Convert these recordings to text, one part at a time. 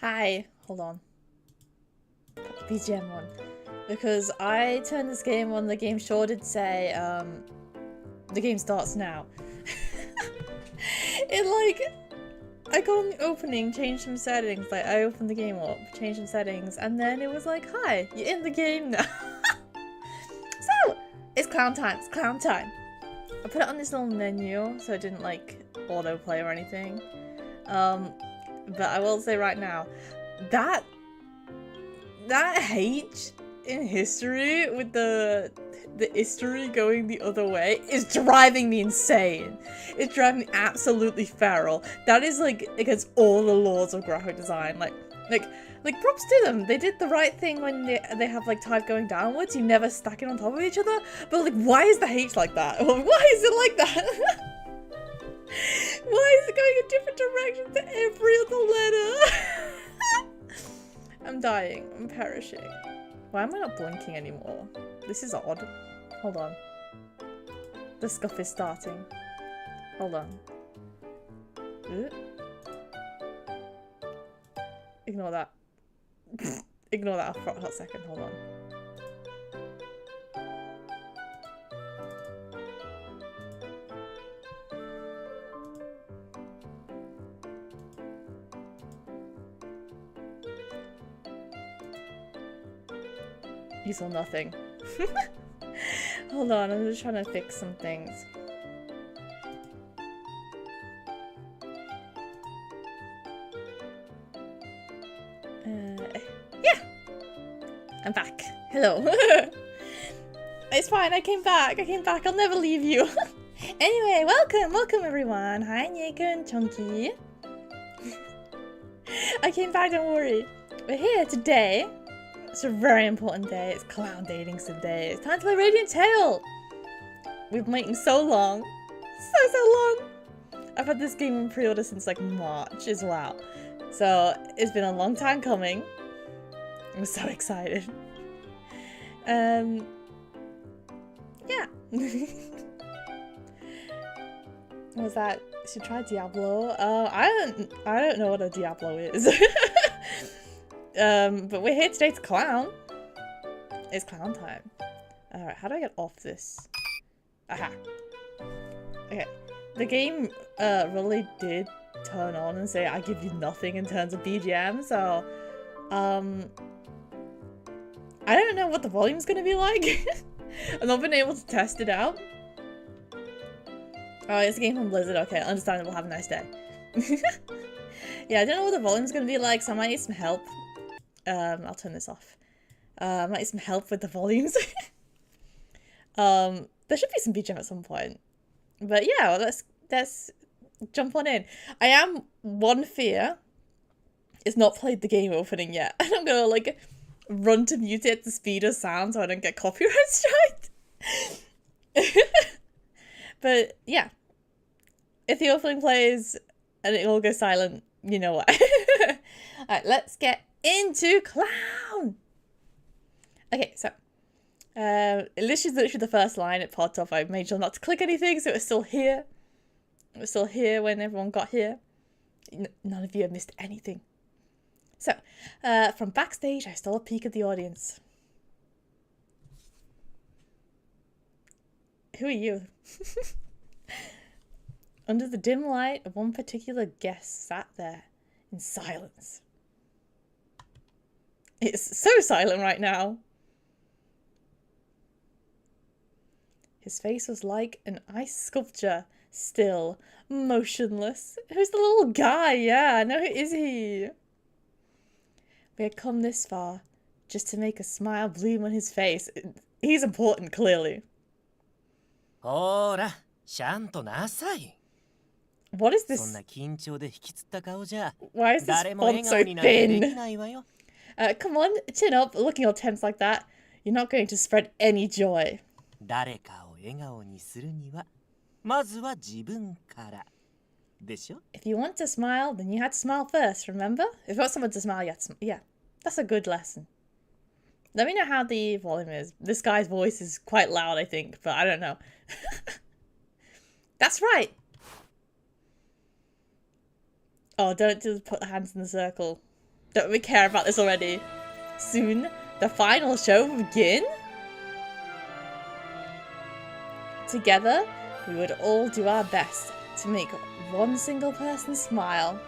Hi, hold on. BGM on. Because I turned this game on, the game sure did say, the game starts now. I got on the opening, changed some settings, like I opened the game up, changed some settings, and then it was like, hi, you're in the game now. So, it's clown time, it's clown time. I put it on this little menu, so it didn't like autoplay or anything. But I will say right now, that H in history with the history going the other way is driving me insane. It's driving me absolutely feral. That is like against all the laws of graphic design. Like props to them. They did the right thing when they have like type going downwards. You never stack it on top of each other. But like, why is the H like that? Why is it like that? Why is it going a different direction to every other letter? I'm dying. I'm perishing. Why am I not blinking anymore? This is odd. Hold on. The scuff is starting. Hold on. Ignore that. Ignore that for a hot second. Hold on. You saw nothing. Hold on, I'm just trying to fix some things. Yeah! I'm back. Hello. It's fine, I came back. I'll never leave you. Anyway, welcome everyone. Hi Nick and Chunky. I came back, don't worry. We're here today. It's a very important day. It's clown dating sim day. It's time to play Radiant Tale. We've been waiting so long. So long. I've had this game on pre-order since like March as well. So it's been a long time coming. I'm so excited. Yeah. What was that? Should try Diablo. I don't know what a Diablo is. But we're here today to clown. It's clown time. Alright, how do I get off this? Aha. Okay. The game really did turn on and say I give you nothing in terms of BGM, so I don't know what the volume's gonna be like. I've not been able to test it out. Oh, it's a game from Blizzard. Okay, understandable. Have a nice day. Yeah, I don't know what the volume's gonna be like, so I might need some help. I'll turn this off. Might need some help with the volumes. There should be some BGM at some point. But yeah, well, let's jump on in. I am one fear is not played the game opening yet. And I'm gonna like run to mute it at the speed of sound so I don't get copyright striked. But yeah. If the opening plays and it all goes silent, you know what. Alright, let's get into clown. Okay, so this is literally the first line. It popped off. I made sure not to click anything, so it was still here. It was still here when everyone got here. None of you have missed anything. So, from backstage, I stole a peek at the audience. Who are you? Under the dim light, one particular guest sat there in silence. It's so silent right now. His face was like an ice sculpture, still, motionless. Who's the little guy? Yeah, no, who is he? We had come this far, just to make a smile bloom on his face. He's important, clearly. Ora, ちゃんとなさい。 What is this? そんな緊張で引きつった顔じゃ Why is this 誰も font 笑 so 顔になんてでき thin? ないわよ。 Come on, chin up, looking all tense like that. You're not going to spread any joy. 誰かを笑顔にするにはまずは自分からでしょ? If you want to smile, then you had to smile first, remember? If you want someone to smile, you have to yeah, that's a good lesson. Let me know how the volume is. This guy's voice is quite loud, I think, but I don't know. That's right. Oh, don't just put the hands in the circle. Don't we care about this already? Soon, the final show will begin? Together, we would all do our best to make one single person smile.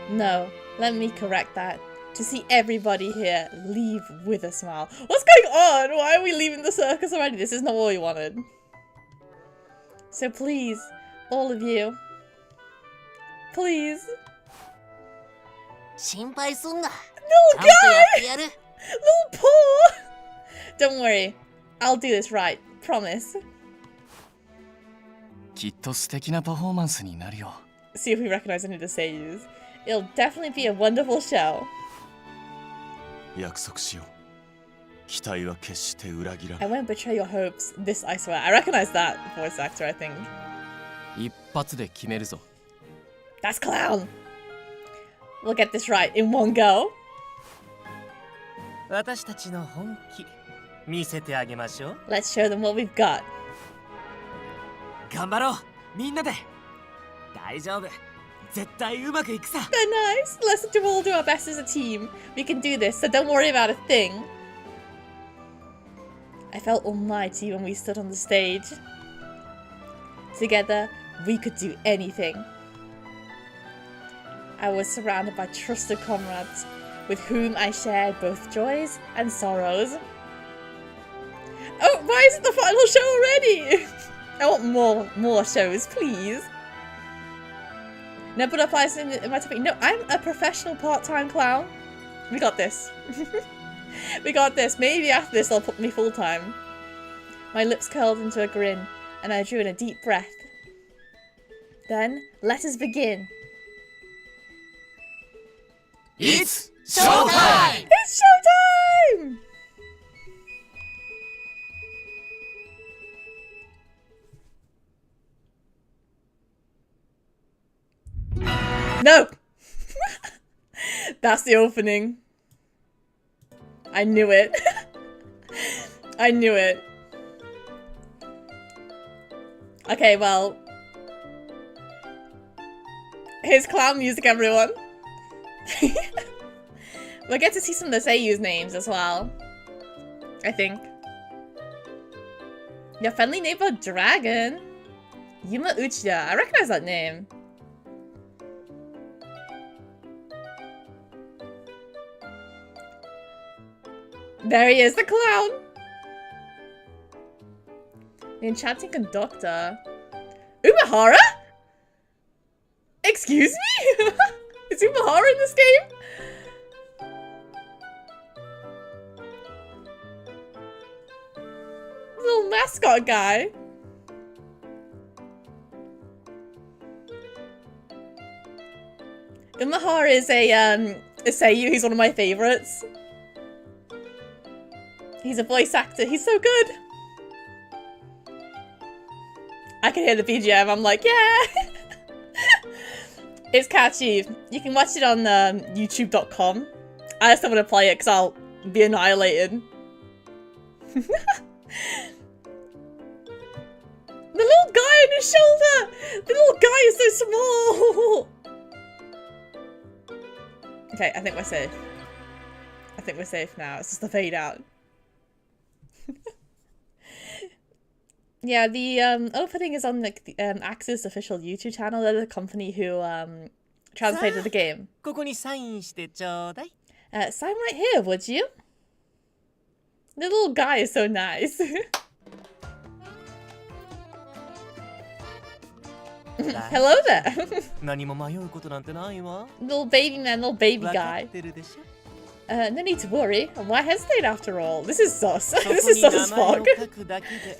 No, let me correct that. To see everybody here leave with a smile. What's going on? Why are we leaving the circus already? This is not what we wanted. So please, all of you, please. Little guy! Little paw! Don't worry, I'll do this right. Promise. きっと素敵なパフォーマンスになるよ。 See if we recognize any of the seiyus. It'll definitely be a wonderful show. 約束しよう。期待は決して裏切ら I ない。 won't betray your hopes. This I swear. I recognize that voice actor, I think. 一発で決めるぞ。 That's Clown! We'll get this right in one go. 私たちの本気見せてあげましょう。 Let's show them what we've got. 頑張ろうみんなで。大丈夫。絶対うまくいくさ。 They're nice. Let's all do our best as a team. We can do this, so don't worry about a thing. I felt almighty when we stood on the stage. Together, we could do anything. I was surrounded by trusted comrades, with whom I shared both joys and sorrows. Oh, why is it the final show already? I want more shows, please. No, but applies in my topic. No, I'm a professional part-time clown. We got this. We got this. Maybe after this they'll put me full-time. My lips curled into a grin, and I drew in a deep breath. Then, let us begin. It's showtime! It's showtime! No! That's the opening. I knew it. I knew it. Okay, well. Here's clown music, everyone. We'll get to see some of the seiyus' names as well. I think. Your friendly neighbor dragon. Yuma Uchiya. I recognize that name. There he is, the clown! The enchanting conductor. Umehara? Excuse me? Is Umehara in this game? Little mascot guy. Umehara is a seiyu. He's one of my favorites. He's a voice actor. He's so good. I can hear the BGM. I'm like, yeah. It's catchy. You can watch it on youtube.com. I just don't want to play it because I'll be annihilated. The little guy on his shoulder. The little guy is so small. Okay, I think we're safe. I think we're safe now. It's just the fade out. Yeah, the opening is on like the Axis official YouTube channel. They're the company who translated the game. ここにサインしてちょうだい。 Sign right here, would you? The little guy is so nice. Hello there. 何も迷うことなんてないわ。 Little baby man, little baby わか guy. ってるでしょ。 No need to worry. Why hesitate after all? This is sus. そ This こ is に sus 名 as 前を fuck. 書くだけで、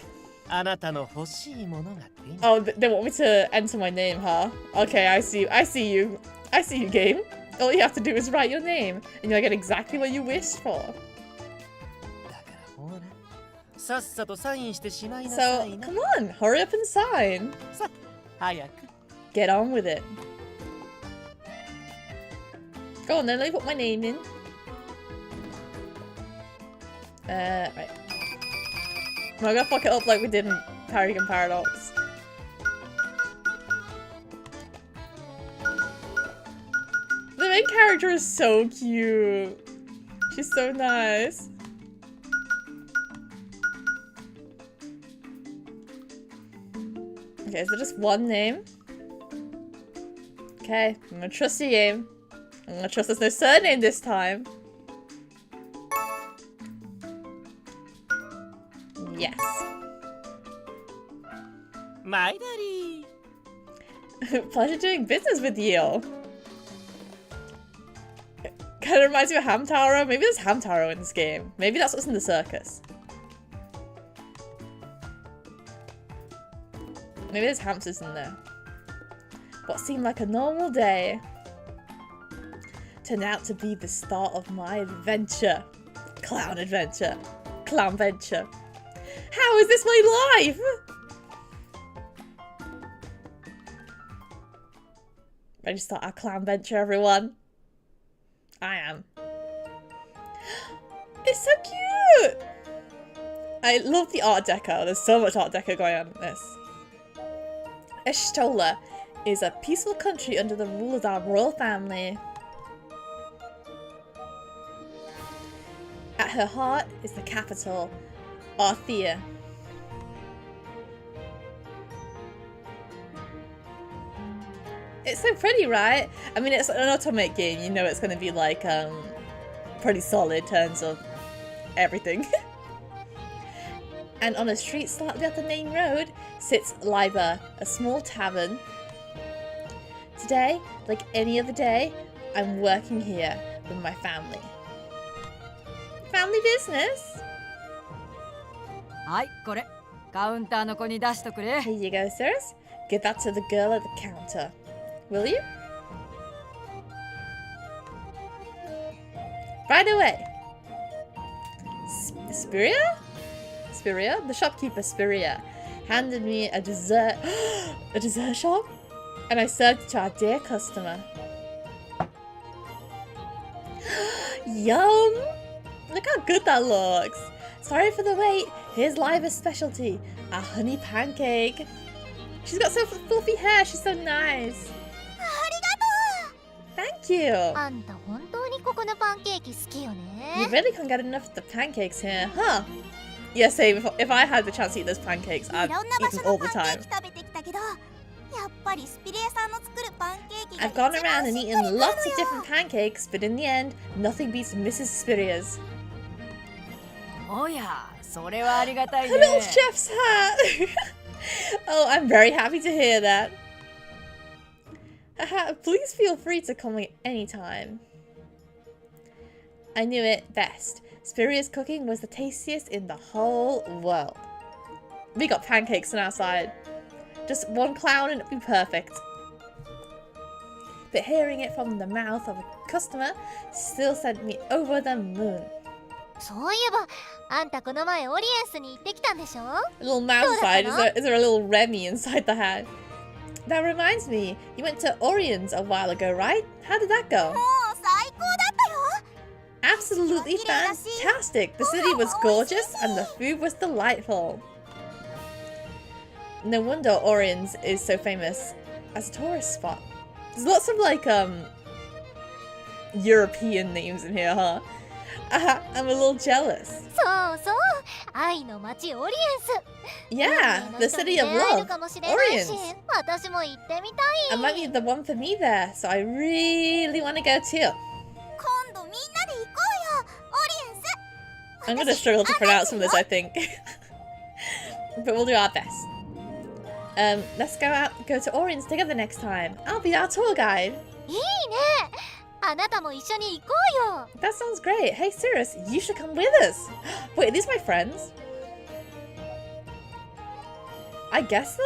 あなたの欲しいものが手に。 Oh, they want me to enter my name, huh? Okay, I see. I see you. I see you, game. All you have to do is write your name, and you'll get exactly what you wished for. だからほら、さっさとサインしてしまいな So, さいな。 come on, hurry up and sign. さ、早く。 Get on with it. Go on then, let me put my name in. Right. Am I gonna fuck it up like we did in Paragon Paradox? The main character is so cute. She's so nice. Okay, is there just one name? Okay, I'm gonna trust the game. I'm gonna trust there's no surname this time. Yes. My daddy. Pleasure doing business with you. Kind of reminds me of Hamtaro. Maybe there's Hamtaro in this game. Maybe that's what's in the circus. Maybe there's hamsters in there. What seemed like a normal day turned out to be the start of my adventure. Clown adventure. Clown venture. How is this my life? Ready to start our clown venture, everyone? I am. It's so cute! I love the Art Deco. There's so much Art Deco going on in this. Eshtola is a peaceful country under the rule of our royal family. At her heart is the capital, Arthea. It's so pretty, right? I mean, it's an automate game. You know it's going to be like pretty solid in terms of everything. And on a street slightly up the main road sits Liber, a small tavern. Today, like any other day, I'm working here with my family. Family business? はい、これカウンターの子に出しとくれ。 Here you go, Cirrus. Give that to the girl at the counter. Will you? Right away. Spiria? Spiria? The shopkeeper Spiria handed me a dessert. A dessert shop? And I served it to our dear customer. Yum! Look how good that looks. Sorry for the wait. Here's Liva's specialty, a honey pancake. She's got so fluffy hair. She's so nice. Thank you. あんた本当にここのパンケーキ好きよ You ね。 really can't get enough of the pancakes here, huh? Yeah, same. If I had the chance to eat those pancakes, い I'd ろんな場 eat 所 them all の the パンケ time. ーキ食べてきたけど、やっぱりスピリエさんの作るパンケーキが I've 一 gone 番 around and しっくり eaten くる lots of のよ。 different pancakes, but in the end, nothing beats Mrs. Spiria's. おや、それはありがたい Her ね。 little chef's hat! Oh, I'm very happy to hear that. Please feel free to come anytime. I knew it best. Spiria's cooking was the tastiest in the whole world. We got pancakes on our side. Just one clown and it'd be perfect. But hearing it from the mouth of a customer still sent me over the moon. そういえば、あんたこの前オリエンスに行ってきたんでしょ？ A little mouse inside. Is there a little Remy inside the hat? That reminds me, you went to Orion's a while ago, right? How did that go? もう最高だったよ。 Absolutely fantastic! The city was gorgeous and the food was delightful. No wonder Orion's is so famous as a tourist spot. There's lots of like European names in here, huh? I'm a little jealous. そうそう、愛の街オリエンス。 Yeah, 運命 the の人 city に of 出会える love. かもしれないし、 Orion's. 私も行ってみた I い。 might be the one for me there, so I really want to go too. 今度みんなで行こうよ、オリエンス。 I'm gonna struggle to pronounce some of this, I think. But we'll do our best. Let's go to Orion's together next time. I'll be our tour guide. いいね。あなたも一緒に行こうよ。 That sounds great. Hey, Cirrus, you should come with us. Wait, are these my friends? I guess so?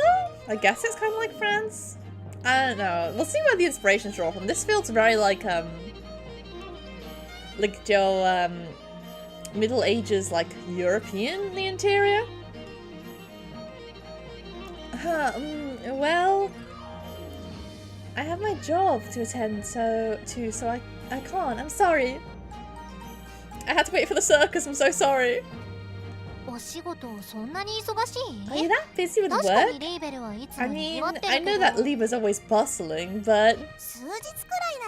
I guess it's kind of like friends. I don't know. We'll see where the inspirations draw from. This feels very like Joe, Middle Ages, like European in the interior. Well, I have my job to attend so I can't. I'm sorry. I had to wait for the circus. I'm so sorry. お仕事そんなに忙し Are you い that busy with 確か work? にレイベルはいつ I も賑 mean, わって I る know け that ど Liba's always bustling, but 数日くらい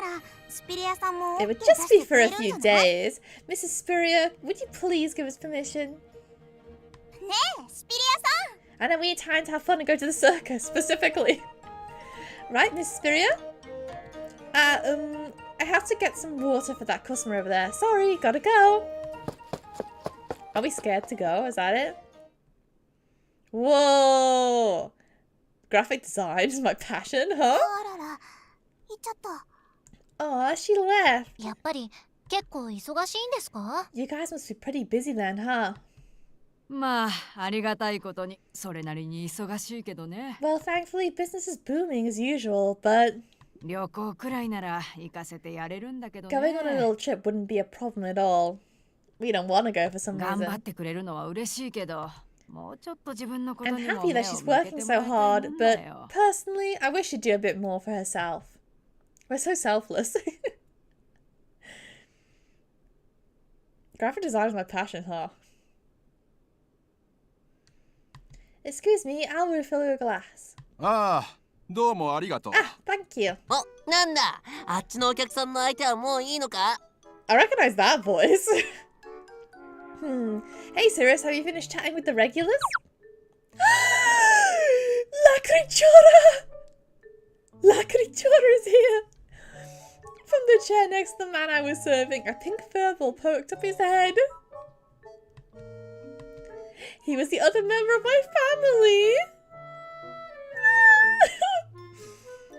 ならスピリアさんも it would OK 出 just して be く for れ a るん few じゃない days. Mrs. Spurrier, would you please give us permission? ねえスピリアさん I know we need time to have fun and go to the circus, specifically. Right, Miss Spurrier? I have to get some water for that customer over there. Sorry, gotta go. Are we scared to go? Is that it? Whoa! Graphic design is my passion, huh? あらら行っちゃった Oh, she left. やっぱり結構忙しいんですか You guys must be pretty busy then, huh? まあありがたいことにそれなりに忙しいけどね。 Well, thankfully, business is booming as usual, but 旅行くらいなら行かせてやれるんだけどね。 going on a little trip wouldn't be a problem at all. We don't want to go for some 頑張っ reason. てくれるのは嬉しいけど、もうちょっと自分のこと I'm にも happy 目 that を she's 向け working ても so らいたい hard, もん but だよ。 personally, I wish she'd do a bit more for herself. We're so selfless. Graphic design is my passion, huh? Excuse me, I'll refill your glass. ああ、どうもありがとう。 Ah, thank you. お、なんだあっちのお客さんの相手はもういいのか I recognize that voice. Hey, Cirrus, have you finished chatting with the regulars? La Crichora! La Crichora is here! From the chair next to the man I was serving, a pink furball poked up his head. He was the other member of my family.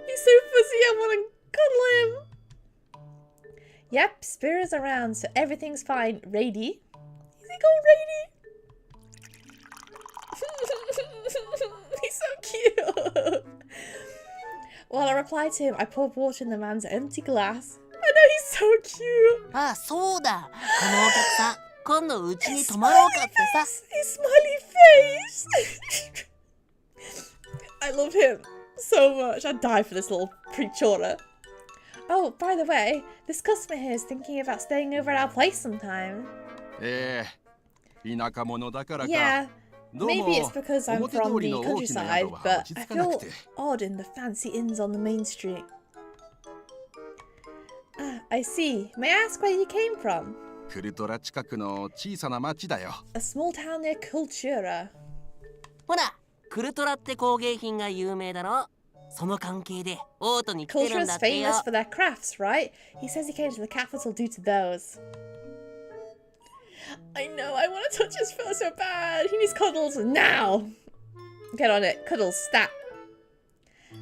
He's so fuzzy, I want to cuddle him. Yep, Spear's around, so everything's fine. Rady? Is he called Rady? He's so cute. While I replied to him, I poured water in the man's empty glass. I know, he's so cute. ああ、そうだこのお客さん今度うちに泊まろうかってさ His smiley face. I love him so much. I'd die for this little preachora. Oh, by the way, this customer here is thinking about staying over at our place sometime. ええ、田舎者だからか。 Yeah, どうも maybe it's because I'm 表通 from り the の大きな countryside, 宿は but 落ち I 着かな feel くて。 odd in the fancy inns on the main street. Ah, I see. May I ask where you came from? クルトラ近くの小さな町だよ。 A small town near Cultura. ほらクルトラって工芸品が有名だろその関係でオートに来てるん Cultura's だってよ famous for their crafts, right? He says he came to the capital due to those. I know, I want to touch his fur so bad. He needs cuddles now. Get on it. Cuddles, stat.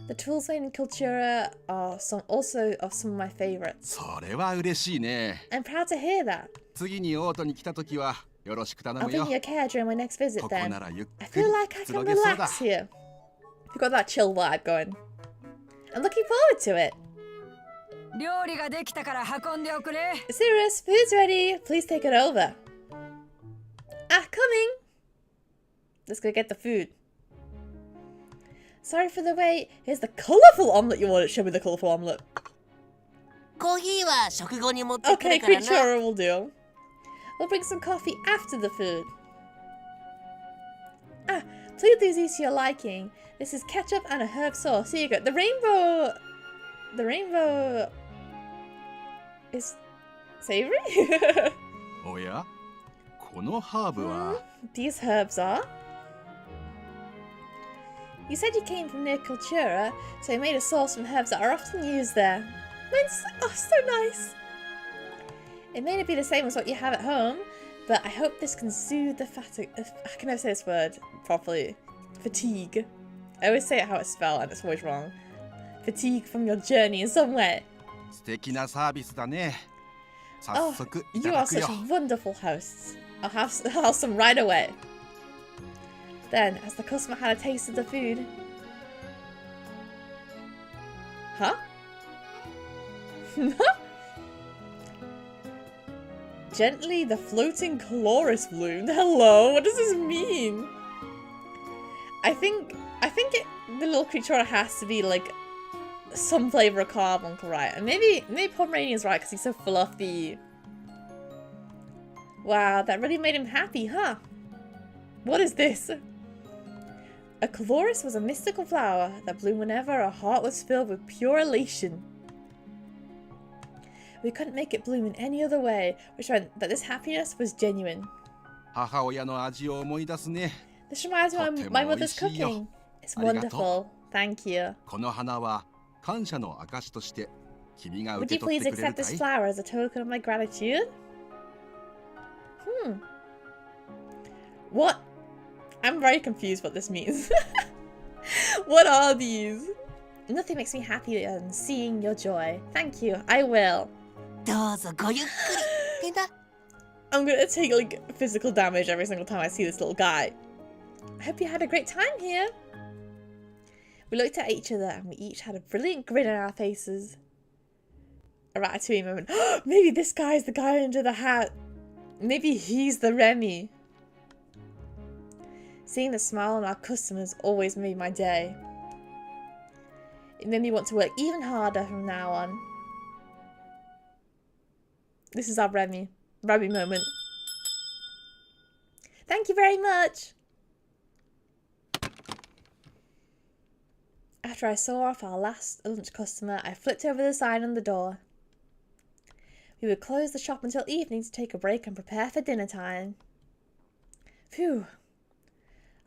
The tools made in Cultura are also of some of my favorites. それは嬉しいね。 I'm proud to hear that. 次にオートに来た時はよろしく頼 I'll む bring よ you。a care during my next visit ここ then. ならゆっ I くり feel like I く can つろげそうだ。 relax here. You've got that chill vibe going. I'm looking forward to it. 料理ができたから運んでおくれ。 Cirrus, food's ready. Please take it over. Ah, coming. Let's go get the food. Sorry for the wait. Here's the colourful omelette you wanted. Show me the colourful omelette. コーヒーは食後に持ってく Okay, るからな Creatura will do. We'll bring some coffee after the food. Ah, please do these to your liking. This is ketchup and a herb sauce. Here you go. The rainbow is savoury? おやこのハーブは These herbs are. You said you came from near Cultura, so you made a sauce from herbs that are often used there. So nice. It may not be the same as what you have at home, but I hope this can soothe the fatigue. I can never say this word properly. Fatigue. I always say it how it's spelled, and it's always wrong. Fatigue from your journey in some way. 素敵なサービスだね。 Oh, 早速いた you だ are くよ。 such wonderful hosts. I'll have some right away. Then, as the customer had a taste of the food... Huh? Gently, the floating chloris bloomed. Hello, what does this mean? I think the little creature has to be like some flavor of carbuncle, right? And maybe Pomeranian's right because he's so fluffy. Wow, that really made him happy, huh? What is this? A Cirrus was a mystical flower that bloomed whenever a heart was filled with pure elation. We couldn't make it bloom in any other way, which meant that this happiness was genuine. 母親の味を思い出すね。 This reminds me of my mother's cooking. It's wonderful. Thank you. この花は感謝の証として君が Would 受 you け取っ please てくれ accept るか this い？ flower as a token of my gratitude? What? I'm very confused what this means. What are these? Nothing makes me happier than seeing your joy. Thank you. I will. どうぞごゆっくり。てんだ。 I'm gonna take like physical damage every single time I see this little guy. I hope you had a great time here. We looked at each other and we each had a brilliant grin on our faces. A Ratatouille moment. Maybe this guy's the guy under the hat. Maybe he's the Remy. Seeing the smile on our customers always made my day. It made me want to work even harder from now on. This is our Remy moment. Thank you very much. After I saw off our last lunch customer, I flipped over the sign on the door. We would close the shop until evening to take a break and prepare for dinner time. Phew.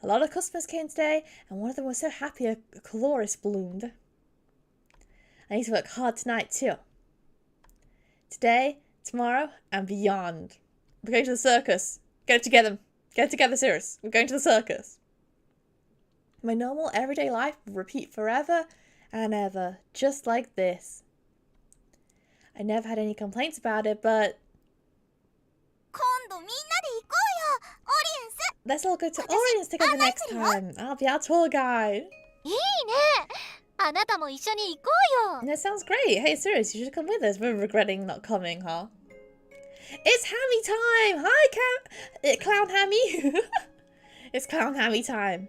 A lot of customers came today, and one of them was so happy a Cirrus bloomed. I need to work hard tonight too. Today, tomorrow, and beyond. We're going to the circus. Get it together. Get it together, Cirrus. We're going to the circus. My normal everyday life will repeat forever and ever, just like this. I never had any complaints about it, but... 今度みんなで行こうよ、オリエンス。 Let's all go to Orion's together next time. I'll be our tour guide. いいね。あなたも一緒に行こうよ。 That sounds great. Hey, Cirrus, you should come with us. We're regretting not coming, huh? It's Hammy time! Hi, Clown Hammy! It's Clown Hammy time.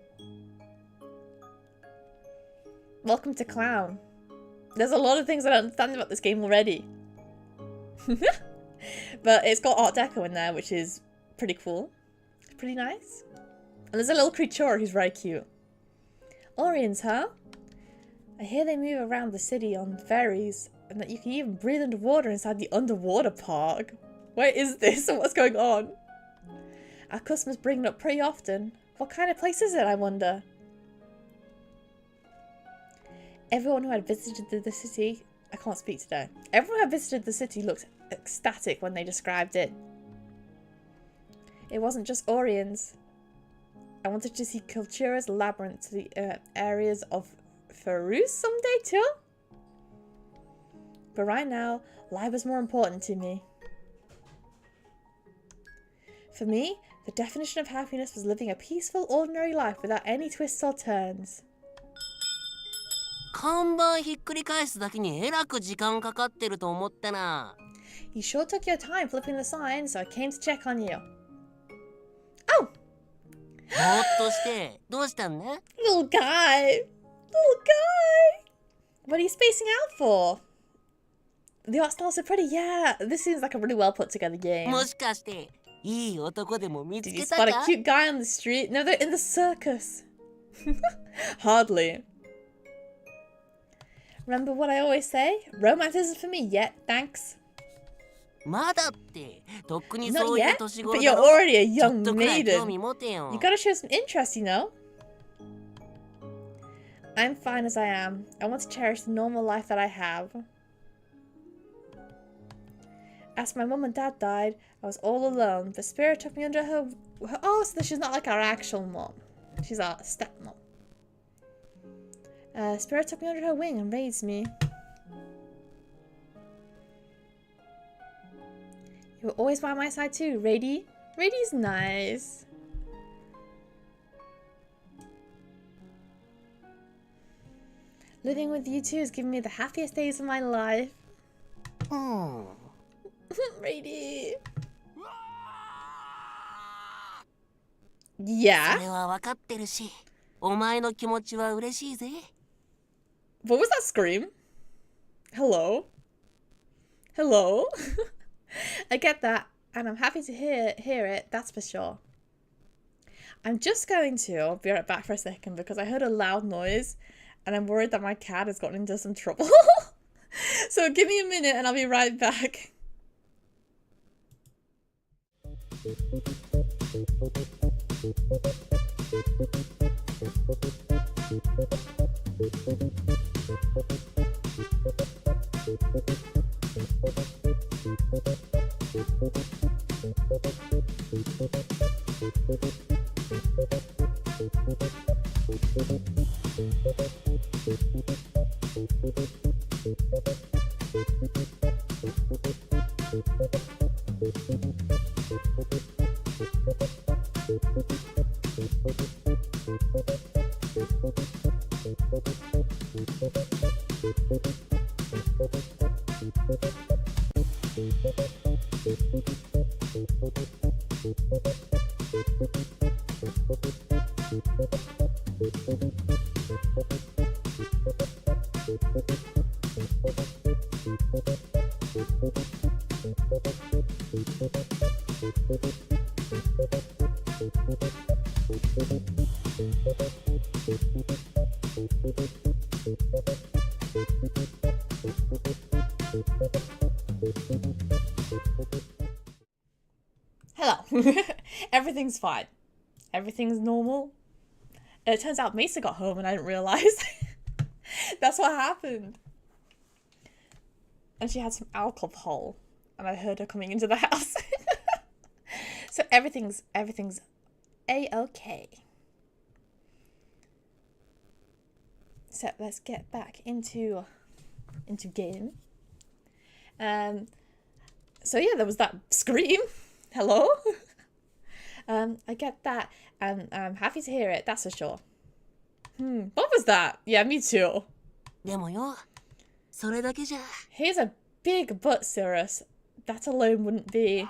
Welcome to Clown. There's a lot of things I don't understand about this game already. But it's got Art Deco in there, which is pretty cool. Pretty nice. And there's a little creature who's very cute. Orions, huh? I hear they move around the city on ferries, and that you can even breathe underwater inside the underwater park. Where is this and what's going on? Our customers bring it up pretty often. What kind of place is it, I wonder? Everyone who had visited the city... I can't speak today. Everyone who had visited the city looked ecstatic when they described it. It wasn't just Orions. I wanted to see Kultura's labyrinth to the areas of Cirrus someday too. But right now, life was more important to me. For me, the definition of happiness was living a peaceful, ordinary life without any twists or turns. 看板ひっくり返すだけにえらく時間かかってると思ったな。 You sure took your time flipping the sign, so I came to check on you. Oh! ぼーっとしてどうしたんね？ Little guy! Little guy! What are you spacing out for? The art styles are pretty, yeah. This seems like a really well put together game. もしかしていい男でも見つ Did you けた spot a か？ cute guy on the street? No, they're in the circus. Hardly. Remember what I always say? Romance isn't for me yet, thanks. まだってとっくに Not そういう yet, 年 but 頃 you're だろ。 already a ちょっ young とくらい興味 maiden. 持てよ。 You gotta show some interest, you know? I'm fine as I am. I want to cherish the normal life that I have. After my mum and dad died, I was all alone, but Spirit took me under her... Oh, so she's not like our actual mom. She's our stepmom. Spirit took me under her wing and raised me. You were always by my side too, Rady. Rady's nice. Living with you two has given me the happiest days of my life. うん。 Rady. そ Yeah? れは分かってるし、お前の気持ちは嬉しいぜ。 What was that scream? Hello? Hello? I get that, and I'm happy to hear it, that's for sure. I'm just going to, I'll be right back for a second because I heard a loud noise and I'm worried that my cat has gotten into some trouble. So give me a minute and I'll be right back. Hello. Everything's fine. Everything's normal. It turns out Mesa got home and I didn't realize. That's what happened. And she had some alcohol and I heard her coming into the house. So everything's a-okay. So let's get back into game. So yeah, there was that scream. Hello? I get that, and I'm happy to hear it, that's for sure. What was that? Yeah, me too. でもよ、それだけじゃ。 Here's a big butt, Cirrus. That alone wouldn't be.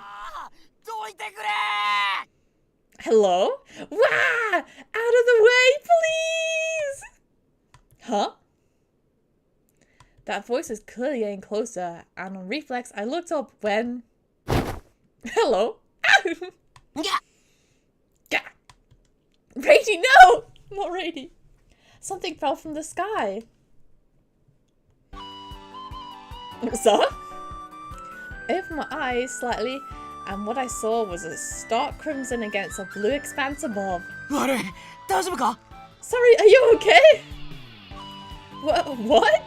どいてくれ Hello? Wah! Out of the way, please! Huh? That voice is clearly getting closer, and on reflex, I looked up when... Hello? Yeah. Gah! Rady, no! Not Rady. Something fell from the sky. So? I opened my eyes slightly, and what I saw was a stark crimson against a blue expanse above. あれ、大丈夫か？ Sorry, are you okay? What?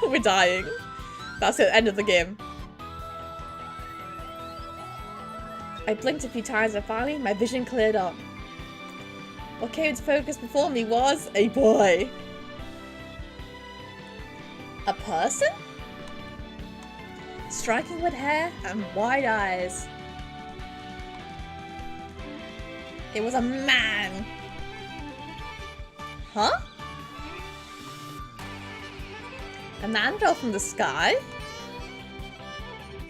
We're dying. That's the end of the game. I blinked a few times and finally my vision cleared up. What came into focus before me was a boy. A person? Striking with hair and wide eyes. It was a man. Huh? A man fell from the sky?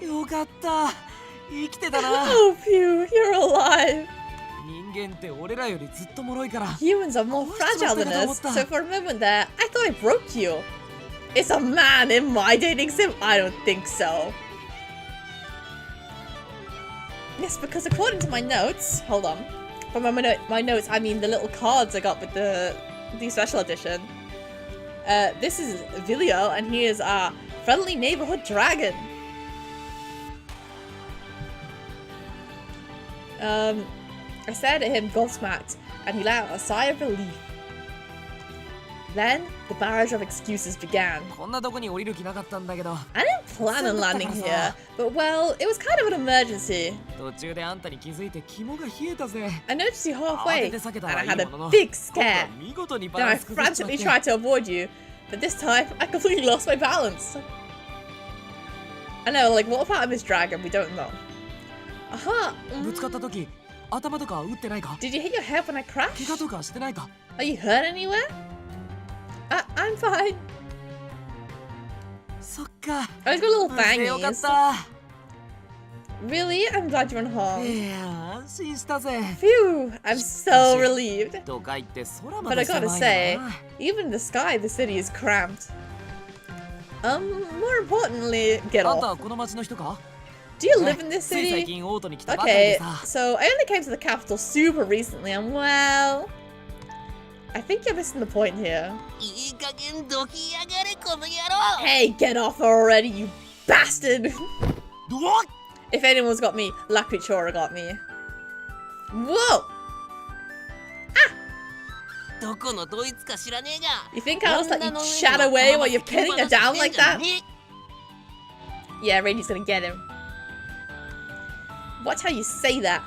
よかった。生きてたな。 Oh, phew, you're alive. 人間って俺らよりずっと脆いから。 Humans are more fragile than us, so for a moment there, I thought I broke you. It's a man in my dating sim? I don't think so. Yes, because according to my notes, hold on. From my notes, I mean the little cards I got with the special edition. This is Vilio, and he is our friendly neighborhood dragon. I stared at him gobsmacked, and he let out a sigh of relief. Then, the barrage of excuses began. こんなとこに降りる気なかったんだけど。 I didn't plan on landing here, but well, it was kind of an emergency. 途中であんたに気づいて肝が冷えたぜ。 I noticed you halfway, and I had a ものの big scare. 見事にバ Then ラ I ンス崩しちゃっ frantically て。 tried to avoid you, but this time, I completely lost my balance. I know, like, what part of this dragon? We don't know. Aha! ぶつかった時、頭とか打ってないか？ Did you hit your head when I 怪我 crashed? とかしてないか？ Are you hurt anywhere? I'm fine. そっか。 I just got little マジでよかっ bangies. た。 Really? I'm glad you're unharmed. いや、安心したぜ。 Phew! I'm so relieved. 都会って空ま But で I gotta 狭い say, んだな。 even the sky, the city is cramped. More importantly, get あんた off. この町の人か？ Do you live in this つい最 city? 近オートに来たばかりで Okay, さ。 so I only came to the capital super recently, and well, I think you're missing the point here. いい加減どきやがれこの野郎。 Hey, get off already, you bastard! うわっ If anyone's got me, La Pichora got me. Whoa! どこのドイツか知らねえが。 You think I'll just let you chat away while you're pinning her down like that? Yeah, Rainey's gonna get him. Watch how you say that.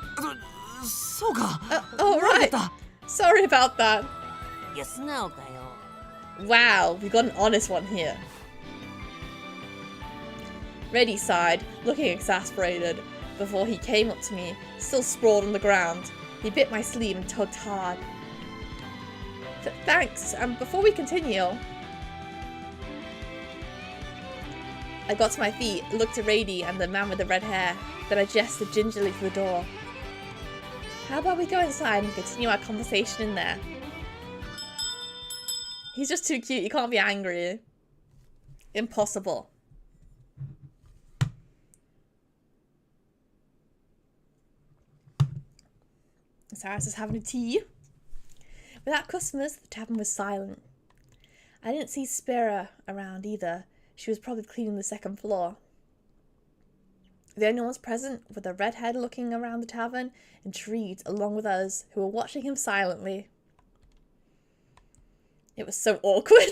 そうか。 Oh, 悪 right. かった。 Sorry about that. いや素直かよ。 Wow, we got an honest one here. Reddy sighed, looking exasperated, before he came up to me, still sprawled on the ground. He bit my sleeve and tugged hard. Thanks, and before we continue... I got to my feet, looked at Rady and the man with the red hair, then I gestured gingerly for the door. How about we go inside and continue our conversation in there? He's just too cute, you can't be angry. Impossible. Cirrus is having a tea. Without customers, the tavern was silent. I didn't see Spira around either. She was probably cleaning the second floor. The only ones present were the redhead looking around the tavern, intrigued along with us, who were watching him silently. It was so awkward.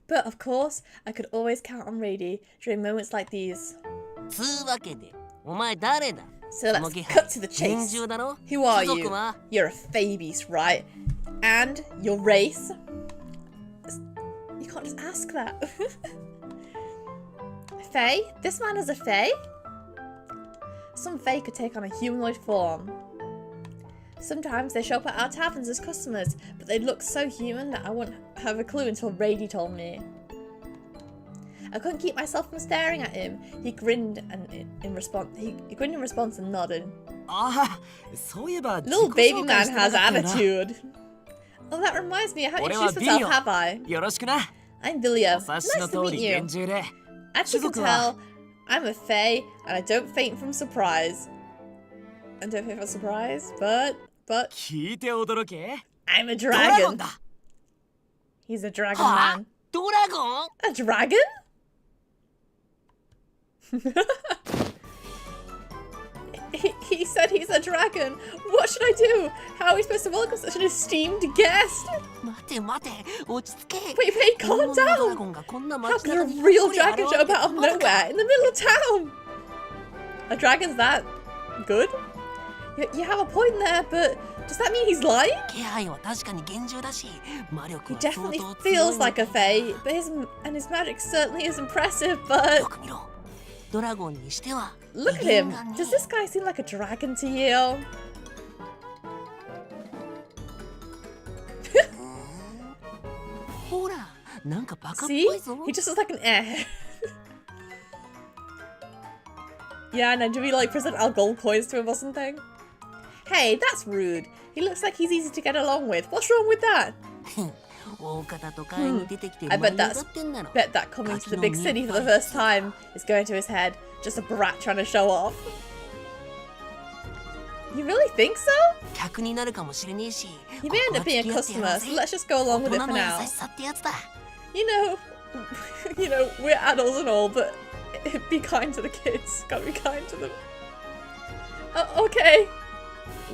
But of course, I could always count on Rady during moments like these. つうわけで、お前誰だ？ So let's cut to the 厳 chase. 重だろ？ Who are 貴族 you? は You're a Fae beast, right? And your race? You can't just ask that. Fae? This man is a Fae? Some Fae could take on a humanoid form. Sometimes they show up at our taverns as customers, but they look so human that I wouldn't have a clue until Rady told me. I couldn't keep myself from staring at him. He grinned and in response. He grinned in response and nodded. ああ、そういえば Little 自己 baby 紹介 man してな has かったよな。 attitude. Oh, that reminds me. I haven't 俺は introduced ビリ myself, オ。 have I? よろしくな。 I'm Villia. お察 Nice しの to 通 meet り you. 厳重で。 As you can 貴族は tell, I'm a Fae, and I don't faint from surprise. I don't faint from surprise, but 聞いて驚け。 I'm a ドラゴ dragon. ンだ。 He's a dragon はあ man. ドラゴン？ A dragon? He said he's a dragon. What should I do? How are we supposed to welcome such an esteemed guest? 待て待て、落ち着け。 Wait, calm 本物のドラ down. ゴンがこんな How 街 could a 中に real 一人 dragon show 現 up れ out of てまだか。 nowhere in the middle of town? A dragon's that good? You have a point there, but does that mean he's lying? 気配は確かに厳重だし、魔力 He は相 definitely 当強い feels の like a fae, but his magic certainly is impressive, but よく見ろ。ドラゴンにしては look at 威厳 him. がね Does this guy seem like a dragon to you? ほら、なんかバカっ See? ぽいぞ。 He just looks like an airhead. Yeah, and do we like present our gold coins to him or something? Hey, that's rude. He looks like he's easy to get along with. What's wrong with that? 大方都会に出てきて I 舞 bet い上 that's がってんだろ。 bet that coming to the big city for the first time is going to his head. Just a brat trying to show off. You really think so? 客になるかもしれねえし。 He may end up being a customer, so let's just go along with it 大 for 人の優 now. しさってやつだ。 You know, we're adults and all, but be kind to the kids. Gotta be kind to them. Okay.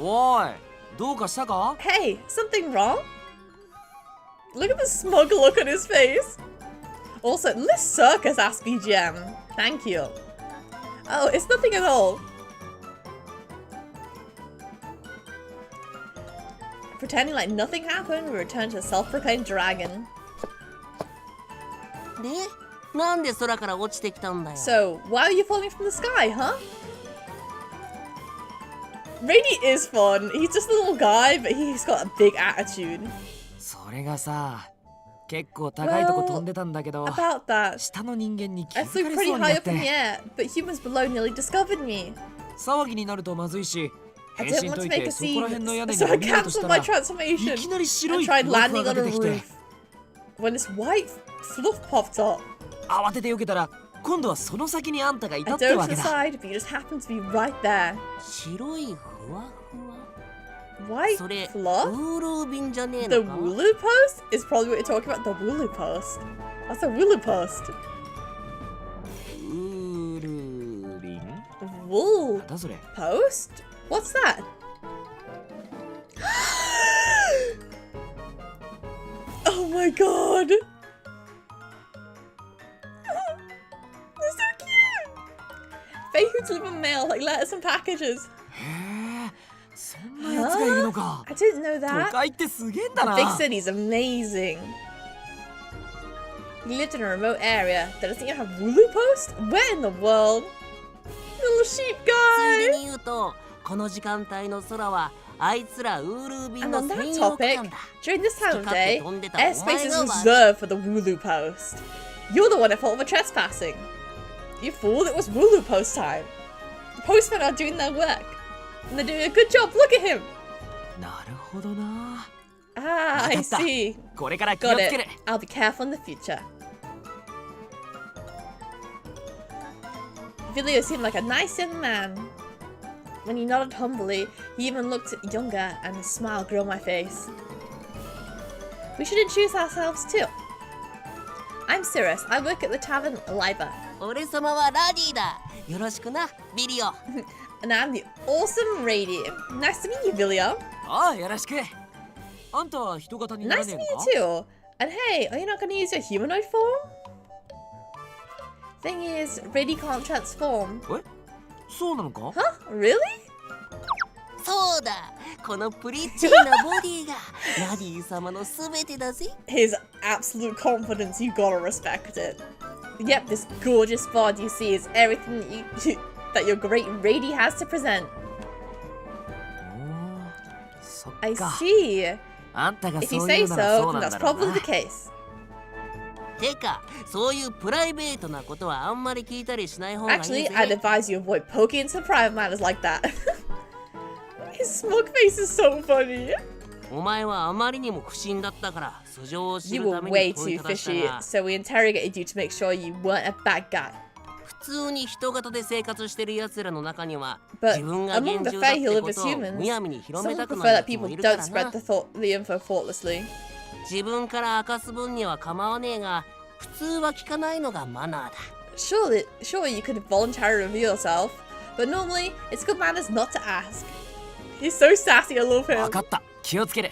おい、どうかしたか？ Hey, something wrong? Look at the smug look on his face. Also, this circus asked BGM. Thank you. Oh, it's nothing at all. Pretending like nothing happened, we return to the self-proclaimed dragon. で、なんで空から落ちてきたんだよ。 So, why are you falling from the sky, huh? Rady is fun. He's just a little guy, but he's got a big attitude. それがさ、結構高いとこ飛んでたんだけど、 About that, 下の人間に気 I づ flew かれ pretty そうにな high っ up in the て、 air, but humans below nearly discovered me. 騒ぎになるとまずいし、 I 変 didn't 身 want 解 to い make て a そこら辺の屋根 scene, に so I 降りようとし cancelled た my ら、い transformation きなり白 and いふわ tried ふわ landing が on 出 a てきて、 roof. When this white fluff popped up, 慌てて避けたら今度はその先にあんたがい I たって dove わ to け the だ。 side, but you just happened to be right there. 白いふわふわ。 White それ、 fluff? ウール便じゃねえ The のか？ Wooloo post is probably what you're talking about. The Wooloo post. What's a Wooloo post? ウール便？ Wool なんだそれ？ post? What's that? Oh my god! They're so cute! They who deliver mail, like letters and packages. へえ、そんなやつがいるのか。 I didn't know 都 that. 会ってすげえんだ The な。 big city's amazing. You lived in a remote area that doesn't even have Wooloo post? Where in the world? Little sheep ついで guy! に言うと、この時間帯の空はあいつらウール便 And の on that 専用区 topic, 間だ。 during this time of day, airspace is お前が悪い。 reserved for the Wooloo post. You're the one at fault for trespassing. You fool, it was Wooloo post time. The postmen are doing their work. And they're doing a good job, look at him! なるほどな。 Ah, I わかった see. これから気を Got つけ it. る。 I'll be careful in the future. Vilio seemed like a nice young man. When he nodded humbly, he even looked younger and a smile grew on my face. We should introduce ourselves too. I'm Cirrus. I work at the tavern Liba. 俺様はラディだ。よろしくな、ビリオ。 And I'm the awesome Rady. Nice to meet you, Vilio. ああ、よろしく。あんたは人型になら Nice ね to え meet の you か？ too. And hey, are you not going to use your humanoid form? Thing is, Rady can't transform. え、そうなのか？ Huh? Really? そうだ。このプリッチーなボディがラディ様のすべてだぜ。 His absolute confidence, you gotta respect it. Yep, this gorgeous bod you see is everything that your great Rady has to present. そっ I か。 see. あんたが If you そう say 言うなら so, そう then なん that's だろう probably な the。case. てか、そういうプライベートなことはあんまり聞いたりしない方がいい Actually, ぜ。 I'd advise you avoid poking into private matters like that. His smug face is so funny. お前はあまりにも不審だったから素性を知 You る were ため way に問い too ただした fishy, が、 so we interrogated you to make sure you weren't a bad guy. 普通に人型で生活してる奴らの中には But 自分が among 厳 the 重だっ fae て who live こ as とを humans, むやみに広 some め would たく prefer ない that 奴 people もいるか don't ら spread な。 the info thoughtlessly. 自分から明かす分には構わねえが、普通は聞かないのがマナーだ。 Surely you could voluntarily reveal yourself, but normally it's good manners not to ask. He's so sassy, I love わ him. かった。気をつける。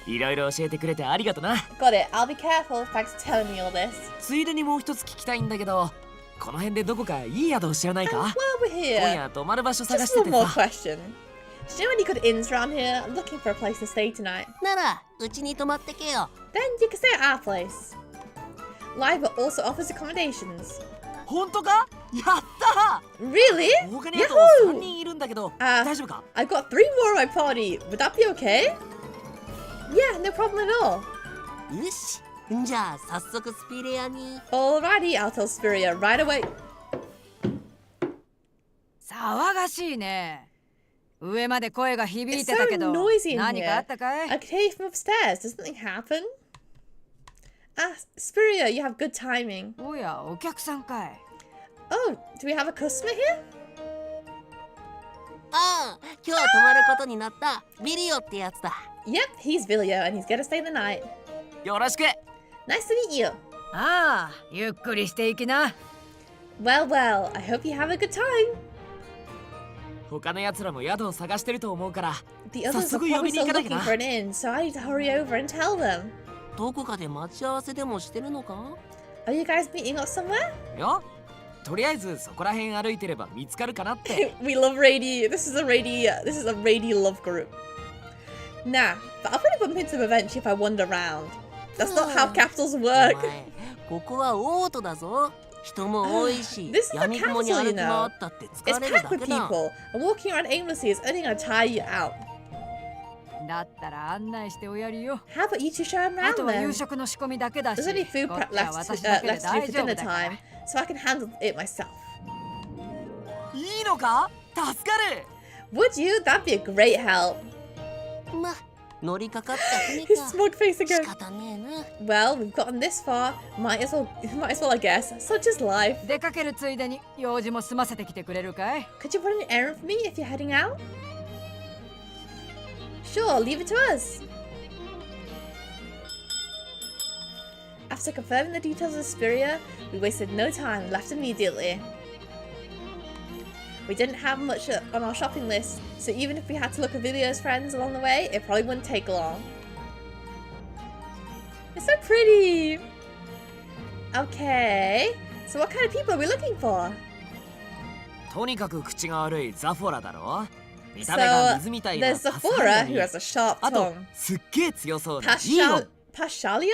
いろいろ教えてくれてありがとな。 Got it, I'll be careful. Thanks for telling me all this. ついでにもう一つ聞きたいんだけど、この辺でどこかいい宿を知らない And か？ while we're 今 here, 夜泊まる場所探 just して one て more さ。 question. Do you know any good inns around here? I'm looking for a place to stay tonight. なら、うちに泊まってけよ。 Then you can stay at our place. Liva also offers accommodations. 本当か？やった Really? 他にあと Yahoo! 3人いるんだけど、あ大丈夫か？ I've got 3 more in my party. Would that be okay? Yeah, no problem at all. よし。じゃあ、早速スピレアに。 Alrighty, I'll tell Spiria right away. 騒がしいね。上まで声が響いてた It's け so ど、 noisy in 何かあったか I い？ could hear you from upstairs. Did something happen? Spiria, you have good timing. おや、お客さんかい。Oh, do we have a customer here? ああ、今日泊まることになったビリオってやつだ。 Yep, he's Vilio and he's gonna stay the night. よろしく。 Nice to meet you. ああ、ゆっくりしていきな。Well, I hope you have a good time. 他の奴らも宿を探してると思うから、 The others are 早速呼 probably びに行 still かなきゃ looking な。 for an inn, so I need to hurry over and tell them. どこかで待ち合わせでもしてるのか？ Are you guys meeting up somewhere? いや、とりあえずそこら辺歩いてれば見つかるかなって。We love Rady. This is a Rady love group. Nah, but I'll probably bump into them eventually if I wander around. That's not how capitals お work. 前、ここはオートだぞ。人も多いし This is、the 闇雲に capital, 歩 you き回 know. ったって It's 疲れるだ packed with けだ。 people, and walking around aimlessly is only gonna tire you out. だったら案内しておやるよ。 How about you two show them あ around とは夕 then? 食の仕込みだけだし、 There's only food こっ prep ちは left 私だけで to do 大 for 丈夫 dinner だから。 time, so I can handle it myself. いいのか？助かる。 Would you? That'd be a great help. ま、乗りかかった船 His か。 smug face 仕 again. 方ねえな。 Well, we've gotten this far. Might as well, I guess. Such is life. 出かけるついでに用事も済ませてきてくれるかい？ Could you run an errand for me if you're heading out? Sure, leave it to us. After confirming the details of Spiria, we wasted no time and left immediately. We didn't have much on our shopping list, so even if we had to look at videos friends along the way, it probably wouldn't take long. It's so pretty! Okay, so what kind of people are we looking for? とにかく口が悪いザフォラだろ。見 So, た目が水みたいな there's サス Zephora, に who has a sharp あと tongue. すっげえ強そうなイオン。 Pashalia,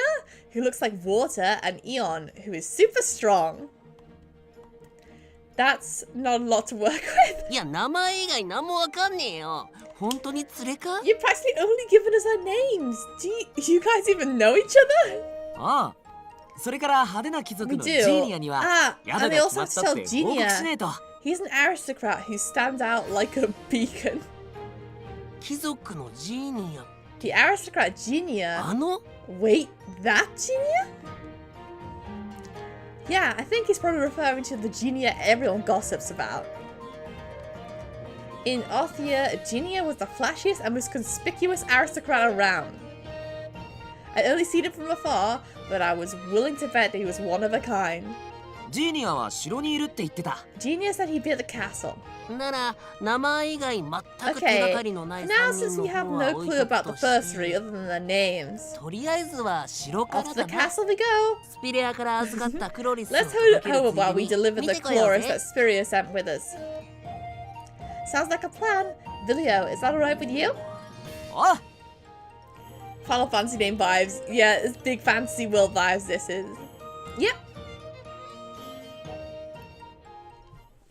who looks like water, and Eon, who is super strong. That's not a lot to work with. いや、名前以外何もわかんねえよ。本当に連れか？ You've practically only given us our names. Do you guys even know each other? ああ。それから派手な貴族 We の do. ジーニアには Ah, 宿 and が they 決 also ま have っ to たっ tell て報告しね Genia. えと。 He's an aristocrat who stands out like a beacon. 貴族のジーニア。 The aristocrat Genia. あの？ Wait, that Genia? Yeah, I think he's probably referring to the Genia everyone gossips about. In Arthia, Genia was the flashiest and most conspicuous aristocrat around. I'd only seen him from afar, but I was willing to bet that he was one of a kind. ジーニアは城にいるって言ってた。 Genia said he'd be at the castle. なら名前以外全く手が Okay, かりのない now 3 since 人 we の have 方は no 置い clue とく about the として bursary other than their names, とりあえずは城か off ら to だ the な。 castle we go. スピレアから預かったクロリスを Let's 届ける hope つい while we で deliver に the 見てこよう chloris ぜ。 that Spiria sent with us. Sounds like a plan. Vilio, is that alright with you? あ Final Fantasy name vibes. Yeah, it's big fantasy world vibes this is. Yep.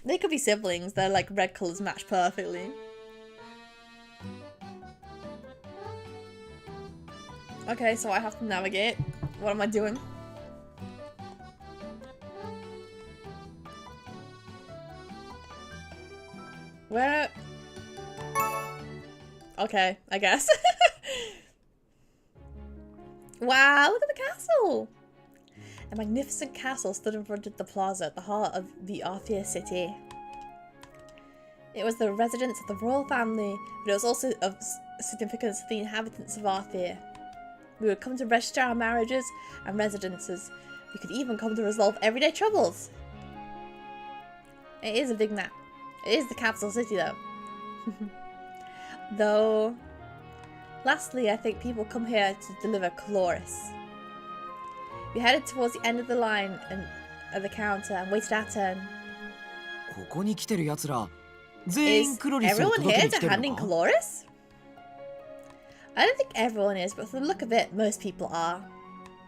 They could be siblings. They're like red colours match perfectly. Okay, so I have to navigate. What am I doing? Where? Okay, I guess. Wow, look at the castle! A magnificent castle stood in front of the plaza at the heart of the Arthia city. It was the residence of the royal family, but it was also of significance to the inhabitants of Arthia. We would come to register our marriages and residences. We could even come to resolve everyday troubles. It is a big map. It is the capital city though. Though, lastly, I think people come here to deliver chloris. We headed towards the end of the line and at the counter and waited our turn. ここに来てる奴ら全員 Is クロリスを everyone 届け here に来 to てる hand in のか chloris? I don't think everyone is, but from the look of it, most people are.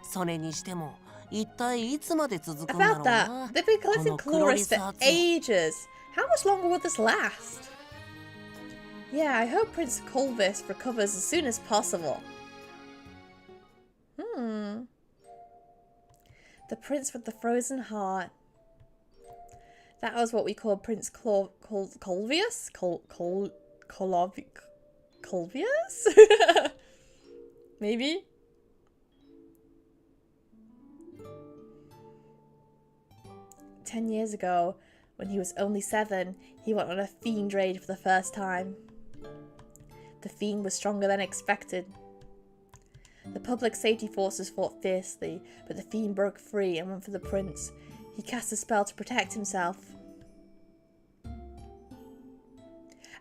それにしても一体いつまで続くんだろ About う that, な。 they've been collecting この chloris for クロリス集め。 ages. How much longer will this last? Yeah, I hope Prince Colvis recovers as soon as possible. The Prince with the Frozen Heart. That was what we called Prince Colvius? Colvius? Maybe? "10 years ago, when he was only 7, he went on a fiend raid for the first time. The fiend was stronger than expected. The public safety forces fought fiercely, but the fiend broke free and went for the prince. He cast a spell to protect himself.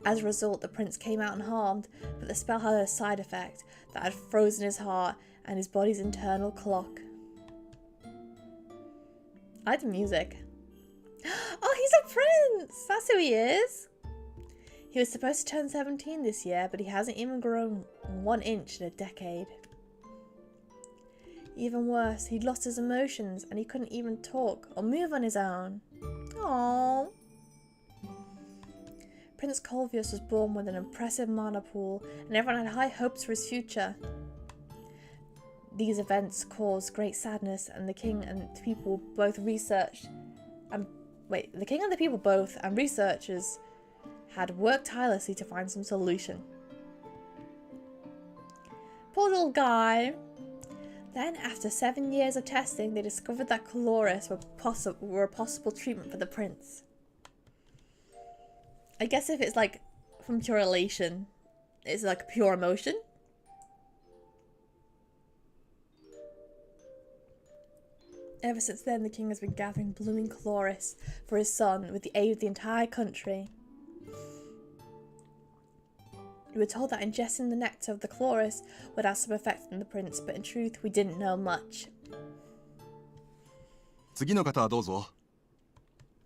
As a result, the prince came out unharmed, but the spell had a side effect that had frozen his heart and his body's internal clock." I like the music. Oh, he's a prince! That's who he is! He was supposed to turn 17 this year, but he hasn't even grown 1 inch in a decade. Even worse, he'd lost his emotions and he couldn't even talk or move on his own. Aww. Prince Colvius was born with an impressive mana pool, and everyone had high hopes for his future. These events caused great sadness, and the king and the people both researched and the king and the people both and researchers had worked tirelessly to find some solution. Poor little guy. Then, after 7 years of testing, they discovered that Cirrus were a possible treatment for the prince. I guess if it's like from pure elation, it's like pure emotion. Ever since then, the king has been gathering blooming Cirrus for his son with the aid of the entire country. We were told that ingesting the nectar of the Cirrus would have some effect on the prince, but in truth, we didn't know much. 次の方はどうぞ。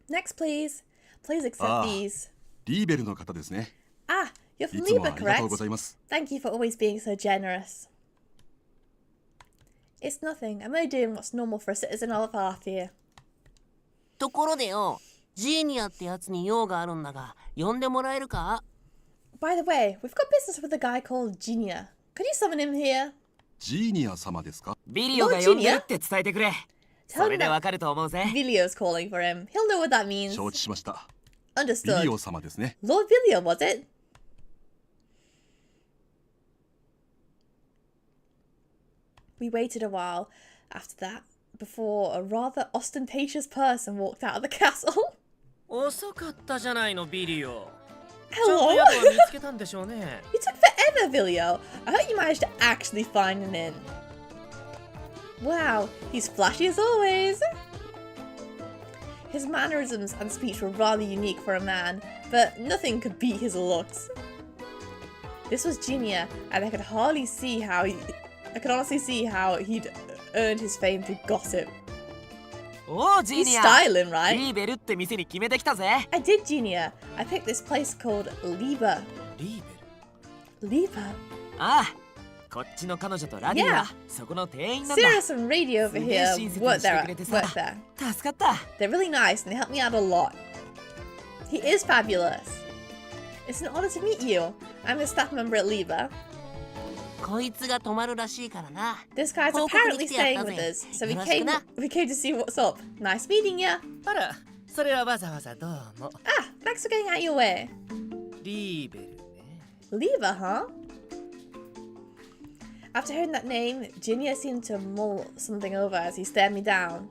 Next, please. Please accept these. リーベルの方ですね。 Ah, you're い from つも Liba, ありがとう correct? ございます。 Thank you for always being so generous. It's nothing. I'm only doing what's normal for a citizen of Arthur. ところでよ、ジーニアってやつに用があるんだが、呼んでもらえるか？ By the way, we've got business with a guy called Genia. Could you summon him here? ジーニア様ですか？ビリオが呼んでるって伝えてくれ。 Tell そ him れで that わかると思うぜ。 Vilio's calling for him. He'll know what that means. 承知しました。ビ Understood. リオ様ですね。 Lord Vilio, was it? We waited a while after that before a rather ostentatious person walked out of the castle. 遅かったじゃないのビリオ。 Hello? ちゃんと宿は見つけたんでしょうね。 You took forever, Vilio. I hope you managed to actually find an inn. Wow, he's flashy as always. His mannerisms and speech were rather unique for a man, but nothing could beat his looks. This was Genia, and I could honestly see how he'd earned his fame through gossip. おお、ジー He's ニア。 styling, right? リーベルって店に決めてきたぜ。 I did, Genia. I picked this place called Liba. リーベル。 Liba? ああ、こっちの彼女とラディは Yeah. そこの店員なんだ。 Cirrus and Radio over here work there. 助かった。 They're really nice and they help me out a lot. He is fabulous. It's an honor to meet you. I'm a staff member at Liba. こいつが泊まるらしいからな。 This guy's 報告に apparently 来てやっ staying た with ぜ。 us, so よろしくな。 we came to see what's up. Nice meeting you. あら、それはわざわざどうも。 Ah, thanks for getting out your way. リーベルね。 Liba, huh? After hearing that name, Genia seemed to mull something over as he stared me down.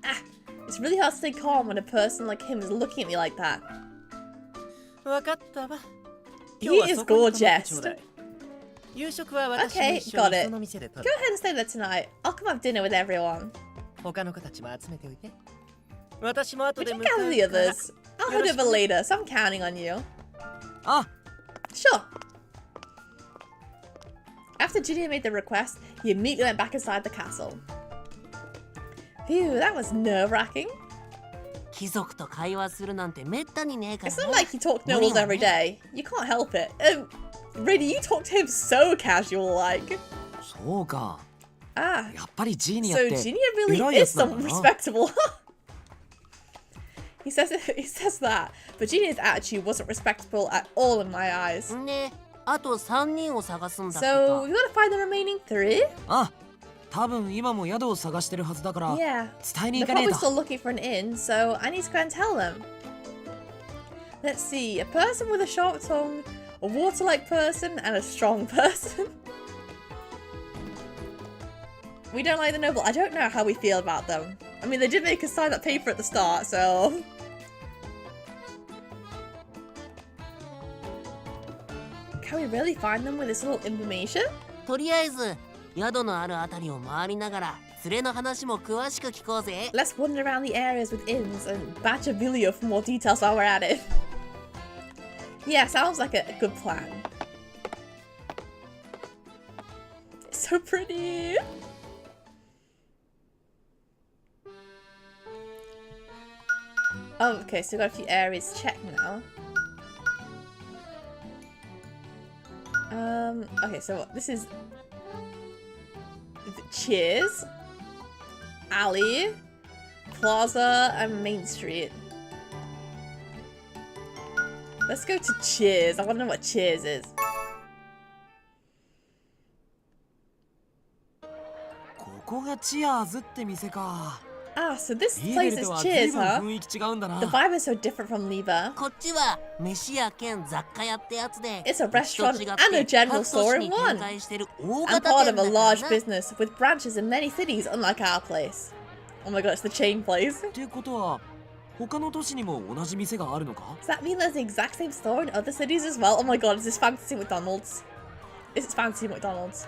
Ah, it's really hard to stay calm when a person like him is looking at me like that. わかったわ。 He is gorgeous. 夕食は私も Okay, 一緒 got に it. その店で Go 取る。 ahead and stay there tonight. I'll come have dinner with everyone. 他の子たちも集めておいて。私も後 Would で you 向か gather う the から others? I'll head over later, so I'm counting on you. あ、 Sure. After Genia made the request, he immediately went back inside the castle. Phew, that was nerve-wracking. 貴族と会話するなんてめったにねえから It's な。 not like you talk to nobles every day. You can't help it. Really, you talk to him so casual-like. そうか。 Ah, やっぱりジーニアっ so て Genia really 偉いや is つなんだ someone な。 respectable. He says that, but Genia's attitude wasn't respectable at all in my eyes. ね、あと3人を探すんだって So か we。gotta find the remaining 3? あ、多分今も宿を探してるはずだから Yeah. 伝えに They're 行かねえ probably と。 still looking for an inn, so I need to go and tell them. Let's see, a person with a sharp tongue, a water-like person, and a strong person. We don't like the noble. I don't know how we feel about them. I mean, they did make us sign that paper at the start, so... Can we really find them with this little information? とりあえず宿のあるあたりを回りながら連れの話も詳しく聞こうぜ。 Let's wander around the areas with inns and badger Vilio for more details while we're at it. Yeah, sounds like a good plan. It's so pretty. Oh, okay, so we've got a few areas to check now. Okay, so this is Cheers, Alley, Plaza, and Main Street. Let's go to Cheers. I want to know what Cheers is. ここがチアーズって店か。Ah, so this リーベ place ル is とは Cheers, 随分 huh? 雰囲気違うんだな The vibe is so different from Lever. こっちは飯屋兼雑貨屋ってやつで、 It's a うちと restaurant 違って and a general 各都 store 市 in に展 one. 開してる大 I'm 型 part 店 of a だから large な。 business with branches in many cities, unlike our place. Oh my god, it's the chain place. ってことは他の都市にも同じ店があるのか Does that mean there's the exact same store in other cities as well? Oh my god, is this fancy McDonald's? Is it fancy McDonald's?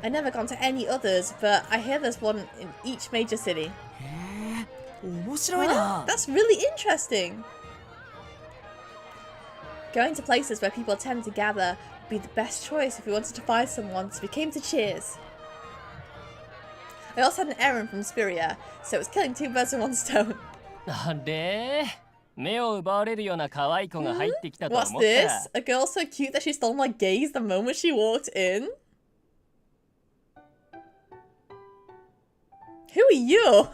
I've never gone to any others, but I hear there's one in each major city. へえ面白い Huh? な That's really interesting. Going to places where people tend to gather would be the best choice if we wanted to find someone, so we came to Cheers. I also had an errand from Spiria, so it was killing two birds with one stone. あれ目を奪われるような可愛い子が入ってきたと What's 思った this? ら A girl so cute that she stole my gaze the moment she walked in? Who are you?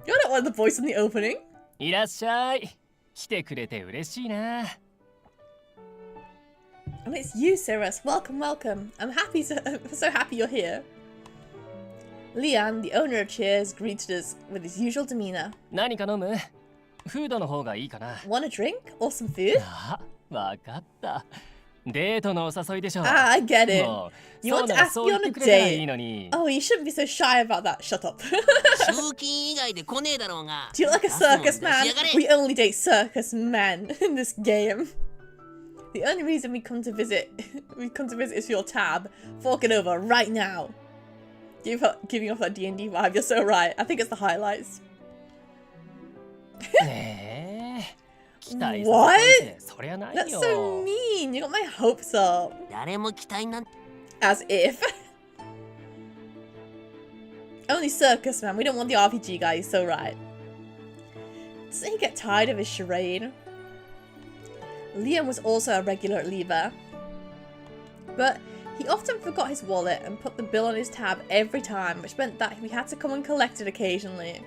You're not one of the boys in the opening. いらっしゃい来てくれて嬉しいな And it's you, Cirrus. Welcome, welcome. I'm so happy you're here. Leon, the owner of Cheers, greeted us with his usual demeanor. 何か飲むフードの方がいいかな Want a drink or some food? あわかったデートのお誘いでしょ Ah, I get it. もう You そう want な to ら ask そう me 言 on って a くれたらい date? いのに Oh, you shouldn't be so shy about that. Shut up. 集金以外で来ねえだろうが。 Do you look like a 出すもん circus 出し man? やがれ。 We only date circus men in this game. The only reason we come to visit is for your tab. Fork it over right now. Giving off that D&D vibe. You're so right. I think it's the highlights. ねえ期待させといてそりゃない That's よ so mean. You got my hopes up. 誰も期待なんて。 As if. Only circus man. We don't want the RPG guy. You're so right. Doesn't he get tired of his charade? Liam was also a regular at Lever, but he often forgot his wallet and put the bill on his tab every time, which meant that we had to come and collect it occasionally.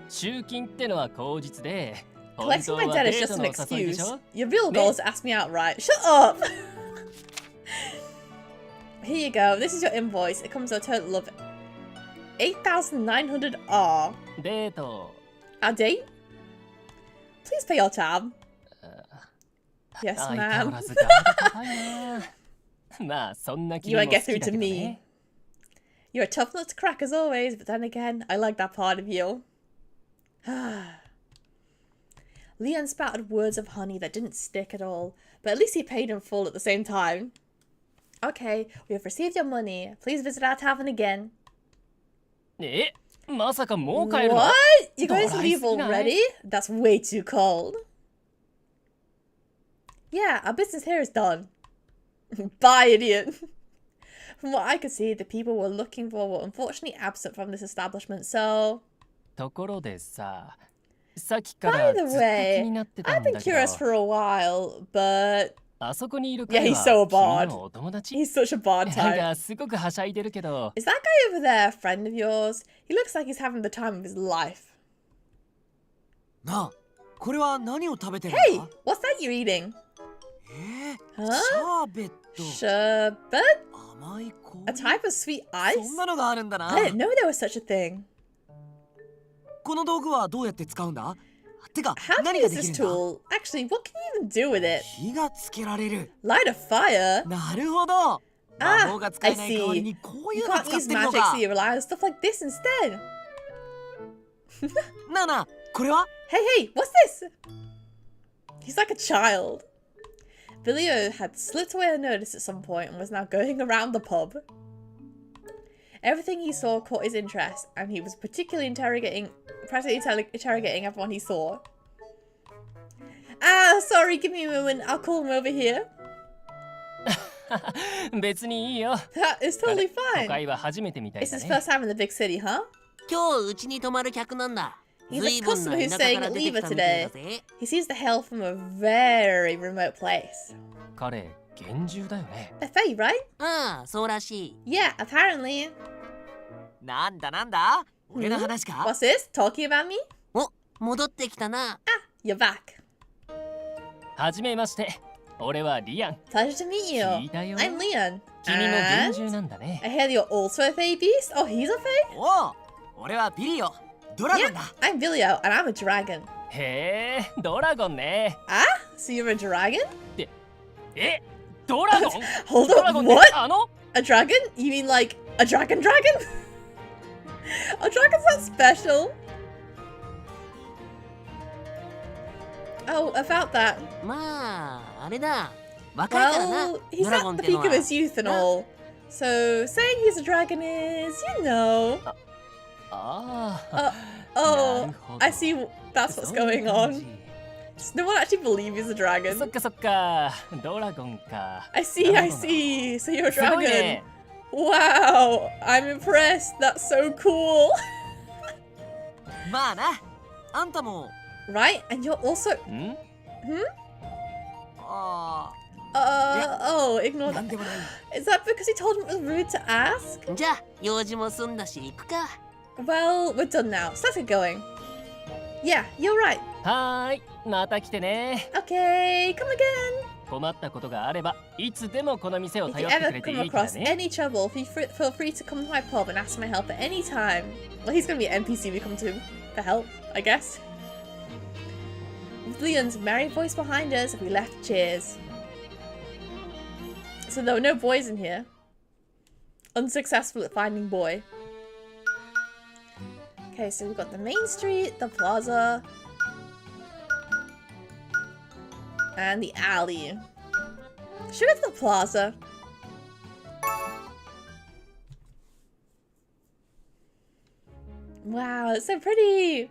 集金ってのは口実で Collecting my 本当は debt デ is ート just の an お誘いでし excuse. ょ Your real goal is to ask me outright. Shut up! Here you go. This is your invoice. It comes to a total of 8,900 R. デート Our date? Please pay your tab. Yes, 相変わ ma'am. らずガード高いなまあそんな気 You も won't 好 get き through だ to けど me. ね You're a tough nut to crack as always, but then again, I like that part of you. Leon spouted words of honey that didn't stick at all, but at least he paid in full at the same time. Okay, we have received your money. Please visit our tavern again. えまさかもう帰るの What? You're going to ドライ leave すぎない already? That's way too cold. Yeah, our business here is done. Bye, idiot. From what I could see, the people we're looking for were unfortunately absent from this establishment, so... ところでささっきから By ずっ the と気 way, になってた I've んだ been け curious ど for a while, but あそこにいる Yeah, 彼 he's は so 君 bad. のお友達 he's such a bad なん type. かすごくはしゃいでるけど Is that guy over there a friend of yours? He looks like he's having the time of his life. なあこれは何を食べてるん Hey, だ what's that you're eating? シ Huh? ャーベット Sherbet? 甘いコ A ーヒ type of sweet ー ice? そんなのがあるんだな I didn't know there was such a thing. この道具はどうやって使うんだてか How do 何 you が use でき this るんだ tool? Actually, what can you even do with it? 火がつけられる Light a fire? なるほど Ah, 魔法が使えない代わり I see. にこうい You うの can't 使っ use てるの magic, か so you rely on stuff like this instead. なあなあこれは Hey, what's this? He's like a child. Vilio had slipped away unnoticed at some point and was now going around the pub. Everything he saw caught his interest, and he was particularly interrogating everyone he saw. Ah, sorry, give me a moment. I'll call him over here. 別にいいよ That is totally 都 fine. 会は初めてみたい It's だ his ね first time in the big city, huh? 今日うちに泊まる客なんだ。 He's 随 a 分な customer who's 田舎か staying ら at 出て Lever きたみたい today. だぜ。 He seems to hail from a very remote place. 彼厳重だよね A fae, right? ああ、そうらしい。 Yeah, apparently. なんだなんだ俺の話か What's this? Talking about me? お、戻ってきたな。 You're back. はじめまして俺はリアン Pleasure to meet you. 聞いたよ I'm Leon. 君も厳重なんだ I ね。 hear you're also a Fae Beast? Oh, he's a Fae? おう、俺はビリオ、ドラゴンだ。 I'm Vilio, and I'm a dragon. へえ、ドラゴンね。 Ah? So you're a dragon? え、ドラゴン Hold ドラ up, ゴンって what? あの A dragon? You mean like a dragon dragon? A dragon's not special. Oh, about that. まあ、あれだ。若いからな。 Well, he's ドラゴン at っ the ての peak は of his youth and all. So saying he's a dragon is, you know. ああ、 Oh, なるほど。 I see that's what's going on. Does no one actually believe he's a そ dragon? っかそっか、ドラゴンか。 I see, I see. So you're a すごい dragon. ね。 Wow, I'm impressed. That's so cool. まあな、あんたも、 Right? And you're also... ん あ Oh, あ、 ignore な that. んでもない。 Is that because he told him it was rude to ask? じゃあ、用事も済んだし、行くか。 Well, we're done now. So let's get going. Yeah, you're right. はーい、また来てね。 Okay, come again. 困ったことがあれば、いつでもこの店を If 頼 you ってく ever れて come いいから across ね。 any trouble, feel free to come to my pub and ask my help at any time. Well, he's gonna be an NPC we come to for help, I guess. With Leon's merry voice behind us, we left cheers. So there were no boys in here. Unsuccessful at finding boy. Okay, so we've got the main street, the plaza, and the alley. Should we go to the plaza? Wow, it's so pretty!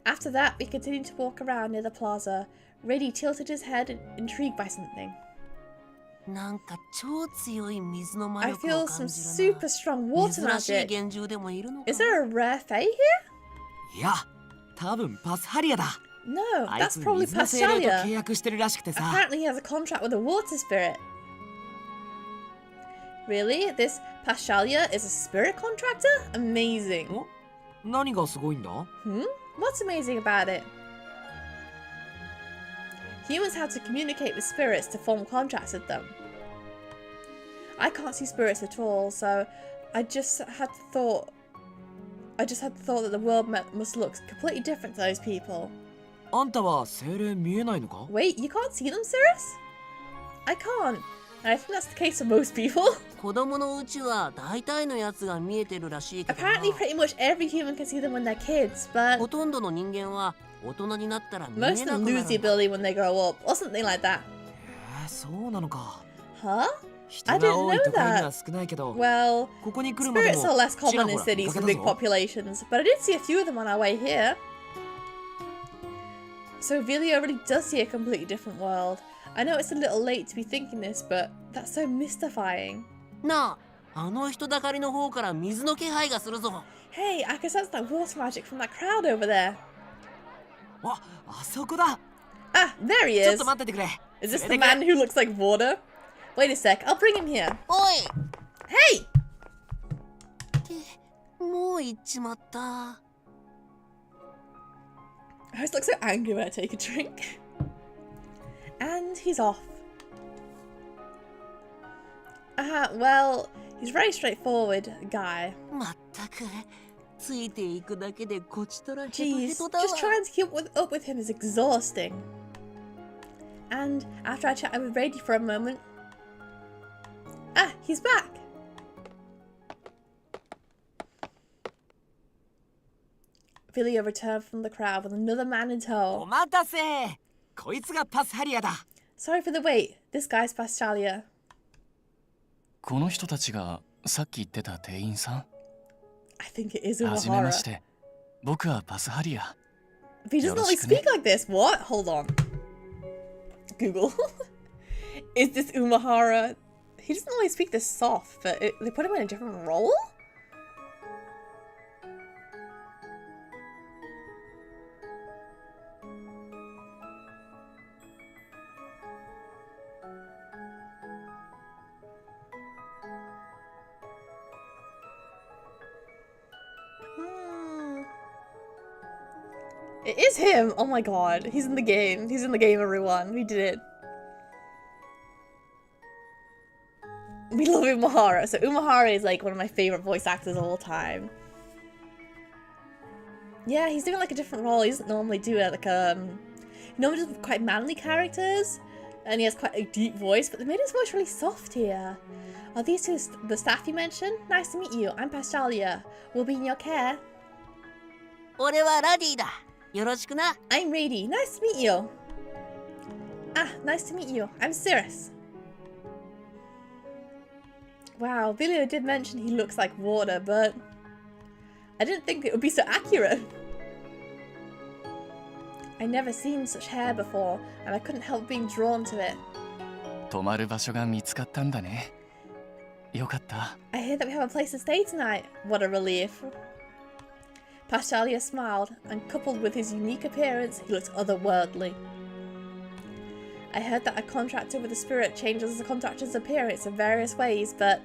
After that, we continued to walk around near the plaza. Rady tilted his head, intrigued by something. なんか超強い水の魔 I 力 feel を some 感じ super る strong な。 water 珍しい magic. 幻獣でもいるのか。 Is there a rare fae here? いや、多分パスハリアだ。 No, あい that's つ probably 水の精霊と Paschalia. 契約してるらしくてさ。 Apparently he has a contract with a water spirit. Really? This Paschalia is a spirit contractor? Amazing. お、何がすごいんだ？ Hmm? What's amazing about it? Humans have to communicate with spirits to form contracts with them. I can't see spirits at all, so I just had the thought that the world must look completely different to those people. あんたは精霊見えないのか？ Wait, you can't see them, Cirrus? I can't. And I think that's the case for most people. 子供のうちは大体のやつが見えてるらしいけどな。 Apparently, pretty much every human can see them when they're kids, but ほとんどの人間は大人になったら見 most え of な them くな lose the る。 ability when they grow up, or something like that. そうなのか。 Huh? 人が多い I didn't know 都会には that. 少ないけど、 Well, ここに来るまで spirits も are less ちら common ほ in ら見 cities か with け big たぞ。 populations, but I did see a few of them on our way here. So Vilio really does see a completely different world. I know it's a little late to be thinking this, but that's so mystifying. なあ、あの人だかりの方から水の気配がするぞ。 Hey, I can sense that water magic from that crowd over there. あ、あそこだ。 Ah, there he ちょっ is. と待っててくれ。 Is this 連 the れてく man who looks like water? Wait a sec, I'll bring him here. おい。 Hey! もう行っちまった。 I just look so angry when I take a drink. And he's off. Well, he's a very straightforward guy. まったく、ついていくだけでこちとらヘトヘ Jeez, トだわ。 just trying to keep up with him is exhausting. And after I chatted with Rady for a moment... Ah, he's back! Vilio returned from the crowd with another man in お tow. 待たせ。こいつがパスハリアだ。 Sorry for the wait. This guy's Paschalia. この人たちがさっき言ってた店員さん I think it is はじめま Umahara. して僕はパスハリア But he doesn't always よろしくね。 speak like this. What? Hold on. Google. Is this Umahara? He doesn't always speak this soft, but they put him in a different role? Hmm. It is him! Oh my god. He's in the game. He's in the game, everyone. We did it. We Umahara. So Umahara is like one of my favorite voice actors of all time. Yeah, he's doing like a different role. He doesn't normally do it. Like he normally does quite manly characters, and he has quite a deep voice. But they made his voice really soft here. Are these two the staff you mentioned? Nice to meet you. I'm Pastalia. We'll be in your care. 俺はラディだ。よろしくな。I'm Rady. Nice to meet you. Ah, nice to meet you. I'm Cirrus. Wow, Vilio did mention he looks like water, but I didn't think it would be so accurate. I never seen such hair before, and I couldn't help being drawn to it. 泊まる場所が見つかったんだね。よかった。I hear that we have a place to stay tonight. What a relief. Pastalia smiled, and coupled with his unique appearance, he looked otherworldly. I heard that a contractor with a spirit changes the contractor's appearance in various ways, but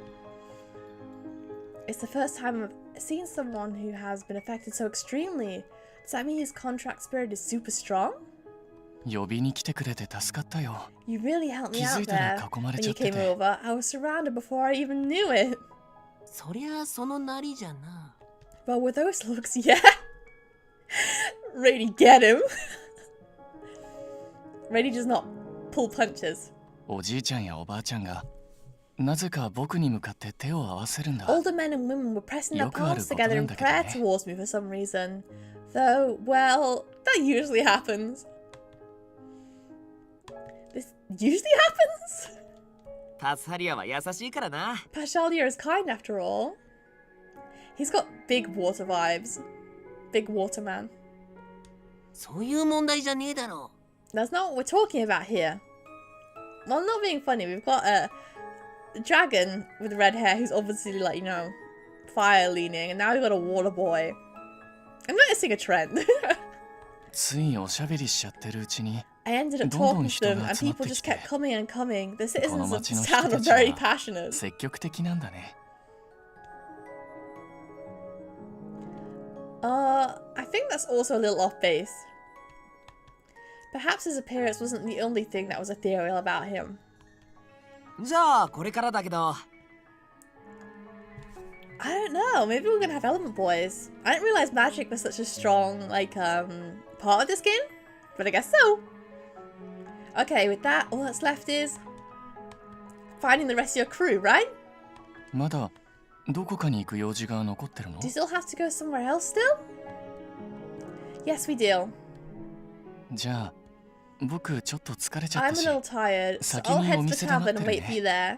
it's the first time I've seen someone who has been affected so extremely. Does that mean his contract spirit is super strong? 呼びに来てくれて助かったよ。 You really helped me out 気づいたら there. 囲まれ When ちゃ you って came て。 over, I was surrounded before I even knew it. そりゃそのなりじゃな。 Well, with those looks, yeah. Rady, get him. Rady does not pull punches. おじいちゃんやおばあちゃんがなぜか僕に向かって手を合わせるんだ。 Older men and women were pressing their よくある palms ことな together ん in だけどね。 prayer towards me for some reason. Though, well, that usually happens. This usually happens? パスハリアは優しいからな。 Pashalia is kind after all. He's got big water vibes. Big water man. そういう問題じゃねえだろ。 That's not what we're talking about here. Well, I'm not being funny. We've got a dragon with red hair who's obviously like, you know, fire leaning. And now we've got a water boy. I'm noticing a trend. ついおしゃべりしちゃってるうちに I ended up どんど talking ん to 人 them が and 集まっ people てき just て kept coming and coming. The こ citizens の of 町 the の人 town た are ち very は passionate. 積極的なんだね。 I think that's also a little off base. Perhaps his appearance wasn't the only thing that was ethereal about him. じゃあこれからだけど。 I don't know, maybe we're gonna have element boys. I didn't realize magic was such a strong, like, part of this game, but I guess so. Okay, with that, all that's left is finding the rest of your crew, right? まだどこかに行く用事が残ってるの？ Do you still have to go somewhere else still? Yes, we do. じゃあ僕ちょっと疲れちゃっ I'm た a し little tired, so 先 I'll に head お to the 店で待 cabin って and る wait for you ね。 there.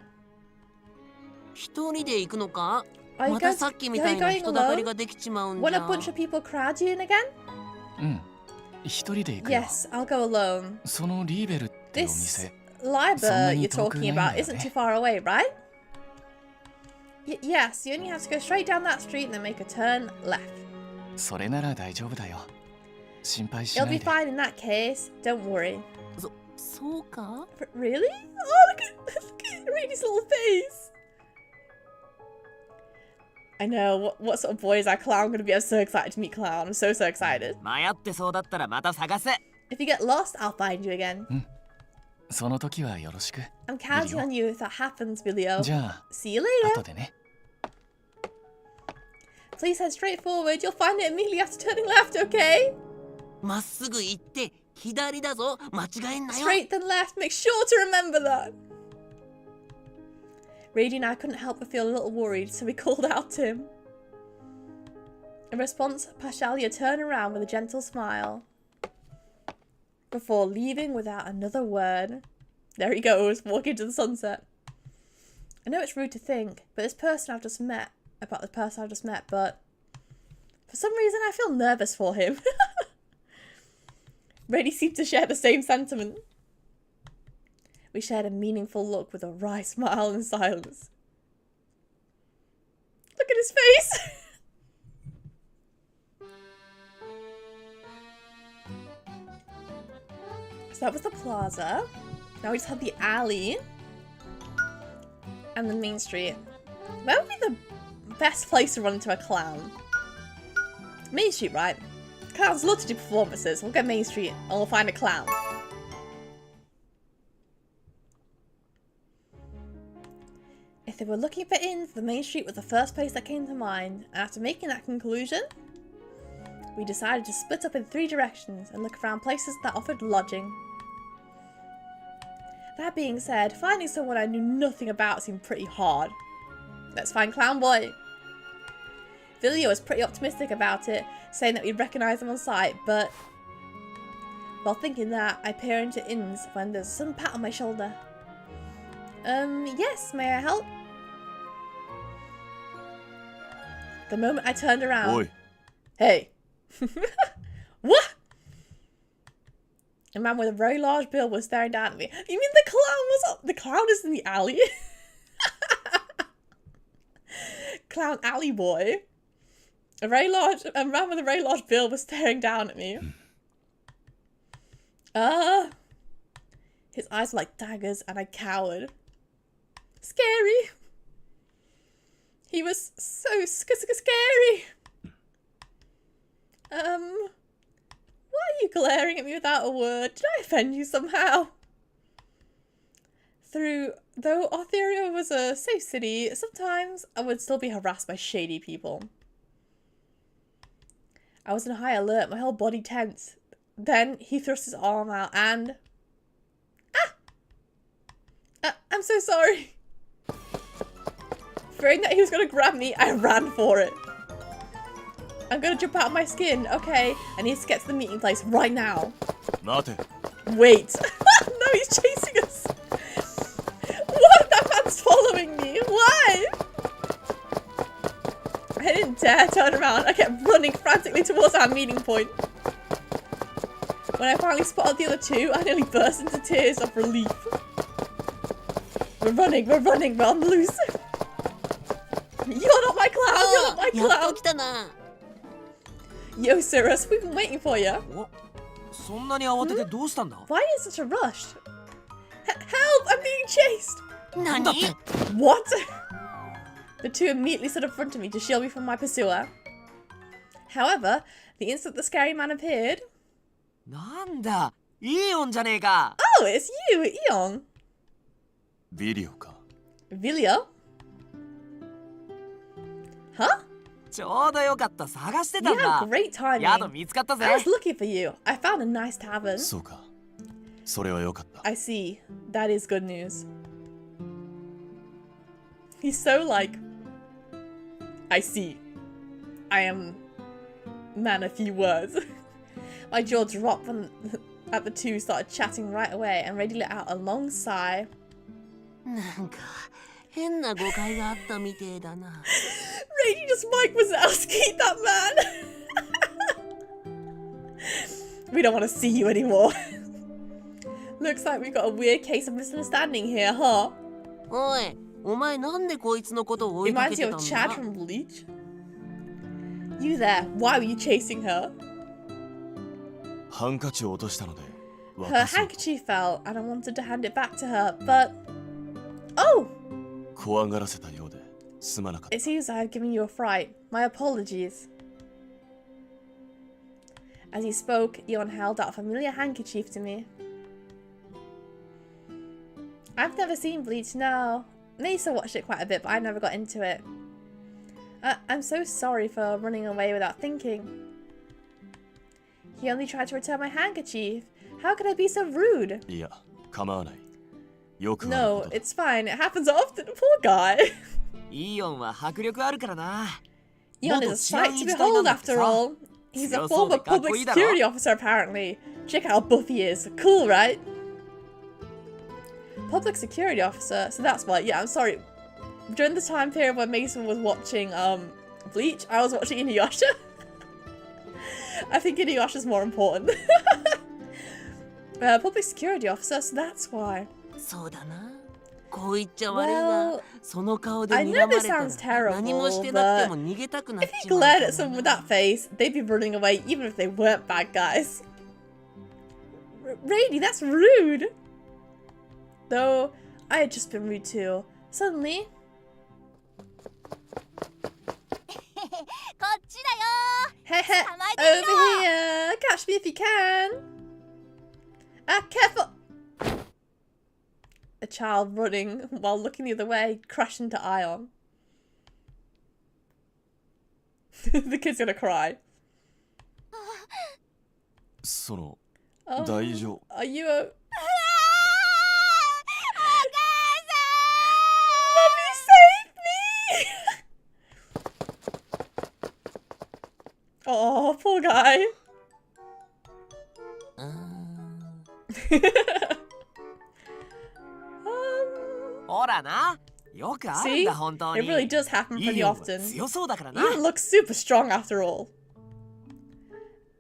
一人で行くのか？ Are you また guys さっきみたいな are you going 人だかり alone? ができちまうんじ When a ゃ。 bunch of people crowd you in again? うん一人で行くよ。 Yes, I'll go alone. そのリーベルってお This 店 library you're そんなに遠くない talking んだ about よ isn't ね。 too far away, right? Yes, you only have to go straight down that street and then make a turn left. それなら大丈夫だよ。心配し You'll な be いで。 fine in that case. Don't worry. そうか？ Really? Oh, look at Rady's little face. I know. What sort of boy is our clown going to be? I'm so excited to meet Clown. I'm so excited. 迷ってそうだったらまた探せ。 If you get lost, I'll find you again. その時はよろしく。 I'm counting on you if that happens, Billy-o. じゃあ See you 後 later. でね。 Please head straight forward. You'll find it immediately after turning left, okay? まっすぐ行って左だぞ。間違えんなよ。 Straight then left. Make sure to remember that. Rady and I couldn't help but feel a little worried, so we called out to him. In response, Pashalia turned around with a gentle smile before leaving without another word. There he goes, walking to the sunset. I know it's rude to think, but about the person I've just met, but for some reason I feel nervous for him. Rady seemed to share the same sentiment. We shared a meaningful look with a wry smile and silence. Look at his face! So that was the plaza. Now we just have the alley. And the main street. Where would be the best place to run into a clown? Main Street, right? Clowns love to do performances. We'll go Main Street and we'll find a clown. If If they were looking for inns, the main street was the first place that came to mind. And after making that conclusion, we decided to split up in 3 directions and look around places that offered lodging. That being said, finding someone I knew nothing about seemed pretty hard. Let's find Clown Boy. Vilio was pretty optimistic about it, saying that we'd recognise him on sight, but while thinking that, I peer into inns when there's some pat on my shoulder. Yes, may I help? The moment I turned around... Oi. Hey. What? A man with a very large bill was staring down at me. You mean the clown was up? The clown is in the alley? Clown alley boy. A man with a very large bill was staring down at me. His eyes were like daggers and I cowered. Scary. He was so scary. Why are you glaring at me without a word? Did I offend you somehow? Though Artheria was a safe city, sometimes I would still be harassed by shady people. I was in high alert, my whole body tense. Then he thrust his arm out and... I'm so sorry. Fearing that he was going to grab me, I ran for it. I'm going to jump out of my skin. Okay, I need to get to the meeting place right now. Mate. Wait. No, he's chasing us. What? That man's following me. Why? I didn't dare turn around. I kept running frantically towards our meeting point. When I finally spotted the other 2, I nearly burst into tears of relief. We're running, we're on the loose. You're not my clown, you're not my clown. Yo, Cirrus, we've been waiting for you. Why are you in such a rush? Help, I'm being chased. Nani? What? The 2 immediately stood in front of me to shield me from my pursuer. However, the instant the scary man appeared... Oh, it's you, Eon. Video ka. Vilio? Huh? You had great timing. I was looking for you. I found a nice tavern. そうか。それは良かった。 I see. That is good news. He's so like... I see. I am... man a few words. My jaw dropped when at the 2 started chatting right away and ready let out a long sigh. なんか変な誤解があったみてえだな。 Rady just Mike Wazowski, that man. We don't want to see you anymore. Looks like we got a weird case of misunderstanding here, huh? おい、お前なんでこいつのことを追いかけ Reminds て you た of ん Chad だ from Bleach? You there, why were you chasing her? ハンカチを落としたので。 Her handkerchief fell and I wanted to hand it back to her, but... Oh! 怖がらせたようで。 It seems I have given you a fright. My apologies. As he spoke, Eon held out a familiar handkerchief to me. I've never seen Bleach, no. Mesa watched it quite a bit, but I never got into it. I'm so sorry for running away without thinking. He only tried to return my handkerchief. How could I be so rude? いや、構わない。よくあることだ。 No, it's fine. It happens often. Poor guy. イオンは迫力あるからな。 Eon is a sight to behold after all. He's a former public security officer apparently. Check how buff he is. Cool, right? Public security officer? So that's what, yeah, I'm sorry. During the time period when Mason was watching Bleach, I was watching Inuyasha. I think Inuyasha's more important. Public security officer, so that's why. そうだな。こう言っちゃ悪いが、その顔で I 睨 know まれ this たら sounds terrible, 何もしてなくても but 逃げたくなっ if ち he まう glared at someone with that face, they'd be running away even if they weren't bad guys. Rady, that's rude! Though, I had just been rude too. Suddenly... こっちだよ Heh over here! Catch me if you can! Ah, careful! A child running while looking the other way crashed into Ion. The kid's gonna cry. その Oh, 大丈夫 are you a... Oh, poor guy. ほらな、よくあるん See? だ本当 It に。 really does happen イ pretty オンは often. 強そうだからな。 You look super strong after all.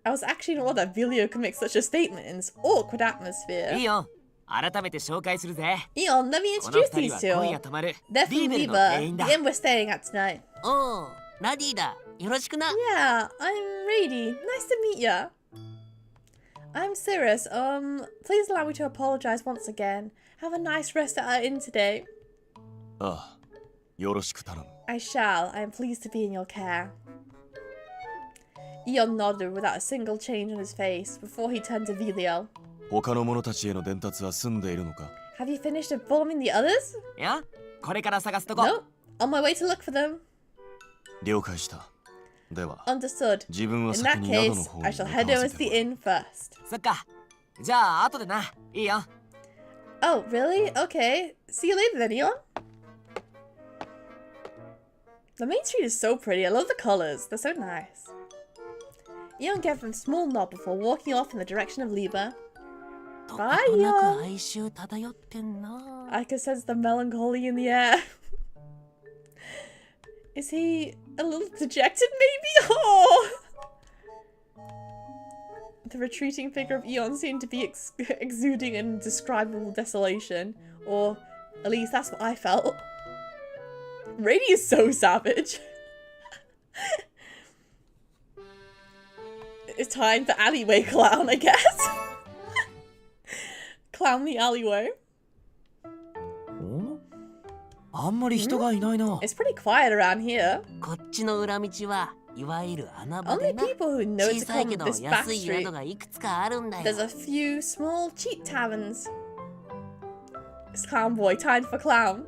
I was actually not aware that Vilio could make such a statement in this awkward atmosphere. イオン、改めて紹介するぜ。 Eon, let me この introduce 二 these 人は今夜 two. 泊まる They're リー from ベルの Viva, 店員 the だ。 inn we're staying at tonight. おう、ラディだ。よろしくな。 Yeah, I'm Rady. Nice to meet ya. I'm Cirrus. Please allow me to apologize once again. Have a nice rest at our inn today. ああ、よろしく頼む。 I shall. I am pleased to be in your care. Eon nodded without a single change on his face before he turned to Vilio. 他の者たちへの伝達は済んでいるのか？ Have you finished informing the others? いや、これから探すとこ。 No. On my way to look for them. 了解した。では、 Understood. 自分は In 先 that に宿の case, 方に I 向 shall か head わ over せ to the てもらう。 inn first. そっか。じゃあ後でな。いいよ。 Oh, really? Okay. See you later then, Eon. The main street is so pretty. I love the colors. They're so nice. Eon gave him a small nod before walking off in the direction of Liba. どことなく哀愁漂ってんな。 I could sense the melancholy in the air. Is he a little dejected, maybe? Oh! The retreating figure of Eon seemed to be exuding indescribable desolation. Or, at least that's what I felt. Rady is so savage. It's time for alleyway clown, I guess. Clown the alleyway. お？あんまり人がいないな。 It's pretty quiet around here. こっちの裏道はいわゆる穴場 Only でな。 people who know 小 to さい come けど this back 安い street. 宿がいくつかあるんだ There's よ。 a few small cheap taverns. It's Clown Boy, time for clown.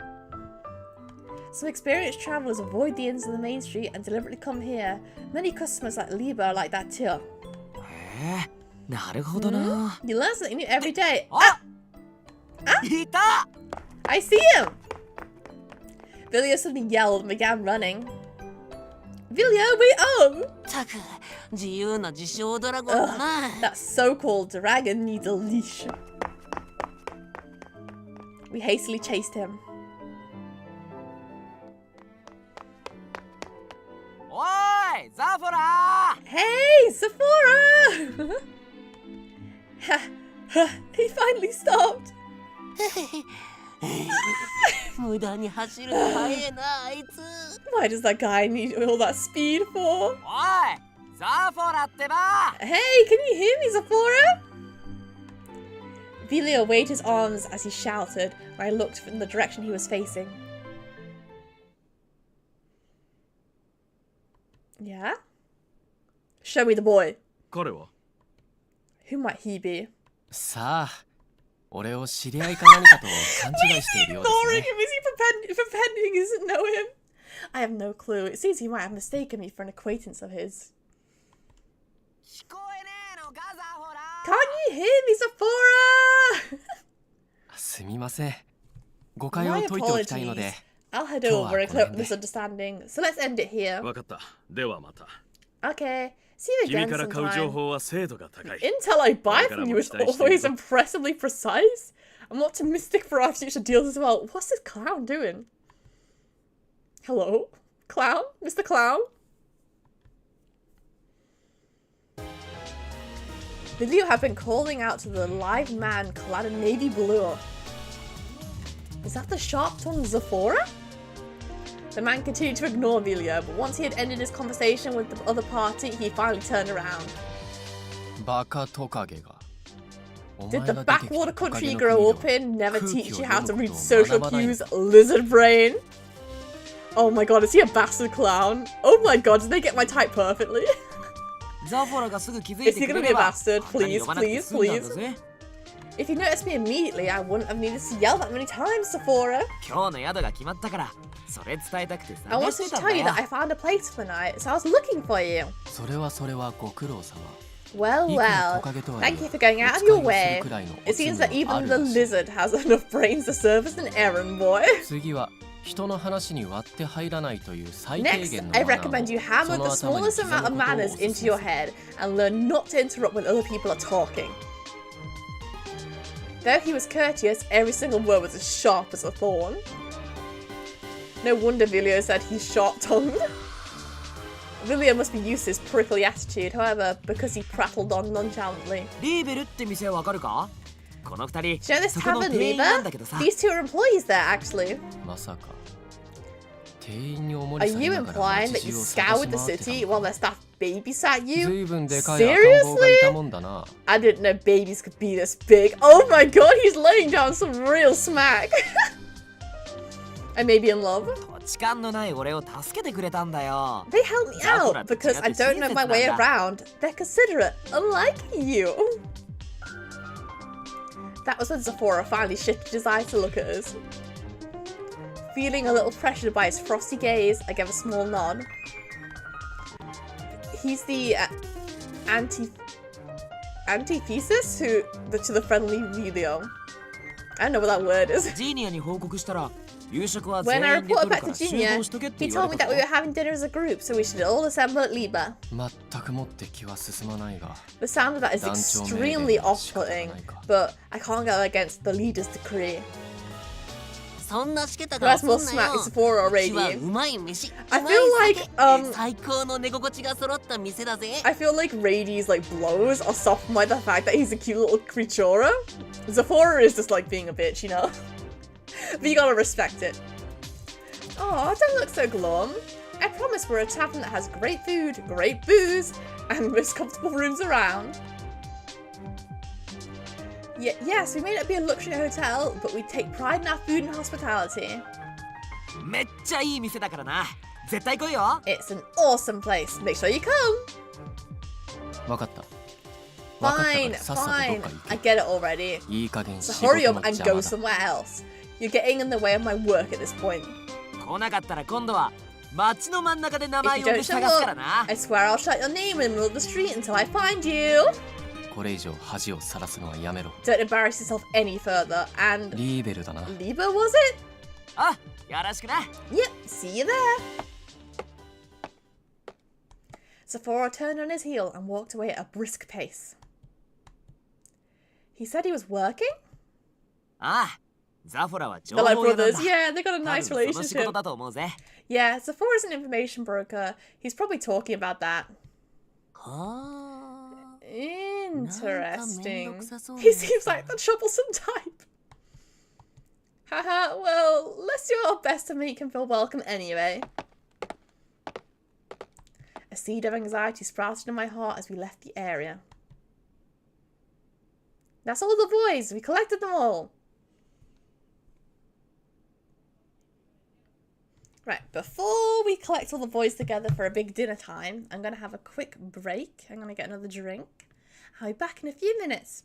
Some experienced travelers avoid the inns on the main street and deliberately come here. Many customers like Liba are like that too. へえ、なるほどな。 You learn something new every day. あ、いた。 I see him! Vilio suddenly yelled and began running. Vilio, wait up! たく、自由な自称ドラゴンだな。 That so-called dragon needs a leash. We hastily chased him. おい、ザフォラー。 Hey, Sephora! He finally stopped. 無駄に走るの早えな、あいつ。 Why does that guy need all that speed for? おい、ザフォラってば。 Hey, can you hear me, Sephora? Vilio waved his arms as he shouted when I looked in the direction he was facing. Yeah? Show me the boy. 彼は Who might he be? さあ、俺を知り合いか何かと勘違いしているようです Ignoring ね。 him? Is he pretending he doesn't know him? I have no clue. It seems he might have mistaken me for an acquaintance of his. 聞こえねえのか、ザフォラ Can't you hear me, Sephora? すみません。誤解を My 解いておきたいので。 I'll head 今日は over and この clear 辺 up で。 misunderstanding. So let's end it here. 分かった。ではまた。 Okay. See you 君 again から買う情 sometime. 報は精度が高い。 Intel I buy from you is always impressively precise. I'm optimistic for our future deals as well. What's this clown doing? Hello? Clown? Mr. Clown? Vilio have been calling out to the live man clad in navy blue. Is that the sharp-tongued Zephora? The man continued to ignore Vilio, but once he had ended his conversation with the other party, he finally turned around. バカトカゲが。 Did the backwater country you お前 grow が up 出てきたトカゲの国では in never 空気を teach you how to 読む read ことを social 学ばないの cues, lizard brain? Oh my god, is he a bastard clown? Oh my god, did they get my type perfectly? ザフォラがすぐ気づい Is て he く gonna れ be a れば。 bastard? あんなに Please, 呼ばなくて please, 済んだんだ please. ぜ。If you noticed me immediately, I wouldn't have needed to yell that many times, Sephora. 今日の宿が決まったからそれ伝えたくて I 探し wanted て to たん tell だ you よ that I found a place for the night, so I was looking for you. それはご苦労様。 Well, いくら well. トカゲとはいえ Thank you for going out of お your 使いをす way. るくらいの It seems that おつむ even もあ the るらしい lizard has enough brains to serve as an errand boy. 次は人の話に割って入らないという最低 Next, 限の I マナーを recommend you そ hammer の the 頭に smallest 刻む amount こと of をお manners すすめ into す your る head and learn not to interrupt when other people are talking. Though he was courteous, every single word was as sharp as a thorn. No wonder Villiers said he's sharp-tongued. Villiers must be used to his prickly attitude, however, because he prattled on nonchalantly. リーベルって店わかるかこの二人 Do you know this そこの tavern, 店員なんだけ Lieber? どさ These two are employees there, actually. まさか店員におも Are りされ you ながら implying 街 that you 中を探 scoured し the 回ってた city の while their staff babysat ず you? いぶんでかい赤ん坊がいたもんだな I didn't know babies could be this big. Oh my god, he's laying down some real smack. I may be in love. 土地勘のない俺を助けてくれたんだよ They help me out because I don't know my way around. They're considerate, unlike you. That was when Sephora finally shifted his eyes to look at us. Feeling a little pressured by his frosty gaze, I gave a small nod. He's the antithesis to the friendly Vilio. I don't know what that word is. ジーニアに報告したら夕食は When 全 I 員で reported 取る back か to ら集 Junior, 合しとけって he 言わ told れ me た that we were having dinner as a group, so we should all assemble at Liba. 全くもって気は進まないが The sound of that is extremely off-putting, but I can't go against the leader's decree. そんなしけた Who から has す more んな smack よ is Sephora or うちはう Radiant? まい飯 I う feel まい like 酒最高の寝心地が揃った店だぜ I feel like Rady's like blows are softened by the fact that he's a cute little creatura. Sephora is just like being a bitch, you know. But you gotta respect it. Oh, don't look so glum. I promise we're a tavern that has great food, great booze, and most comfortable rooms around. Yes, we may not be a luxury hotel, but we take pride in our food and hospitality. めっちゃいい店だからな絶対来いよ It's an awesome place. Make sure you come. 分かった分かったか Fine, らさっさとどっ fine. か行 I け get it already. いい加減 So 仕 hurry 事 up の and 邪 go 魔だ somewhere else. You're getting in the way of my work at this point. 来なかったら今度は街の真ん中で名 If 前 you 呼んで don't show 探すから up, な I swear I'll shout your name in the middle of the street until I find you. これ以上恥をさらすのはやめろ Don't embarrass yourself any further. And リーベルだな Liba, was it? あよろしくな Yep, see you there. Sephora turned on his heel and walked away at a brisk pace. He said he was working? ああザフォラは情 They're like 報屋なん brothers. だ Yeah, they got a 多分 nice その仕事 relationship. だと思うぜ Yeah, Sephora's an information broker. He's probably talking about that. はあ Interesting. なんかめんどくさそうな He seems like the troublesome type. Haha, well, let's do our best to make him feel welcome anyway. A seed of anxiety sprouted in my heart as we left the area. That's all the boys. We collected them all. Right, before we collect all the boys together for a big dinner time, I'm going to have a quick break. I'm going to get another drink. I'll be back in a few minutes.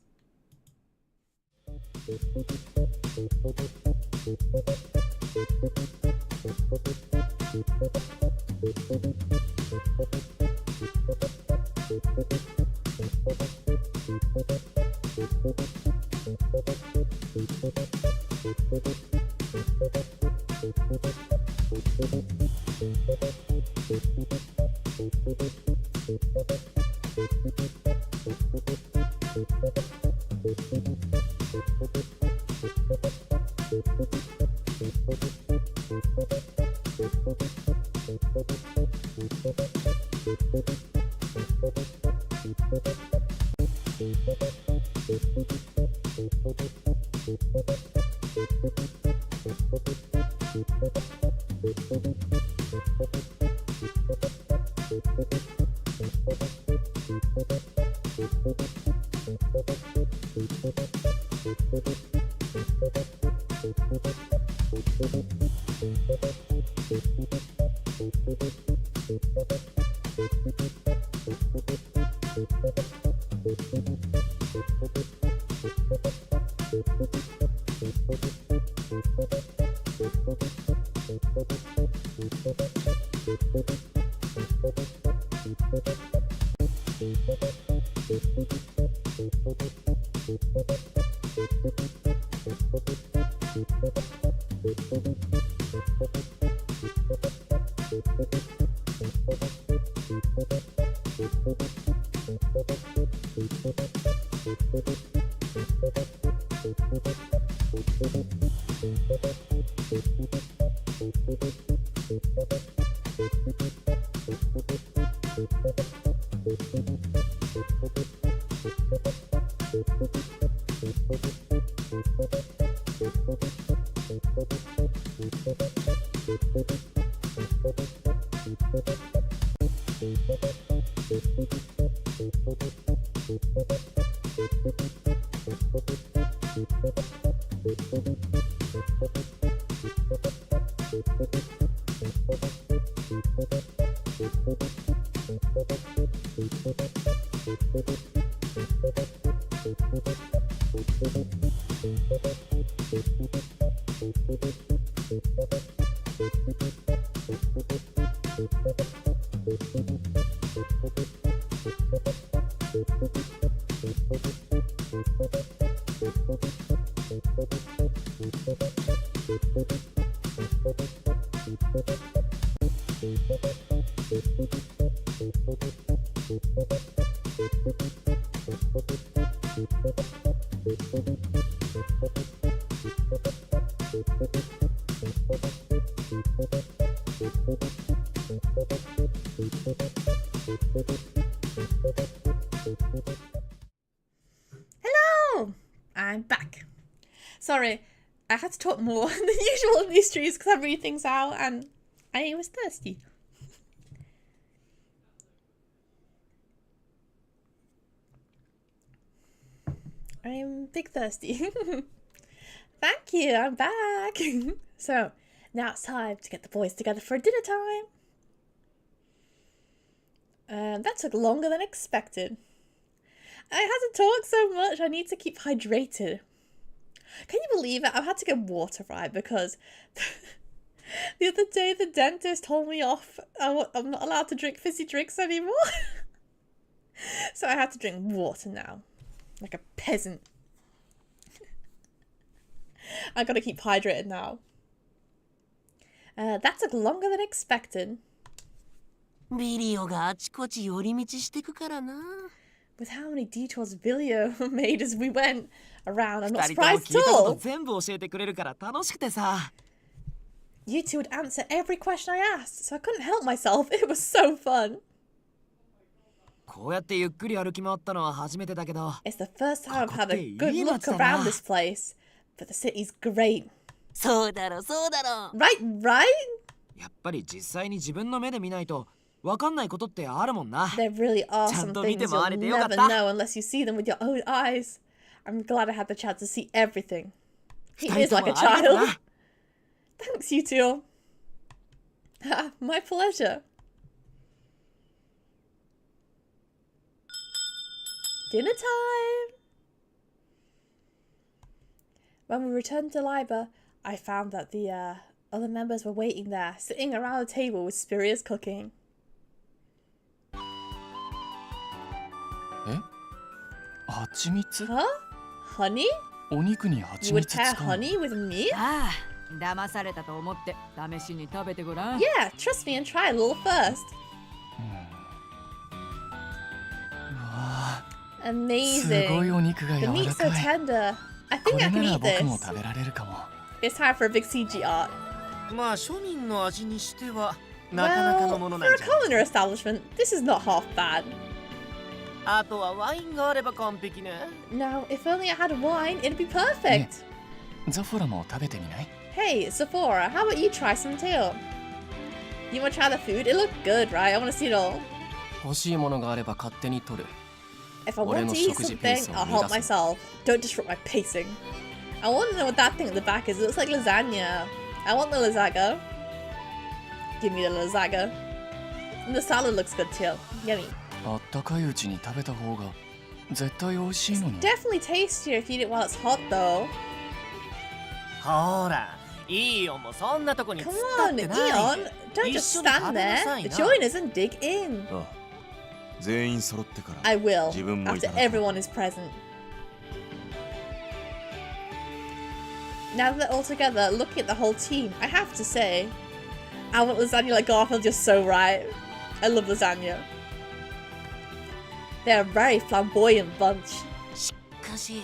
Hello! I'm back. Sorry, I had to talk more than usual in these streams because I read things out and I was thirsty. I'm big thirsty. Thank you, I'm back. So, now it's time to get the boys together for dinner time. That took longer than expected. I had to talk so much, I need to keep hydrated. Can you believe it? I've had to get water, right? Because the other day the dentist told me off. I'm not allowed to drink fizzy drinks anymore. So I had to drink water now. Like a peasant. I gotta keep hydrated now. That took longer than expected. ビリオがあちこち寄り道してくからな。 With how many detours Vilio made as we went around, I'm not 二人とも surprised 聞い at たこと all. 全部教えてくれるから楽しくてさ。 You two would answer every question I asked, so I couldn't help myself. It was so fun. こうやってゆっくり歩き回ったのは初めてだけど。 It's the first time I've had a good ここっていい look 街だな。 around this place, but the city's great. そうだろそうだろ。 Right, right? やっぱり実際に自分の目で見ないとわかんないことってあるもんな。 There really are some ちゃんと見て things 回れ you'll てよかっ never た。 know unless you see them with your own eyes. I'm glad I had the chance to see everything. He 二 is 人と like a もありがと child. な。 Thanks, you two. My pleasure. Dinner time! When we returned to Liber, I found that the other members were waiting there, sitting around the table with spurious cooking. え？蜂蜜？ Huh? Honey? お肉に You 蜂 would 蜜 pair 使うの？ honey with meat? ああ、騙されたと思って試しに食べてごらん。 Yeah, trust me and try a little first. うわー、 Amazing. すごいお肉が The 柔ら meat's か so い。 tender. I こ think れ I な can ら eat 僕も this. 食べられるかも。 It's time for a big CG art. まあ庶民の味にしてはなかなかのも Well, の for な a んじゃない。 commoner establishment, this is not half bad. あとはワインがあれば完璧ね。 Now, if only I had wine, it'd be perfect. ザフォラも食べてみない？ Hey, Sephora, how about you try some too? You want to try the food? It looked good, right? I want to see it all. 欲しいものがあれば勝手に取る。 If I want to eat something, I'll help myself. Don't disrupt my pacing. I want to know what that thing at the back is. It looks like lasagna. I want the lasagna. Give me the lasagna. And the salad looks good too. Yummy. あったかいうちに食べた方が絶対美味しいのに。 Definitely tastier if you eat it while it's hot though. ほら、いいよ、もうそんなとこに突 Come っ立 on, ってない。 Eon. Don't just stand there. Join us and dig in. ああ、全員揃ってから I will, 自分もい after ただこう。 everyone is present. Now that they're all together, looking at the whole team, I have to say, I want lasagna like Garfield just so right. I love lasagna. They're a very flamboyant bunch. しかし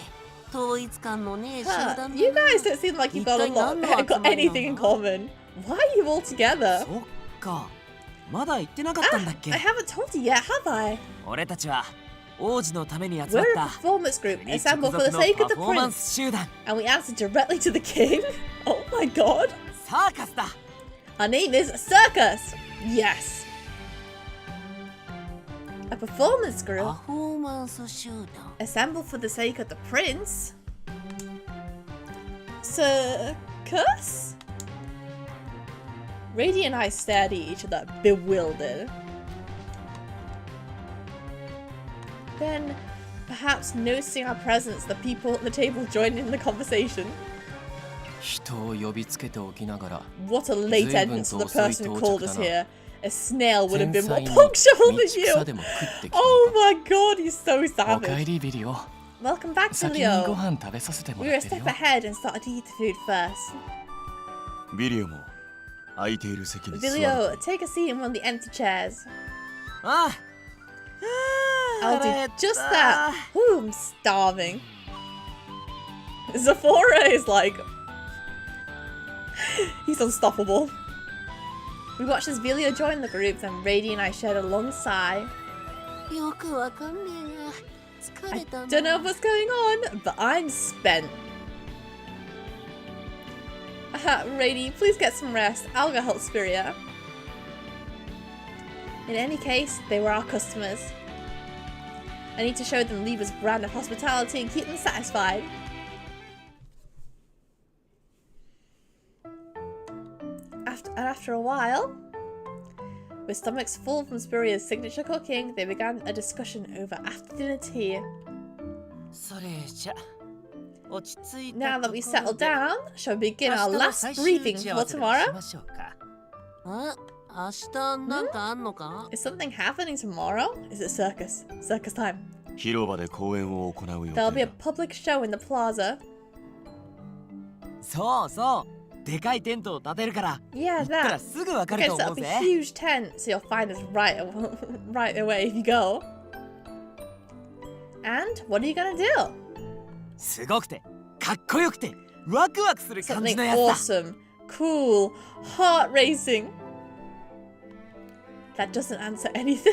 統一感のねえ集 Huh, 団 you guys don't seem like you've got a lot, got anything in common. Why are you all together? そっかまだ言ってなかったんだっけ I haven't told you yet, have I? 俺たちは王子のために集ま We're っ a た performance group 国 assembled 直 for the 属の sake パ of the フォーマン prince, ス集団 and we answer directly to the king. Oh my god. サーカスだ Our name is Circus. Yes. A performance パ group フォーマンス集団 assembled for the sake of the prince. Circus? Rady and I stared at each other, bewildered. Then, perhaps noticing our presence, the people at the table joined in the conversation. 人を呼びつけておきながら What a late entrance to the person who called us here. A snail would have 前 been 菜 more に punctual 道 than 草 you. でも食ってきた Oh のか my god, he's so おかえ savage. りビリオ Welcome back, 先にご Vilio. 飯食べさせても We ら were っ a てる step よ ahead and started to eat the food first. ビリオも空いている席に座る Vilio, take a seat in one of the empty chairs. あ I'll 腹減 do った just that. Ooh, I'm starving. Zephora is like... He's unstoppable. We watched as Vilio joined the group, then Rady and I shared a long sigh. よくわかんねえな疲 I れた don't な know what's going on, but I'm spent. Rady, please get some rest. I'll go help Spiria. In any case, they were our customers. I need to show them Libra's brand of hospitality and keep them satisfied. After a while, with stomachs full from Spiria's signature cooking, they began a discussion over after-dinner tea. それじゃ落ち着いた Now that と we ころ settled で down, shall we begin our 明日の last 最終 briefing 打ち合 for わせでも tomorrow? しましょうか明日なんかあんのか Is something happening tomorrow? Is it circus? Circus time. 広場で公演を行う予 There'll be 定 a だ public show in the plaza. そうそうでかいテントを建てるから Yeah, 行ったら that. すぐわか We're る gonna と set 思う up ぜ a huge tent, so you'll find us right away if you go. And what are you gonna do? すごくてかっこよくてワクワクする感じ Something のやつだ awesome, cool, heart racing. That doesn't answer anything.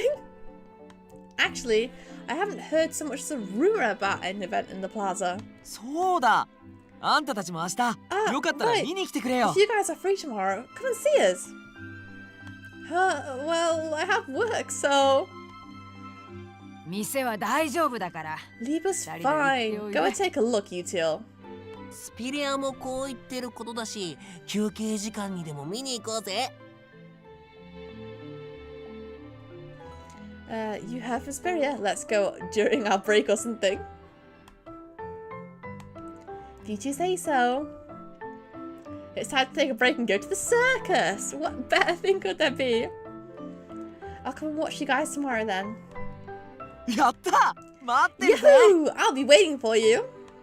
Actually, I haven't heard so much as a rumor about an event in the plaza. そうだあんたたちも明日 Ah, よかったら right. 見に来てくれよ If you guys are free tomorrow, come and see us. Well, I have work, so... 店は大丈夫だから Libra's Daddy, fine. Daddy, Go yeah. and take a look, you two. スピリアもこう言ってることだし休憩時間にでも見に行こうぜ You have Vesperia. Let's go during our break or something. If you two say so. It's time to take a break and go to the circus. What better thing could there be? I'll come and watch you guys tomorrow then. やった待ってるぜ Yahoo! I'll be waiting for you.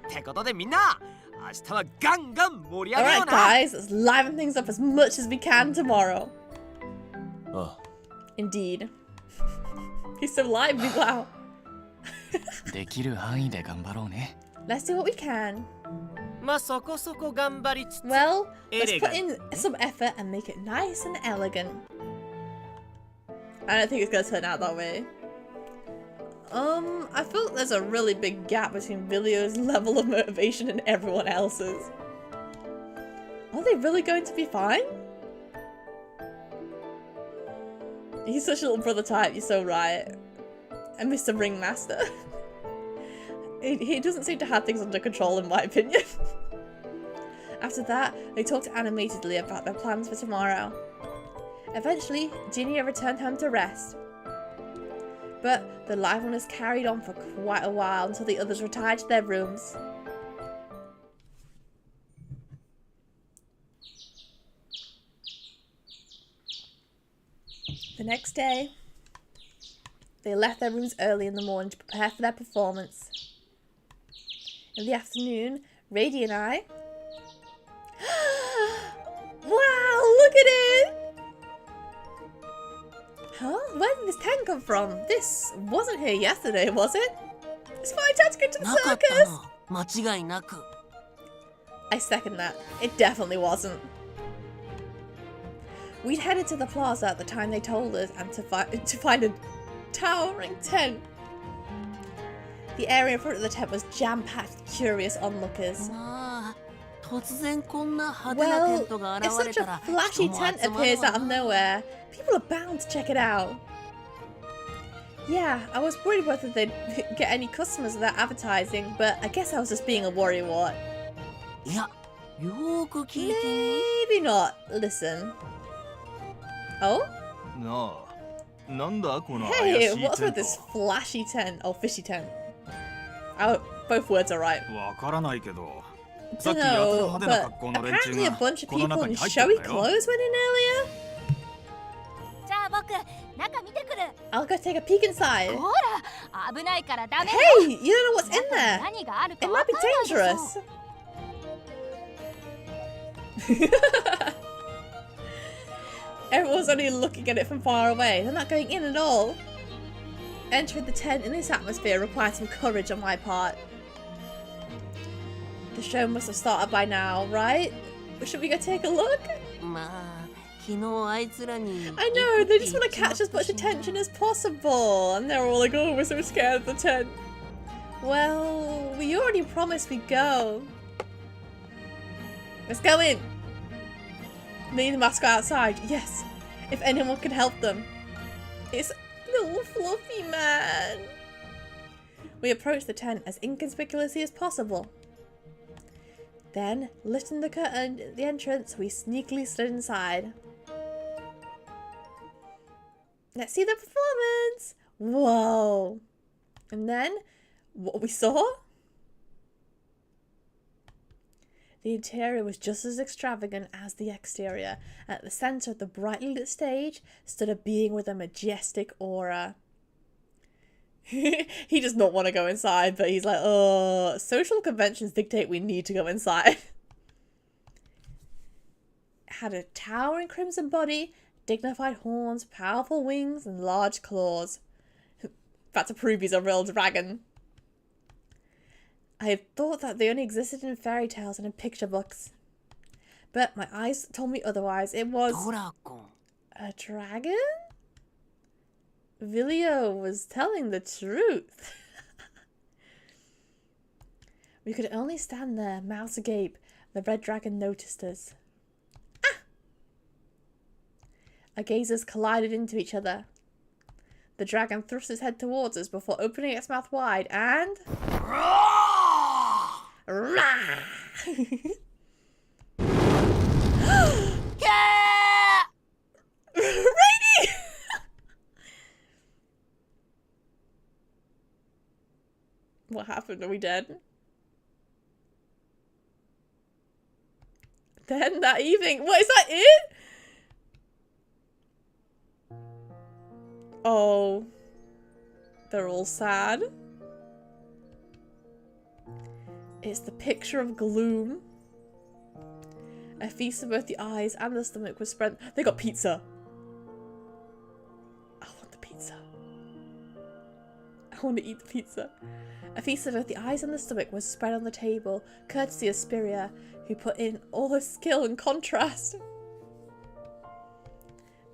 ってことでみんな明日はガンガン盛り上げよ Alright, うな guys, let's liven things up as much as we can tomorrow. ああ Indeed. He's so lively, wow. できる範囲で頑張ろうね Let's do what we can. まあそこそこ頑張りつつ Well, let's put Elegant. in some effort and make it nice and elegant. I don't think it's gonna turn out that way. I feel like there's a really big gap between Vilio's level of motivation and everyone else's. Are they really going to be fine? He's such a little brother type, you're so right. And Mr. Ringmaster. He doesn't seem to have things under control in my opinion. After that, they talked animatedly about their plans for tomorrow. Eventually, Ginia returned home to rest. But the liveliness carried on for quite a while until the others retired to their rooms. The next day, they left their rooms early in the morning to prepare for their performance. In the afternoon, Rady and I... Wow, look at it! Huh? Where did this tent come from? This wasn't here yesterday, was it? It's fine time to go to the なかった circus! な。間違いなく。 I second that. It definitely wasn't. We'd headed to the plaza at the time they told us and to find a towering tent. The area in front of the tent was jam-packed with curious onlookers. まあ、突然こんな派手なテ Well, ントが if 現れ such た a ら flashy 人も tent 集まる appears わ out of な。 nowhere, people are bound to check it out. Yeah, I was worried whether they'd get any customers without advertising, but I guess I was just being a worrywart. いや、よーく聞いてみ。 Maybe not. Listen. Oh? なあ、なんだこの Hey, 怪しい what's テン with ト this flashy tent? Oh, fishy tent. Oh, both words are right. わからないけど、さっ Don't きやたら know, 派手な but 格好の連中 apparently a が bunch of この people 中 in に入って showy たよ。 clothes went in earlier? じゃあ僕中見てくる。 I'll go take a peek inside. ほら危ないからダメ。 Hey, you don't know what's in 中に there. 何があるか It わ might か be んないでしょ。 dangerous. Everyone's only looking at it from far away. They're not going in at all. Entering the tent in this atmosphere requires some courage on my part. The show must have started by now, right? Should we go take a look? まあ、昨日あいつらに。 I know, they just want to catch as much attention as possible. And they're all like, oh, we're so scared of the tent. Well, we already promised we'd go. Let's go in. Leave the mascot outside. Yes, if anyone can help them. It's little fluffy man. We approach the tent as inconspicuously as possible. Then, lifting the curtain at the entrance, we sneakily slid inside. Let's see the performance! Whoa! And then, what we saw? The interior was just as extravagant as the exterior. At the centre of the brightly lit stage stood a being with a majestic aura. He does not want to go inside, but he's like, oh, social conventions dictate we need to go inside. Had a towering crimson body, dignified horns, powerful wings, and large claws. That's to prove he's a real dragon. I had thought that they only existed in fairy tales and in picture books. But my eyes told me otherwise. It was ドラゴン。 a dragon? Vilio was telling the truth. We could only stand there, mouths agape. The red dragon noticed us. Ah! Our gazes collided into each other. The dragon thrust its head towards us before opening its mouth wide and... Rah! Rainy! What happened? Are we dead? Then that evening... What, is that it? Oh. They're all sad. It's the picture of gloom. A feast of both the eyes and the stomach was spread. They got pizza. I want the pizza. I want to eat the pizza. A feast of both the eyes and the stomach was spread on the table, courtesy of Spiria, who put in all her skill and contrast.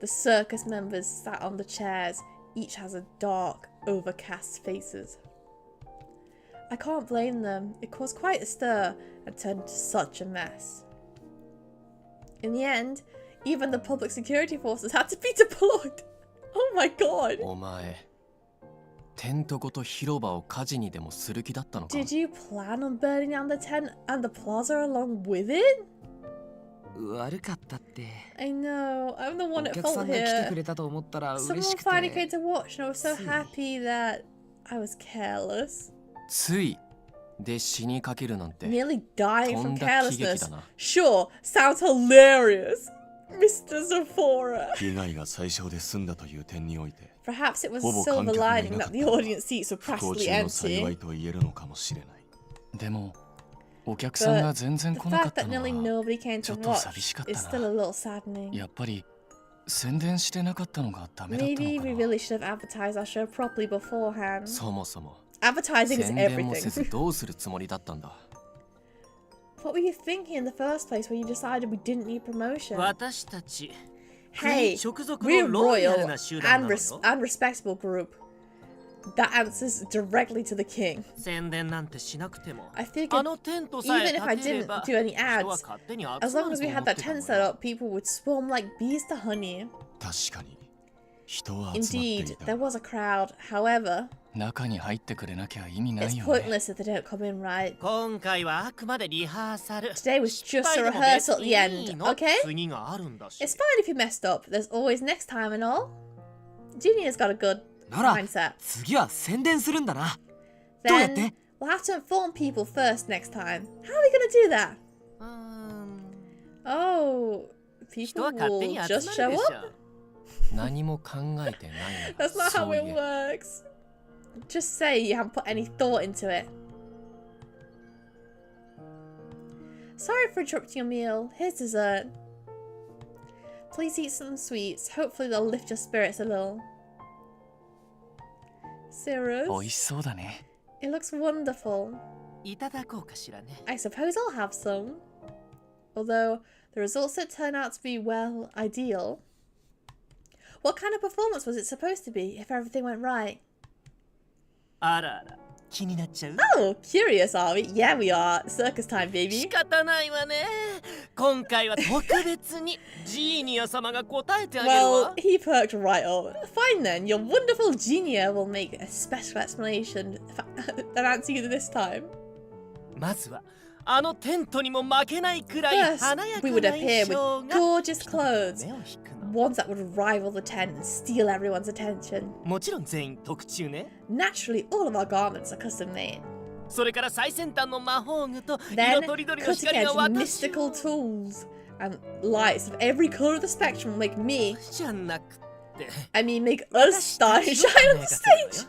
The circus members sat on the chairs. Each has a dark, overcast faces. I can't blame them. It caused quite a stir and turned into such a mess. In the end, even the public security forces had to be deployed. Oh my god. お前、テントごと広場を火事にでもする気だったのか? Did you plan on burning down the tent and the plaza along with it? 悪かったって。 I know, I'm the one お at 客さ fault んが来てく here. れたと思ったら嬉 Someone しく finally came て。 to watch and I was so つい。 happy that I was careless. ついで死にかけるなんて Nearly dying とん from だ喜劇 carelessness. だな。 Sure, sounds hilarious. Mr. Sephora. 被害が最小で済んだという点において Perhaps it was ほ a ぼ観 silver 客がい lining なか that っ the た audience seats were 不幸 practically 中の幸い empty. と言えるのかもしれない。でもお客さん But が全然 the 来なかっ fact た that の nearly は nobody came ちょ to っと watch 寂しかった is な。 still a little saddening. やっぱり宣伝してなかったのがダメだった Maybe の we か really な。 should have advertised our show properly beforehand. そもそも Advertising is 宣伝もせ everything. ずどうするつもりだったんだ。 What were you thinking in the first place when you decided we didn't need promotion? 私たち Hey, 直属 we're のロイヤル royal な集団 and, なのよ。 and respectable group. That answers directly to the king. 宣伝なんてしなくても I think あ it, のテントさえ even if I 立てれ didn't ば do any 人は ads, 勝手に集まる as と long 思 as っ we て had た that の tent よ。 set up, people would swarm like bees to honey. 確かに人は集まってい Indeed, た there was a crowd. However, 中に入ってくれなきゃ意味ない it's よね。 pointless if they don't come in right. 今回はあくまでリハーサル。 Today was just 失 a 敗でも別 rehearsal at に the いい end, の。 okay? 次があるんだし。 It's fine if you messed up. There's always next time and all. Junior's got a good なら mindset. 次は宣伝するんだな。どうやって Then we'll have to inform people first next time. How are we gonna do that? うーん Oh, 人 people は勝手 will に just 集ま show るでし up? ょ。何も考えてないの That's not そ how う it 言え works. Just say you haven't put any thought into it. Sorry for interrupting your meal. Here's dessert. Please eat some sweets. Hopefully they'll lift your spirits a little. 美 Cirrus, 味しそうだね。 it looks wonderful. いただこうかしらね。 I suppose I'll have some. Although the results that turn out to be, well, ideal. What kind of performance was it supposed to be if everything went right? あらあら、気になっちゃう。 Oh, curious, are we? Yeah, we are. Circus time, 仕 baby. 方ないわね。今回は特別にジーニア様が答えてあげる Well, わ。 he perked right up. Fine then, your wonderful genius will make a special explanation that answer you this time. まずはあのテントにも負けないくらい First, 華やか we な would 衣 appear 装 with が gorgeous 人々の clothes, 目を引くの。 ones that would rival the tent and steal everyone's attention. もちろん全員特注ね。 Naturally, all of our garments are custom made. それから最先端の魔法具と Then, 色とりどりの cutting 光が edge 私 mystical を tools and lights of every color of the spectrum will make me, じゃなくて。 I mean, make us shine on the stage.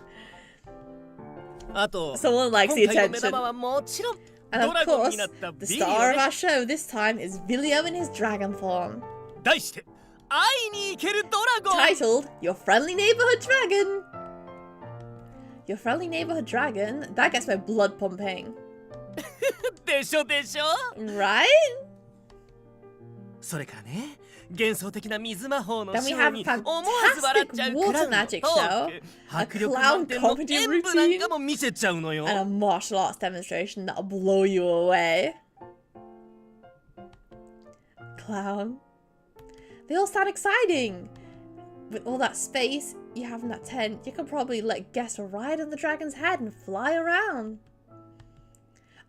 あと、 Someone likes 今 the 回の目 attention. 玉はもちろん And ド of ラゴン course, になった the ビリオ star of ね。 our show this time is Vilio in his dragon form. 題して会いに行けるドラゴン。 Titled, Your Friendly Neighborhood Dragon. Your Friendly Neighborhood Dragon? That gets my blood pumping. でしょでしょ。 Right? それからね、幻想的な水魔法の Then we ショ have ー a に思わず笑っちゃう fantastic クラウ water ンの magic トーク、 show, 迫力満点の clown comedy 演舞なんかも見せちゃうのよ。 and a martial arts demonstration that'll blow you away. Clown. They all sound exciting. With all that space you have in that tent, you can probably let guests ride on the dragon's head and fly around.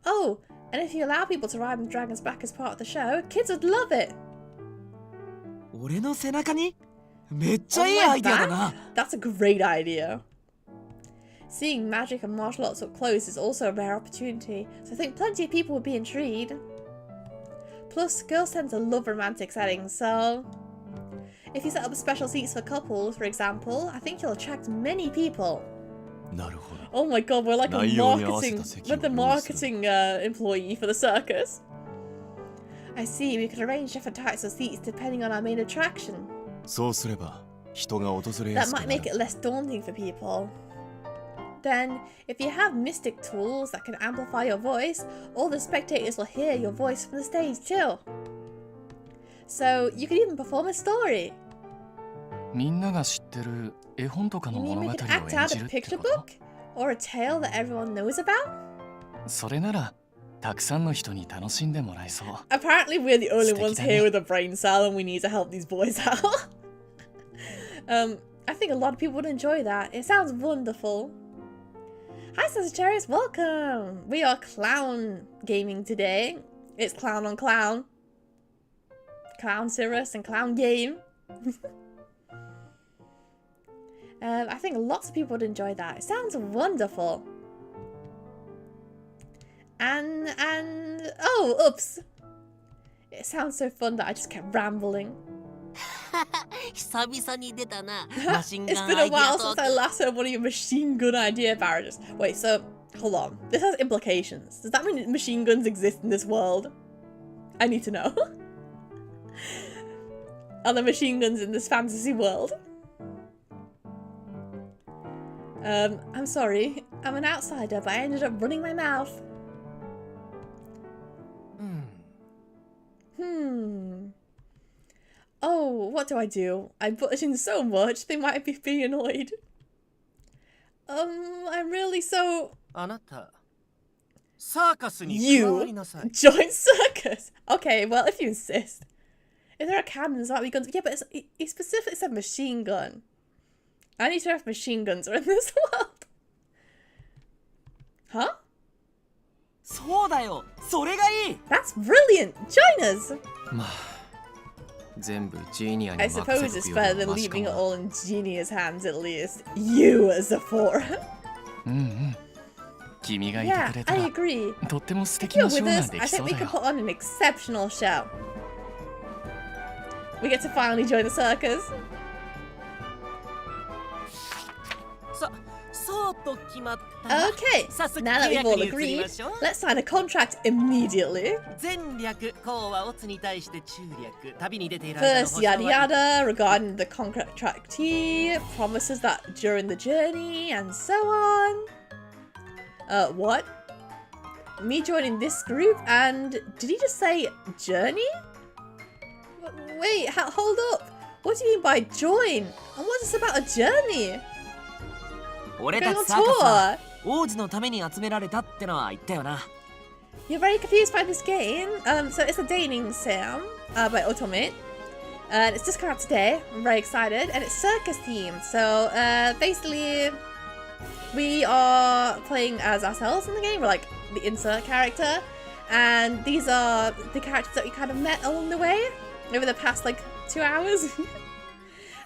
Oh, and if you allow people to ride on the dragon's back as part of the show, kids would love it. 俺の背中にめっちゃ On いい my アイデアだ back? な。 That's a great idea. Seeing magic and martial arts up close is also a rare opportunity, so I think plenty of people would be intrigued. Plus, girls tend to love romantic settings, so if you set up special seats for couples, for example, I think you'll attract many people. なるほど Oh my god, we're like a 内容に合わせた marketing, 席を we're the 用意する。 marketing employee for the circus. I see, we could arrange different types of seats depending on our main attraction. そうすれば人が訪れや That すく might な make it る less daunting for people. Then, if you have mystic tools that can amplify your voice, all the spectators will hear your voice from the stage too. So, you could even perform a story. みんなが知ってる絵本とか You の mean 物 we 語を could 演 act じ out る a って picture こと book? Or a tale that everyone knows about? それならたくさんの人に楽しんでもらえそう。 Apparently, we're the only 素敵 ones だね。 here with a brain cell and we need to help these boys out. I think a lot of people would enjoy that. It sounds wonderful. Hi, Sagittarius, welcome! We are clown gaming today. It's clown on clown. Clown Cirrus and clown game. I think lots of people would enjoy that. It sounds wonderful. And oh, oops. It sounds so fun that I just kept rambling. 久々に出たな。マシン It's ガン been ア a イデア while ト since ー I ク。 last heard one of your machine gun idea barrages. Wait, so hold on. This has implications. Does that mean machine guns exist in this world? I need to know. Are there machine guns in this fantasy world? I'm sorry. I'm an outsider, but I ended up running my mouth. Oh, what do I do? I butt in so much, they might be annoyed. I'm really so... あなたサーカスに加わ You りなさい。 join circus? Okay, well, if you insist. If there are cannons, there might be guns. Yeah, but he specifically said machine gun. I need to know if machine guns are in this world. Huh? そうだよ。それがいい。 That's brilliant! Join us! まあ全部ジーニアに I 任 suppose せ it's とくよ better り than はマシか leaving it も all in Genia's hands at least. You as a four. うんうん君がいて Yeah, くれた I ら agree. とっても素 If 敵 you're なショ with ーが us, で I きそ think う we だ can よ put on an exceptional show. We get to finally join the circus. そうと決まったな。 Okay, 早速 now that 契 we've 約 all に移り agreed, ましょう。 let's sign a contract immediately. 前略こうはオツに対して中略旅に出ている間の First, 保証は yada yada, regarding the contractee, promises that during the journey, and so on. What? Me joining this group, and did he just say journey? Wait, hold up. What do you mean by join? And what is about a journey? 俺 Going た on ちサーカスは tour. 王子のために集められたってのは言ったよな。 You're very confused by this game. So it's a dating sim by Automate. And it's just come out today. I'm very excited. And it's circus themed. So basically, we are playing as ourselves in the game. We're like the insert character. And these are the characters that we kind of met along the way over the past like 2 hours.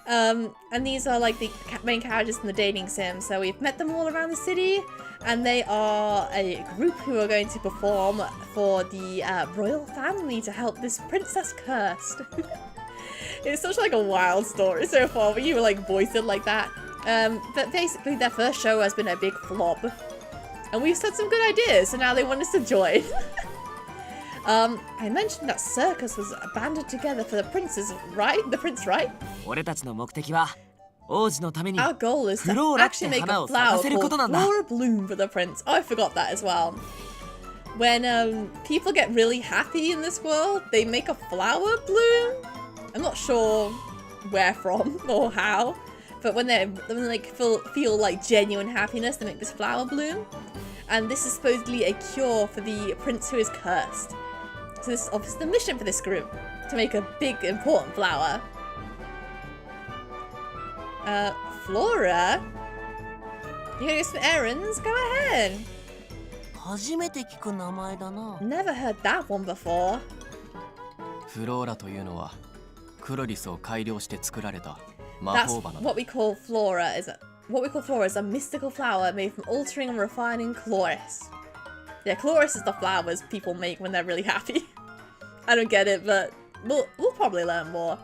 And these are like the main characters in the dating sim. So we've met them all around the city, and they are a group who are going to perform for the royal family to help this princess cursed. It's such like a wild story so far, but you were like voiced it like that. But basically their first show has been a big flop, and we've said some good ideas, so now they want us to join. I mentioned that Circus was banded together for the princes, right? The prince, right? 俺たちの目的は王子のために Our goal is to Flora actually make って a 花を咲か flower せること called なんだ。 Flora Bloom for the prince. Oh, I forgot that as well. When people get really happy in this world, they make a flower bloom. I'm not sure where from or how, but when they like feel like genuine happiness, they make this flower bloom. And this is supposedly a cure for the prince who is cursed. So this is obviously the mission for this group, to make a big important flower. Flora? You gonna do some errands? Go ahead. 初めて聞く名前だな。 Never heard that one before. フローラというのはクロリスを改良して作られた魔 That's 法花だ what we call flora. What we call flora is a mystical flower made from altering and refining chloris. Yeah, chloris is the flowers people make when they're really happy. I don't get it, but we'll probably learn more.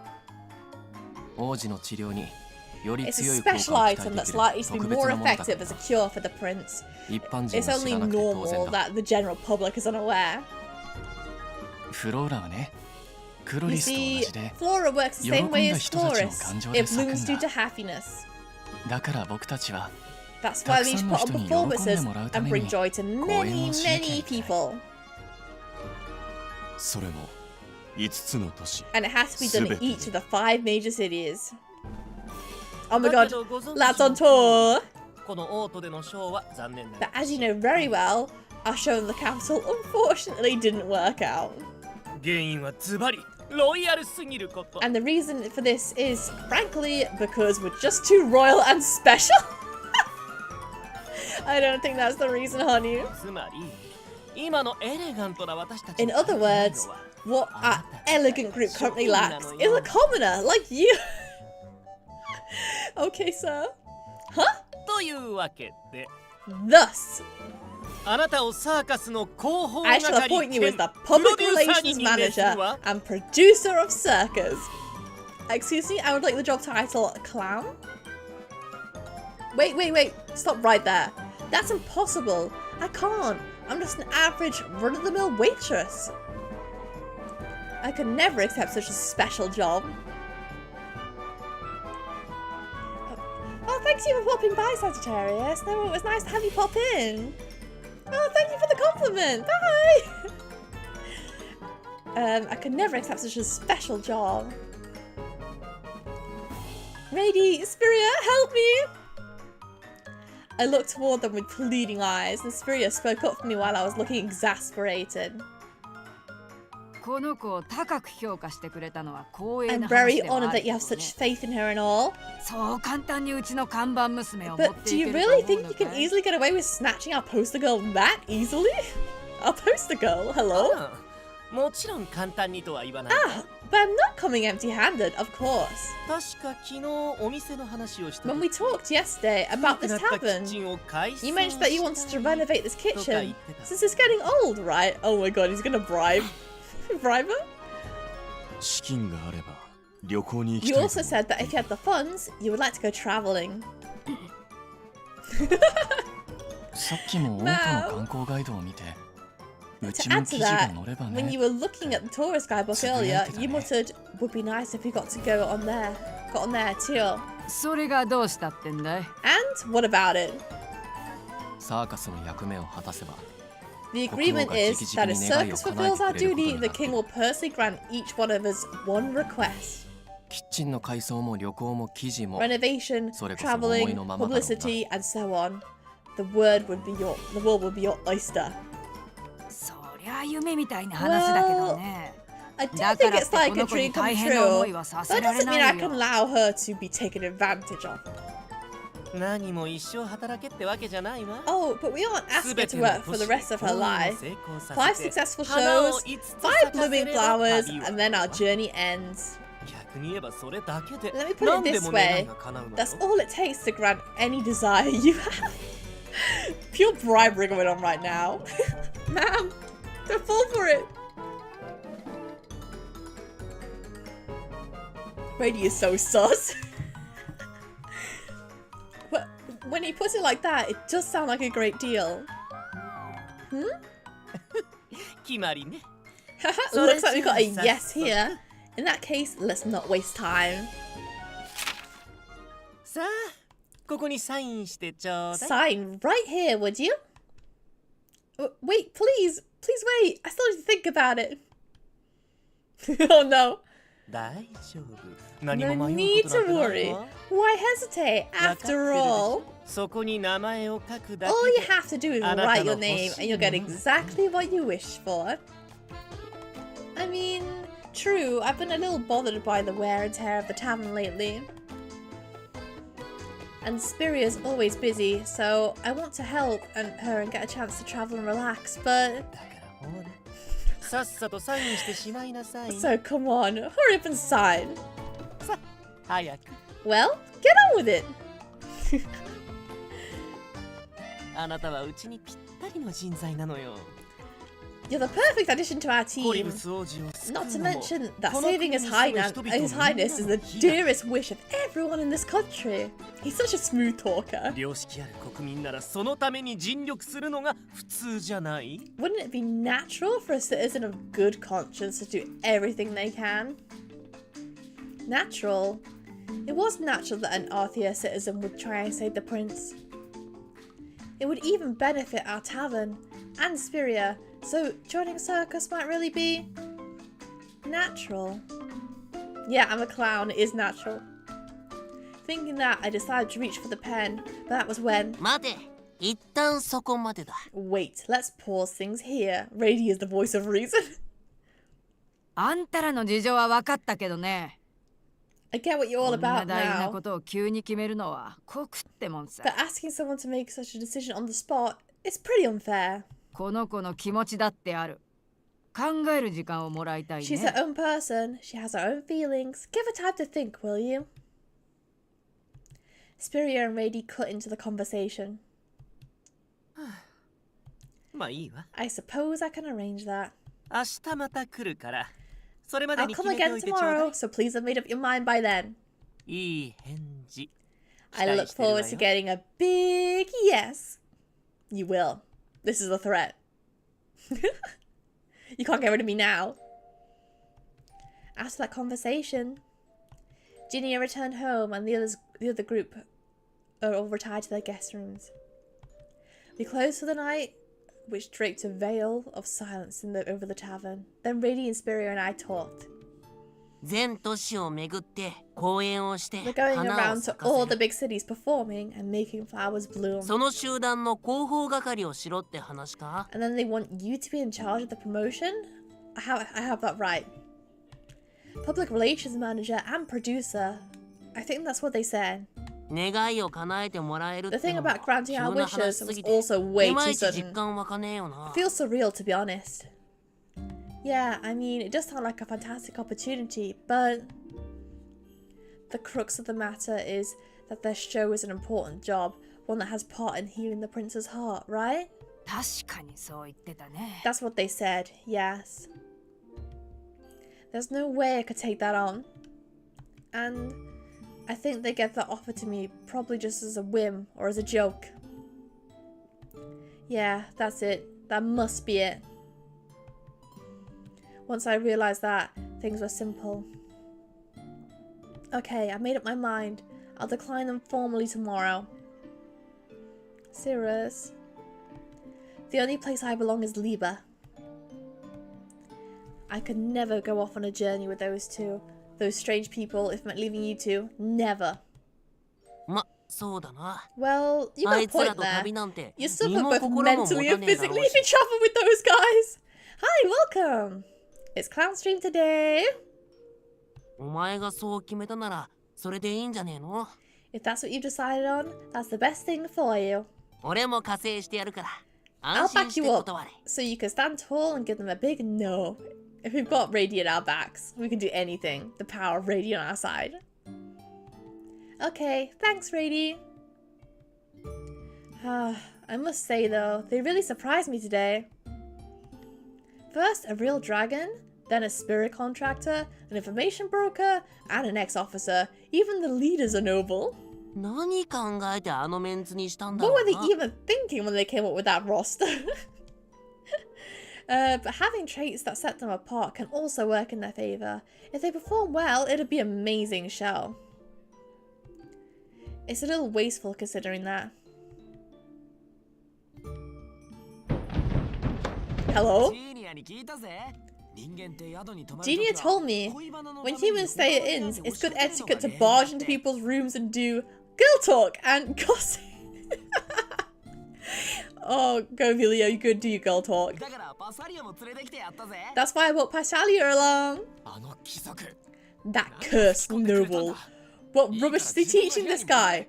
王子の治療により It's a 強い効果を special 期待 item で that's きる likely to be 特別 more なものだか effective ら as a cure for the prince. 一般人 It's は知 only らなくて当 normal 然だ that the general public is unaware. フローラはねクロ You リスと同 see, じで flora works the same way as 喜んだ人たちの chloris. 感情で It 咲くんだ。 blooms due to happiness. だから僕たちは That's why we need to put on たくさんの人に喜んで performances もらうた and めに bring joy to 公演 many, をしなきゃい many けない people. それも5つの都市 And it has to be done in 全て each of the 5 major cities. Oh my だ god, けどご存知 lads on tour! このオートでのショーは残念な But as you know very well, our show in the capital unfortunately didn't work out. 原因はズバリロイヤルすぎること。 And the reason for this is, frankly, because we're just too royal and special. I don't think that's the reason, honey. つまり今のエレガントな私たち In other words, what our elegant group currently lacks is a commoner like you. Okay, sir. Huh? というわけで Thus, あなたをサーカスの広報 I shall 係 appoint you as 兼 the プロ public デューサーに relations 任命する manager わ。 and producer of Circus. Excuse me, I would like the job title clown. Wait. Stop right there. That's impossible. I can't. I'm just an average run-of-the-mill waitress. I could never accept such a special job. Oh, thanks you for popping by, Sagittarius. No, it was nice to have you pop in. Oh, thank you for the compliment. Bye. I could never accept such a special job. Rady, Spiria, help me! I looked toward them with pleading eyes, and Spiria spoke up for me while I was looking exasperated. I'm very honored that you have such faith in her and all. But do you really think you can easily get away with snatching our poster girl that easily? Our poster girl, hello? But I'm not coming empty-handed, of course. When we talked yesterday about this tavern, you mentioned that you wanted to renovate this kitchen, since it's getting old, right? Oh my god, he's gonna bribe. Bribe her? You also said that if you had the funds, you would like to go traveling. To add to that, when you were looking at the tourist guidebook earlier, you muttered, would be nice if we got to go on there. Got on there too. And what about it? The agreement is that if Circus fulfills our duty, the king will personally grant each one of us one request. Renovation, traveling, publicity, and so on. The world would be your oyster. Well, I do think it's like a dream come true, but that doesn't mean I can allow her to be taken advantage of. Oh, but we aren't asking her to work for the rest of her life. 5 successful shows, 5 blooming flowers, and then our journey ends. Let me put it this way, that's all it takes to grant any desire you have. Pure bribery going on right now. Ma'am, don't fall for it. Brady is so sus. But when he puts it like that, it does sound like a great deal. Looks like we got a yes here. In that case, let's not waste time. Sign right here, would you? Wait, please. Please wait. I still need to think about it. Oh no. No need to worry. Why hesitate? After all, all you have to do is write your name and you'll get exactly what you wish for. I mean, true, I've been a little bothered by the wear and tear of the tavern lately. And Spiria's always busy, so I want to help her and get a chance to travel and relax, but... So come on, hurry up and sign. Well, get on with it. You're the perfect addition to our team. Not to mention that saving His Highness is the dearest wish of everyone in this country. He's such a smooth talker. Wouldn't it be natural for a citizen of good conscience to do everything they can? Natural? It was natural that an Arthia citizen would try and save the prince. It would even benefit our tavern and Spiria, so joining Circus might really be natural. Yeah, I'm a clown, it is natural. Thinking that, I decided to reach for the pen, but that was when... Wait, let's pause things here. Rady is the voice of reason. I get what you're all about now. But asking someone to make such a decision on the spot is pretty unfair. She's her own person. She has her own feelings. Give her time to think, will you? Spiria and Rady cut into the conversation. I suppose I can arrange that. それまで I'll に come 決めてお again いてちょうだ tomorrow, い。 so please have made up your mind by then. いい返事。 I look 期待してるわよ。 forward to getting a big yes. You will. This is a threat. You can't get rid of me now. After that conversation, Ginny returned home and the other group are all retired to their guest rooms. We closed for the night, which draped a veil of silence over the tavern. Then Rady and Spiria and I talked. 全都市を巡って公演をして We're going 花を around to 咲か all せ the る。 big cities performing and making flowers bloom. その集団の広報係をしろって話か？ And then they want you to be in charge of the promotion? I have that right. Public relations manager and producer. I think that's what they said. 願いを叶えてもらえるっての The thing も about granting 急 our な話 wishes す was ぎて also way いま too いち sudden. 実感湧かねえよな。 Feels surreal, to be honest. Yeah, I mean, it does sound like a fantastic opportunity, but the crux of the matter is that their show is an important job, one that has part in healing the prince's heart, right? 確かにそう言ってたね。 That's what they said, yes. There's no way I could take that on. And I think they gave that offer to me probably just as a whim or as a joke. Yeah, that's it. That must be it. Once I realised that, things were simple. Okay, I made up my mind. I'll decline them formally tomorrow. Cirrus. The only place I belong is Liba. I could never go off on a journey with those two. Those strange people, if it meant leaving you two. Never. ま、そうだな。 Well, you あ got い a つら point と旅 there. なんて You 身 suffer も both 心も持 mentally た and ねえだ physically ろう if し you travel with those guys. Hi, welcome. It's Clown Stream today. お前がそう決めたならそれでいいんじゃねえの？ If that's what you've decided on, that's the best thing for you. 俺も加勢してやるから I'll 安心 back して you up 断れ。 so you can stand tall and give them a big no. If we've got Rady at our backs, we can do anything. The power of Rady on our side. Okay, thanks, Rady. I must say though, they really surprised me today. First, a real dragon, then a spirit contractor, an information broker, and an ex-officer. Even the leaders are noble. 何考えてあのメンツにしたんだ What ろ were う they な。 even thinking when they came up with that roster? But having traits that set them apart can also work in their favour. If they perform well, it'd be an amazing show. It's a little wasteful considering that. Hello? ジーニアに聞いたぜ。人間って宿に泊まる Genia 時は told me 恋バナの when ために humans stay at 他の部屋 inns, に it's good 押し込めるのが etiquette to 礼儀 barge だっ into て。 people's rooms and do girl talk and gossip. Oh, go Vilio, you could do your girl talk. だからパサリアも連れてきてやったぜ。 That's why I brought Pashalia along. あの貴族。 That cursed noble. What rubbish is he teaching this guy?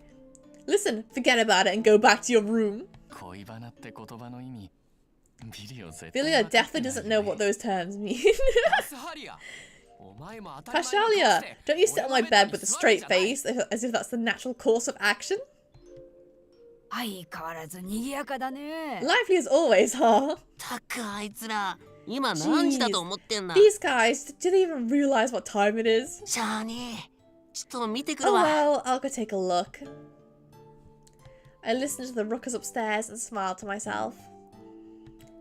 Listen, forget about it and go back to your room. 恋バナって言葉の意味。ビリオ絶対 Vilio 分かって definitely ない doesn't よ know ね what those terms mean. パスハリア。お前も当たり前の顔 Pashalia, して don't you sit on my 俺のベッ bed ドに with a 座るん straight じゃない。 face as if that's the natural course of action? 相変わらず賑やかだね。 Lively as always, huh? たくあいつら今何時だと思ってんだ。 These guys, do they even realize what time it is? しゃあねえ。ちょっと見てくる Oh わ。 well, I'll go take a look. I listened to the ruckus upstairs and smiled to myself.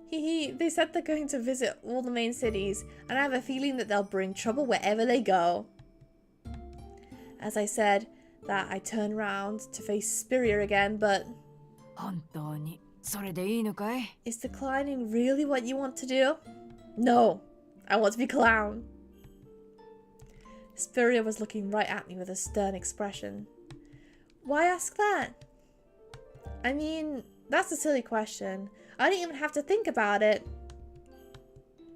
Hee, they said they're going to visit all the main cities, and I have a feeling that they'll bring trouble wherever they go. As I said that, I turned round to face Spiria again, but 本当にそれでいいのかい？ is declining really what you want to do? No, I want to be clown. Spiria was looking right at me with a stern expression. Why ask that? I mean, that's a silly question. I didn't even have to think about it.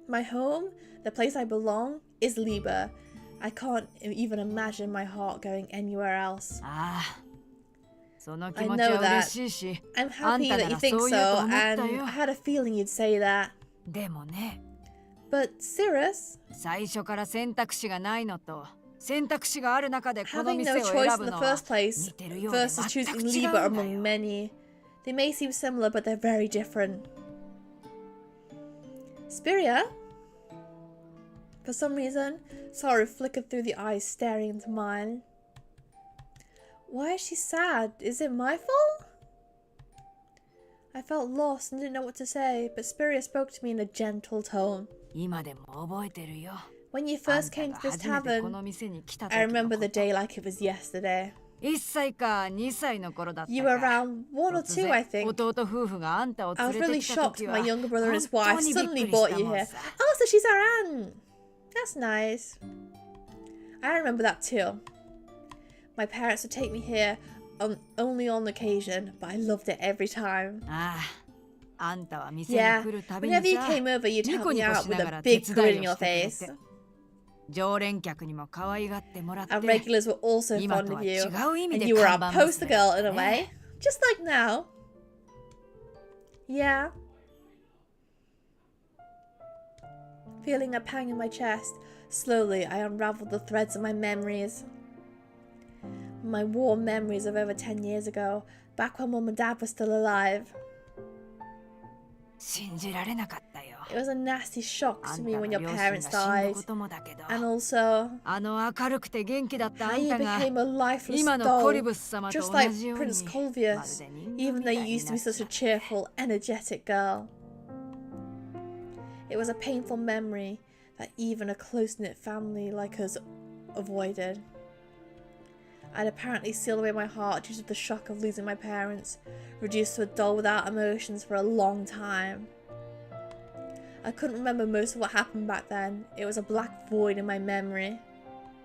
My home, the place I belong, is Liba. I can't even imagine my heart going anywhere else. ああ、その気 I 持ち know は that. 嬉しいし、 I'm あん happy たな that you ら think そう言う so, と思った and よ I。had a feeling you'd say that. でもね、 But Cirrus, 最初から選択肢がないのと選択肢がある中でこの having 店 no を choice 選 in ぶ the の first は place 似てるようで versus 全 choosing く違うん Liba だ among よ。 many. They may seem similar, but they're very different. Spiria? For some reason, sorrow flickered through the eyes staring into mine. Why is she sad? Is it my fault? I felt lost and didn't know what to say, but Spiria spoke to me in a gentle tone. 今でも覚えてるよ。 When you first came to this tavern, I remember the day like it was yesterday. 1歳か2歳の頃だったか。 You were around 1 or 2, I think. 弟夫婦があんたを I 連 was れ really てきた shocked 時 when は my younger brother and his wife 本当にびっく suddenly りした brought you もん here. さ。 Oh, so she's our aunt. That's nice. I remember that too. My parents would take me here only on occasion, but I loved it every time. ああ、あんたは店に Yeah, 来るたびに whenever you さ、 came over, you'd ニ help コ me ニコ out し with なが a ら big 手 grin 伝 in いを your してくれ face. て、常連客にも可愛がってもらって、 Our regulars were also 今 fond と of は you, 違う意味 and で you were 看 our 板 poster 娘 girl in a ね way, just like now. Yeah. Feeling a pang in my chest, slowly I unraveled the threads of my memories. My warm memories of over 10 years ago, back when Mum and Dad were still alive. 信じられなかったよ。 It was a nasty shock あ to ん me た when の your 両親 parents が死んだ died, こともだけど、 and also あの明るくて元気だったあ how ん you たが became a lifeless 今のコリ doll, ブス様と just 同 like じよう Prince に、まる Colvius, で人 even 形 though みた you いに used to な be っちゃ such a って。 cheerful, energetic girl. It was a painful memory that even a close-knit family like us avoided. I'd apparently sealed away my heart due to the shock of losing my parents, reduced to a doll without emotions for a long time. I couldn't remember most of what happened back then. It was a black void in my memory.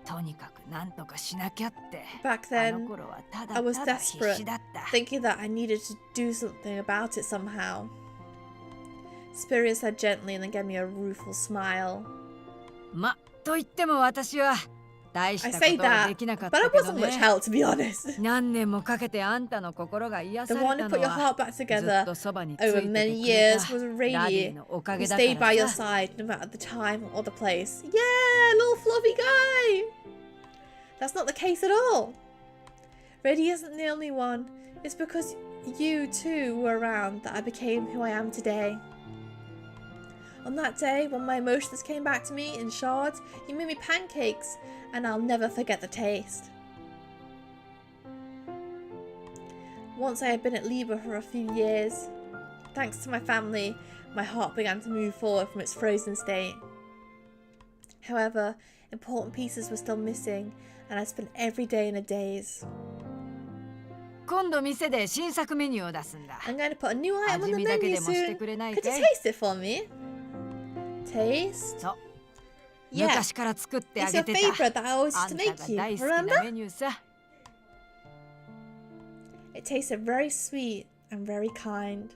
とにかくなんとかしなきゃって。 Back あの then, 頃はた I だ was ただ必 desperate, 死だった。 thinking that I needed to do something about it somehow. Spiria said gently and then gave me a rueful smile. ま、と言っても私は大し I た say ことは that, できなかっ but I たけど wasn't much ね。 help, to be honest. 何年もかけてあんたの心が癒 The され one た who の put your は heart back ずっ together とそばについて over てく many れ years た was ダデ Rady, ィのおか who げだ stayed か by ら your さ。 side no matter the time or the place. Yeah, little fluffy guy! That's not the case at all. Rady isn't the only one. It's because you too were around that I became who I am today. On that day, when my emotions came back to me in shards, you made me pancakes, and I'll never forget the taste. Once I had been at Liber for a few years. Thanks to my family, my heart began to move forward from its frozen state. However, important pieces were still missing, and I spent every day in a daze. 今度店で新作メニューを出すんだ。 I'm going to put a new item on the 味見だけ menu でもして soon. くれない Could か you い？ taste it for me? Taste? そう。 Yeah, 昔から作ってあ it's げ your てた。 favourite that I always あ used ん to た make が you. 大好きな Remember? メニューさ。 It tasted very sweet and very kind.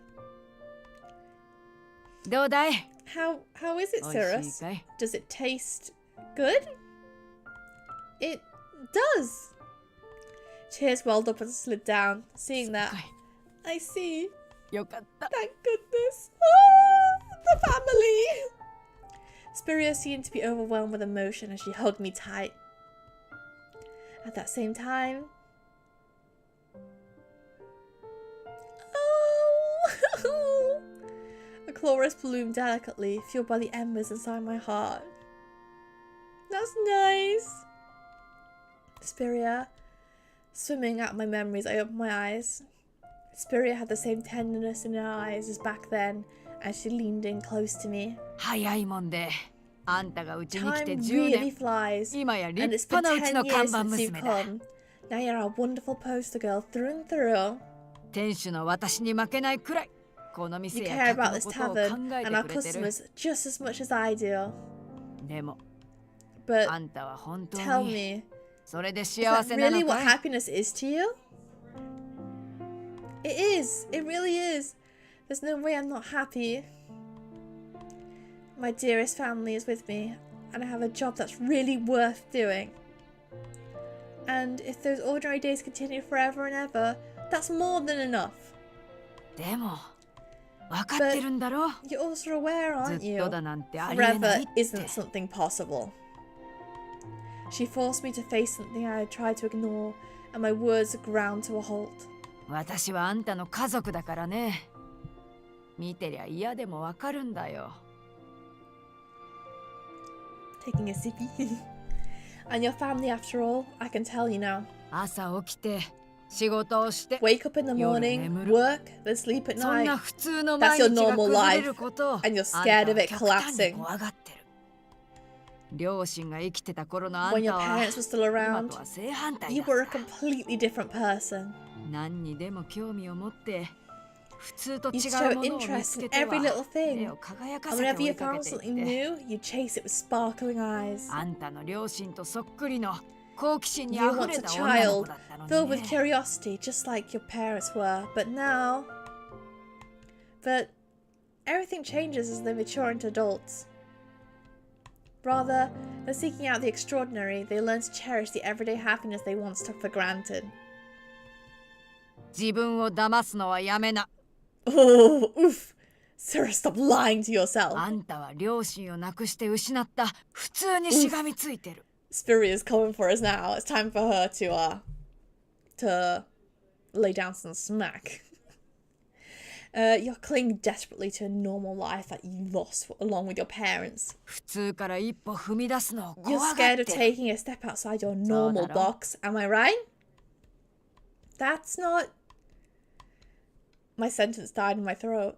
どうだい？ How is it, 美味しい Cirrus? かい？ Does it taste good? It does. Tears welled up and slid down. Seeing that, かい I see. よかった。 Thank goodness. Ah, the family. Spiria seemed to be overwhelmed with emotion as she hugged me tight. At that same time, oh, a chorus bloomed delicately, fueled by the embers inside my heart. That's nice. Spiria, swimming out my memories, I opened my eyes. Spiria had the same tenderness in her eyes as back then, as she leaned in close to me. 早いもんで、あんたがうちに来て Time 10 really 年。 flies, 今や and 立 it's 派 been なうちの 10 years 看板 since you've 娘だ。 come. Now you're a wonderful poster girl through and through. 店主の私に負けないくらい、この You 店 care や客 about の this ことを考 tavern えて and our くれてる。 customers just as much as I do. でも、 But あんたは本当 tell に me, それで is 幸 that せな really の what かい？ happiness is to you? It is. It really is. There's no way I'm not happy. My dearest family is with me, and I have a job that's really worth doing. And if those ordinary days continue forever and ever, that's more than enough. でも、分かってるんだろ？ You're also aware, ず aren't っ you? とだなんてありえな Forever いって。 isn't something possible. She forced me to face something I had tried to ignore, and my words ground to a halt. 私はあんたの家族だからね。見てりゃ嫌でもわかるんだよ。taking a sippy. And your family, after all, I can tell you now. 朝起きて仕事をして Wake up in the morning, work, then sleep at そんな night. 普通の毎日が崩れることを And you're scared of it あんたは極端に collapsing. 怖がってる。両親が生きてた頃のあ When んた your は parents were still 今 around, とは正反対 you だ were a った。 completely different person. 何にでも興味を持って普通と You 違 show うものを見 interest つ in けては every little 目 thing. を輝か And せて whenever 追 you いか found けてい something って new, you chase it with sparkling eyes. あんたの両親とそっくりの好奇心に You あふ want れ a た女の子 child だったの filled に with ね。 curiosity, just like your parents were. But everything changes as they mature into adults. Rather than seeking out the extraordinary, they learn to cherish the everyday happiness they once took for granted. 自分を騙すのはやめな。 Oh, oof. Sarah, stop lying to yourself. あんたは両親を亡くして失った普通にしがみついてる。Spirit is coming for us now. It's time for her to lay down some smack. You're clinging desperately to a normal life that you lost along with your parents. 普通から一歩踏み出すのを You're 怖が scared っ of てる。 taking a step outside your normal box. Am I right? That's not... My sentence died in my throat.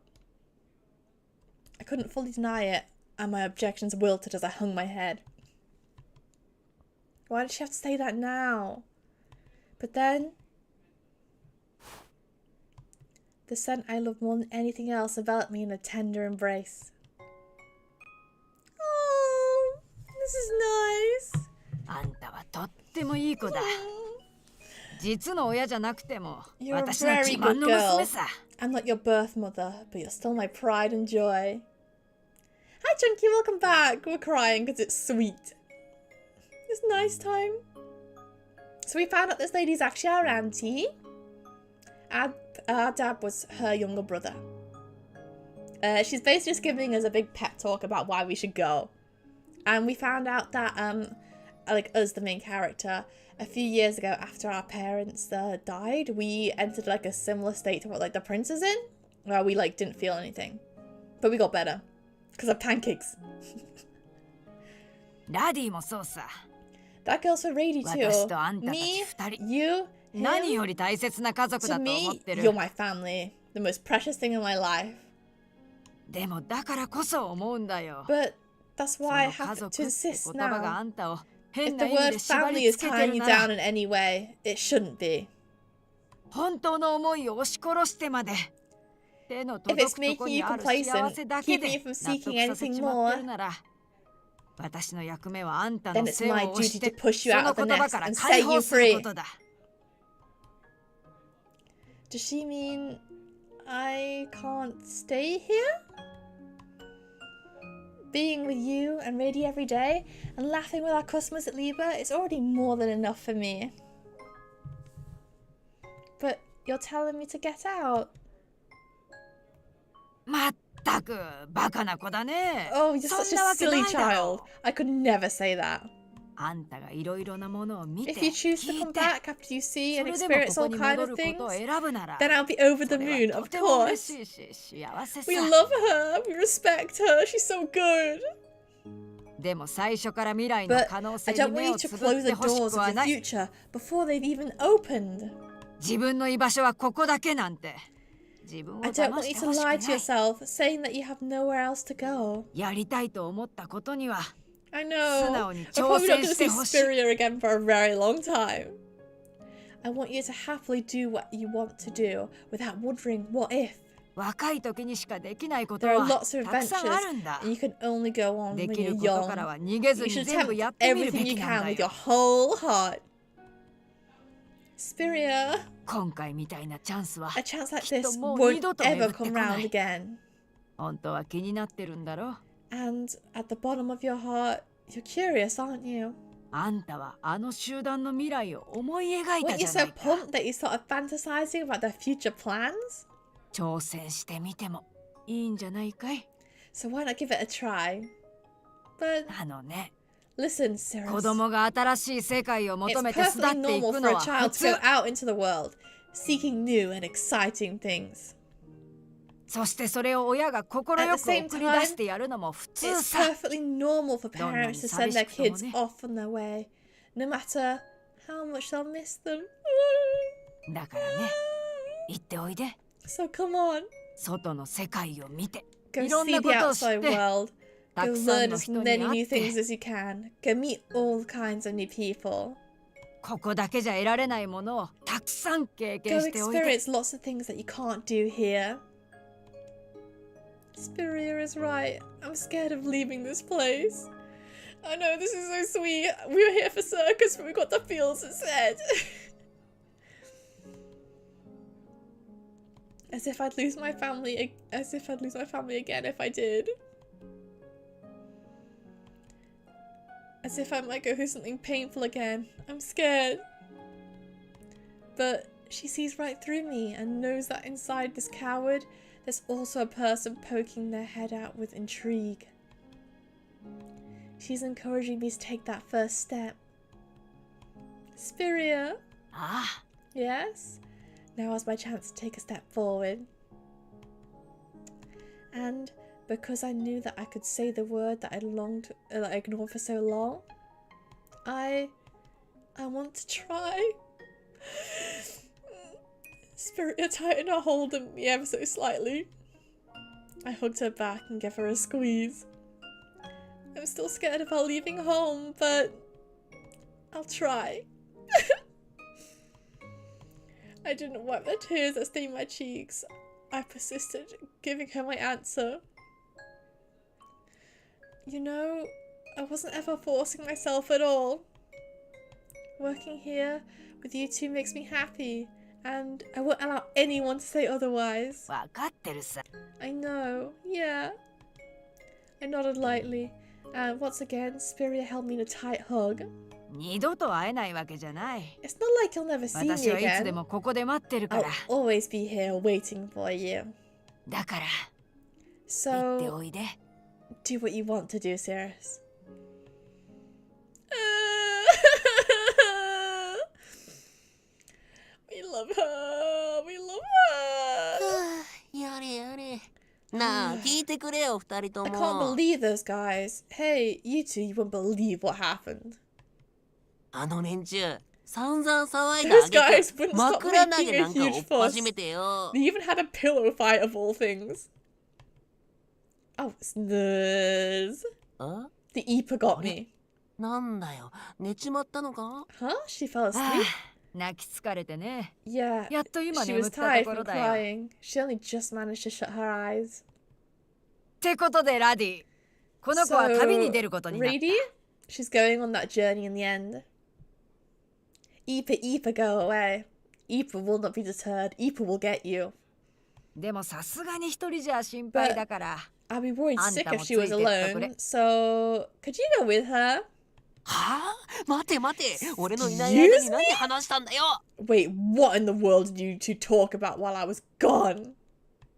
I couldn't fully deny it, and my objections wilted as I hung my head. Why did she have to say that now? But then... The scent I loved more than anything else enveloped me in a tender embrace. Oh, this is nice. あんたはとってもいい子だ。実の親じゃなくても You're a 私の very 自 good 慢の娘 girl. さ。 I'm not your birth mother, but you're still my pride and joy. Hi, Chunky, welcome back. We're crying because it's sweet. It's nice time. So we found out this lady's actually our auntie. Our dad was her younger brother. She's basically just giving us a big pep talk about why we should go. And we found out that, like us, the main character, a few years ago after our parents died, we entered like a similar state to what like the prince is in, where we like didn't feel anything. But we got better. Because of pancakes. ラディもそうさ。 That goes for Rady 私 too. とあんたたち Me, 二人。 you, 何 him. より大切な家族 To だと思 me, ってる。 you're my family. The most precious thing in my life. でもだからこそ思うんだよ。 But that's そ why I の家 have 族 to って insist 言葉が now. あんたを If 変 the な意味 word で縛 family り is つけて tying る you なら down in any way, it shouldn't be. 本当の思いを押し殺してまで手の If 届 it's くとこ making に you ある幸せ complacent, だけ keeping で you from 納 seeking 得させ anything ちまって more, るなら私の役目はあんた then の it's 背を my 押し duty て to push you そ out の of the 言葉 nest から and 解 set 放 you する free. ことだ。 Does she mean I can't stay here? Being with you and Rady every day and laughing with our customers at Liba is already more than enough for me. But you're telling me to get out. まったくバカな子だね。 Oh, you're そ such んな a わけな silly いだろ child. I could never say that. あんたがいろいろなものを見て If you choose to 聞 come いて back after you see そ and れでも experience ここ all に kind 戻 of ることを things, 選ぶなら then I'll be over そ the れ moon, は of とても嬉 course. しいし幸せさ。 We love her. We respect her. She's so good. でも最初から未来の But 可能 I 性 don't に want 目 you を to つぶ close っ the てほし doors く of は the ない。 future before they've even opened. 自分の居場所はここだけなんて自分を I don't 騙 want し you て to ほしく lie な to い。 yourself, saying that you have nowhere else to go. やりたいと思ったことには I 素 know. 直に I'm 挑 probably not 戦 going to して see ほしい。 Spiria again for a very long time. I want you to happily do what you want to do without wondering what if. 若い時にしかできないこと There are は lots of たくさんあ adventures るんだ。 and you can only go on で when きる you're ことから young. は逃げず You に should 全部 attempt やってみるべ everything き you なん can だ with your よ。 whole heart. Spiria, 今回みたいなチャンスは a chance like きっと this もう二 won't 度と巡 ever ってこ come な round い。 again. 本当は気になってるんだろ。 And at the bottom of your heart, you're curious, aren't you? あんたはあの集団の未来を思い描いた Weren't じ you ゃな so いか。 pumped that you started fantasizing about their future plans? 挑戦してみてもいいんじゃないかい。 So why not give it a try? But あのね、 listen, 子 Cirrus. 供が新しい世界を It's 求めて巣立 perfectly ってい normal く for の a は普 child to 通 go。out into the world, seeking new and exciting things. そしてそれを親が快く At 送 the り same 出 time, してやるのも普通 It's さ。 perfectly normal for Don't parents to know, send their kids 寂しくてもね。 off on their way, no matter how much they'll miss them. だからね、行っておいで。 So come on, 外の世界を見て、 go いろん see な the ことを知っ outside て、 world. た Go くさ learn んの as 人に many 会 new って、 things as you can. Go meet all kinds of new people. ここだけじゃ得られないものをたくさん経 Go 験しておいで。 experience lots of things that you can't do here. Spiria is right. I'm scared of leaving this place. I know, this is so sweet. We were here for circus, but we got the feels instead. As if I'd lose my family. As if I'd lose my family again if I did. As if I might go through something painful again. I'm scared. But she sees right through me and knows that inside this coward, there's also a person poking their head out with intrigue. She's encouraging me to take that first step. Spiria. ああ、 Yes? Now is my chance to take a step forward. And because I knew that I could say the word that I longed that I ignored for so long, I want to try. Spirit tightened her hold of me ever so slightly. I hugged her back and gave her a squeeze. I'm still scared of her leaving home, but I'll try. I didn't wipe the tears that stained my cheeks. I persisted, giving her my answer. You know, I wasn't ever forcing myself at all. Working here with you two makes me happy, and I won't allow anyone to say otherwise. わかってるさ。 I know, yeah. I nodded lightly, and once again, Spiria held me in a tight hug. 二度と会えないわけじゃない。 It's not like you'll never see me 私はいつで again. もここで待ってるか I'll ら。 always be here waiting for you. だから、行って So, おいで。 do what you want to do, Cirrus. We love her. We love her. やれやれ。なあ、聞いてくれよ、二人と I も。 can't believe those guys. Hey, you two, you won't believe what happened. あの連中、散々騒いだあ Those げ guys く wouldn't stop 枕投 making げ a なんかを huge 追っ fuss. 始めてよ。 They even had a pillow fight of all things. Oh, snuzz. あ The Eepa got me. なんだよ、寝ちまったのか Huh? She fell あ asleep? あ、泣き疲れてね。 Yeah. やっと今 She 眠 was ったと tired こ from ろだよ。っ crying. She only just managed to shut her eyes. てことでラディ、この子は旅に出ることになった。 Rady? She's going on that journey in the end. Eepa, Eepa, go away. Eepa will not be deterred. Eepa will get you. でもさすがに一人じゃ心配だから。 I'd be worried sick if she was あんたもついてってくれ。 alone. So, could you go with her? はあ、待て待て、俺のいない間に何話したんだよ。 Wait, what in the world did you two talk about while I was gone?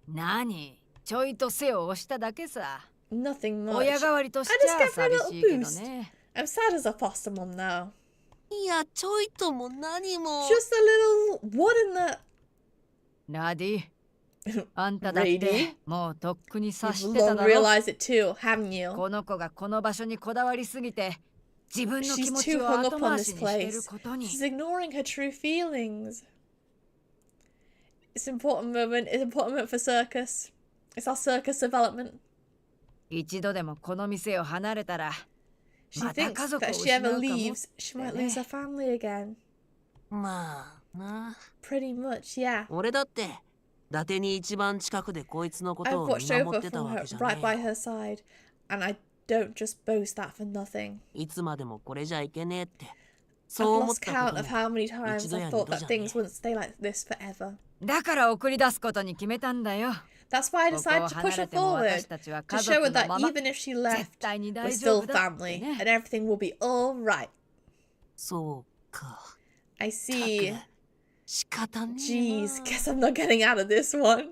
何ちょいと背を押しただけさ。 Nothing much. 親代わりとし I ち just ゃ gave her a 寂 little しいけど boost. ね。 I'm sad as a foster mom now. いや、ちょいとも何も。 Just a little. What in the? ラディ、あんただっ Rady? てもうとっくに察 You've してた long だろ。 realized it too, haven't you? この子がこの場所にこだわりすぎて自分の気 She's 持ち too を hung 後 up on 回 this しにしてる place. ことに。 She's ignoring her true feelings. It's an important moment. It's an important moment for circus. It's our circus development. 一度でもこの店を離れたら She また thinks 家族を that if 失 she うか ever も。 leaves, she might lose her family again. まあな。 Pretty much, yeah. 俺だって伊達に一番近くでこいつのこ I've とを watched 見守 over ってた from わ her けじゃ right ね by えよ。 her side, and I don't just boast that for nothing. いつまでもこれじゃいけねえって I've そう思っ lost た count こと of も how many times Ichido I ya thought nido that ja things ne. wouldn't stay like this forever. だから送り出すことに決めたんだよ。 That's why I ここを decided to 離 push れ her ても forward 私たちは to 家 show 族 her の that まま even if she 絶 left, 対に we're 大丈 still 夫だって family ね。 and everything will be all right. そうか I see. 仕方ねえ Jeez, な guess I'm not getting out of this one.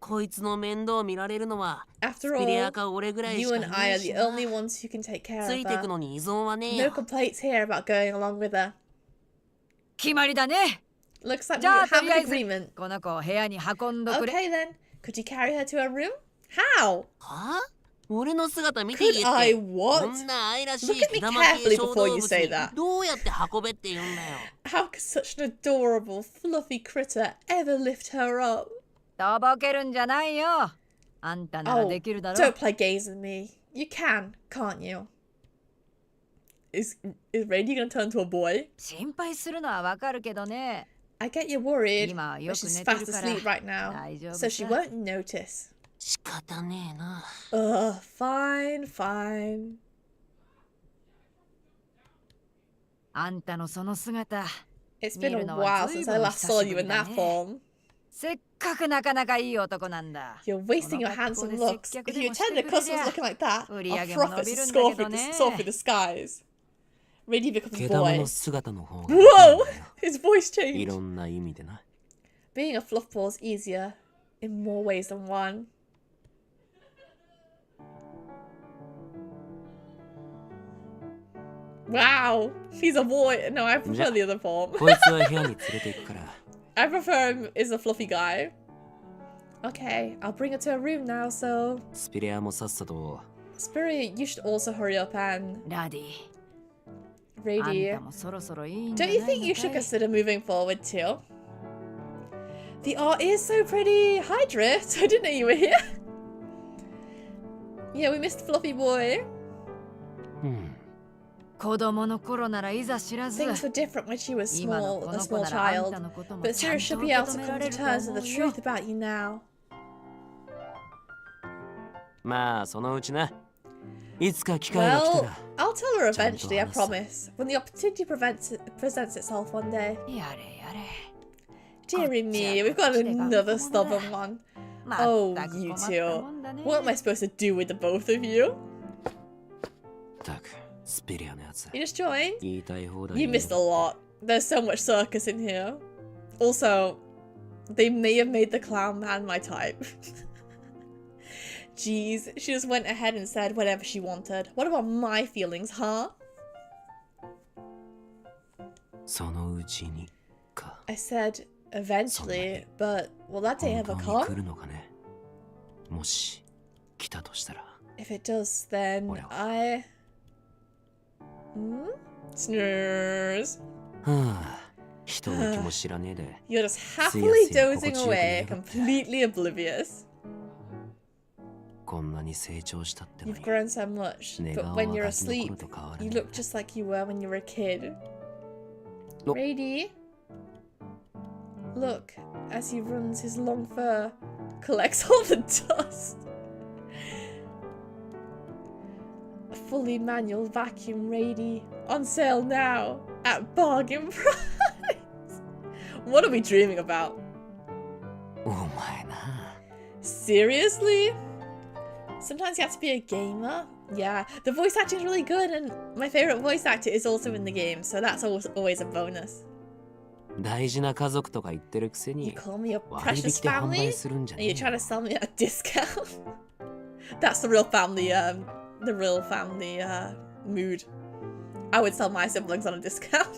こいつの面倒見られるのは After スピリア all, か俺ぐらいし you か and い I ね are えし the な only ones who can take care つ of いてく her. のに依存はねえ No よ complaints here about going along with her. 決まりだね。 Looks like we じゃあと have りあ an えず agreement. この子を部屋に運んどくれ。 Okay then, Could you carry her to her room? How? はあ俺の姿見て Could 言え I って。 what? こんな愛らし Look い at 毛 me 玉 carefully 系小 before 動 you 物 say に that. どうやって運べって言うんだよ。 How could such an adorable, fluffy critter ever lift her up? とぼけるんじゃないよ。あんたなら Oh, できるだろ。 don't play games with me. You can, can't you? Is Rady gonna turn to a boy? 心配するのはわかるけどね。 I get you worried, 今はよ but く she's 寝て fast るから asleep right now, 大丈夫 so she さ。 won't notice. 仕方ねえな。 Fine, fine. あんたのその姿、 It's been a 見るのは while 随 since I 分 last 久 saw し you ぶ in りだ that ね。 form. せっかくなかなかいい男なんだ。 You're wasting your この格好 handsome で looks. 接客 If で you もして attended くれりゃ customers looking like that, 売り our 上げも伸 profits び would るん soar だけ through ど the, ね。 soar through the skies. Rady becomes 毛 a 玉 boy. の姿の方が Whoa! His voice い changed. ろんな意味でな。 Being a fluff ball is easier in more ways than one. Wow, he's a boy. No, I prefer the other form. こいつは部屋に連れて行くから。 I prefer him as a fluffy guy. Okay, I'll bring her to her room now, so... スピレアもさっさと。 Spirit, you should also hurry up and... ラディ、あん Rady, たもそろそろいいんじゃ don't ない you の think you か should い？ consider moving forward too? The art is so pretty! Hi, Drift! I didn't know you were here! Yeah, we missed Fluffy Boy. うん。子供の頃ならいざ知らず。 Things were different when she was 今の small, こ a の子 small ならあん child. たのことも But ちゃん Cirrus と should be able 受 to け止め come ら to れると terms with 思 the うよ。 truth about you now. まあそのうちな。いつか機会が来た Well, ら。 I'll tell her Chan eventually, I to promise. When the opportunity presents itself one day. やれやれ。 Dearie me, we've got another stubborn one. ま Oh, ったく you 困った two. もんだね。 What am I supposed to do with the both of you? たく、スピレアのやつ。 You just joined? 言いたい放題 You 言う missed a lot. There's so much circus in here. Also, they may have made the clown man my type. Jeez, she just went ahead and said whatever she wanted. What about my feelings, huh? そのうちにか。 I said eventually, but will that day ever 本当に来 come? るのかね。もし来たとしたら。 If it does, then What else? I... Snooze. はあ、人の気も知らねえで。 You're just happily See ya, dozing see ya. away, completely oblivious. こんなに成長したっての You've に。 grown so much, 寝 but 顔 when は you're ガキの asleep, 頃と変わら you ねえ look just like you were when you were a kid. No. Rady? Look, as he runs his long fur, collects all the dust. A fully manual vacuum Rady, on sale now, at bargain price. What are we dreaming about? お前な。 Seriously? Sometimes you have to be a gamer. Yeah, the voice acting is really good, and my favorite voice actor is also in the game, so that's always a bonus. 大事な家族とか言ってるくせ You に call me your 割引 precious で販 family, 売するんじゃ and ねえ you're trying to よ。 sell me at a discount. That's the real family, mood. I would sell my siblings on a discount.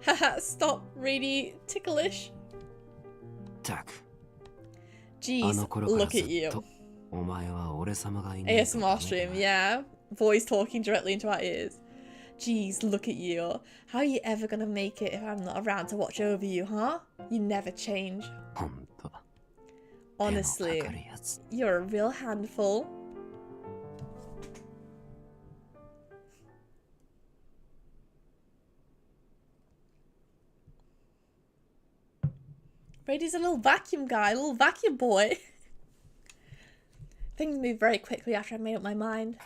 Haha, stop, really ticklish. たく、あ Jeez, の頃から look ず at you. っとお前は俺様がいないと ASMR ダメ stream, だ yeah. Voice talking directly into our ears. Jeez, look at you. How are you ever gonna make it if I'm not around to watch over you, huh? You never change. ほんと。 Honestly, 手のかかるやつ。 you're a real handful. Brady's a little vacuum guy, a little vacuum boy. Things moved very quickly after I made up my mind.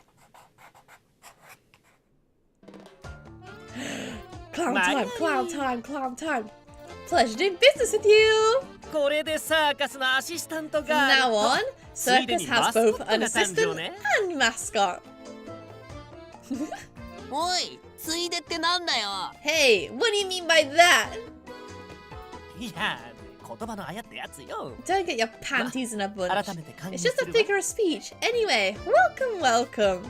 Clown time, clown time, clown time. Pleasure doing business with you. これでサーカスのアシスタント From が now on, ついで Circus に has マスコ both ット an が誕 assistant 生ね。 and mascot. おい、ついでってなんだよ。 Hey, what do you mean by that? いや、言葉のあやってやつよ。 Don't get your panties in a bunch. 改めて歓迎 It's す just a るわ。 figure of speech. Anyway, welcome. っ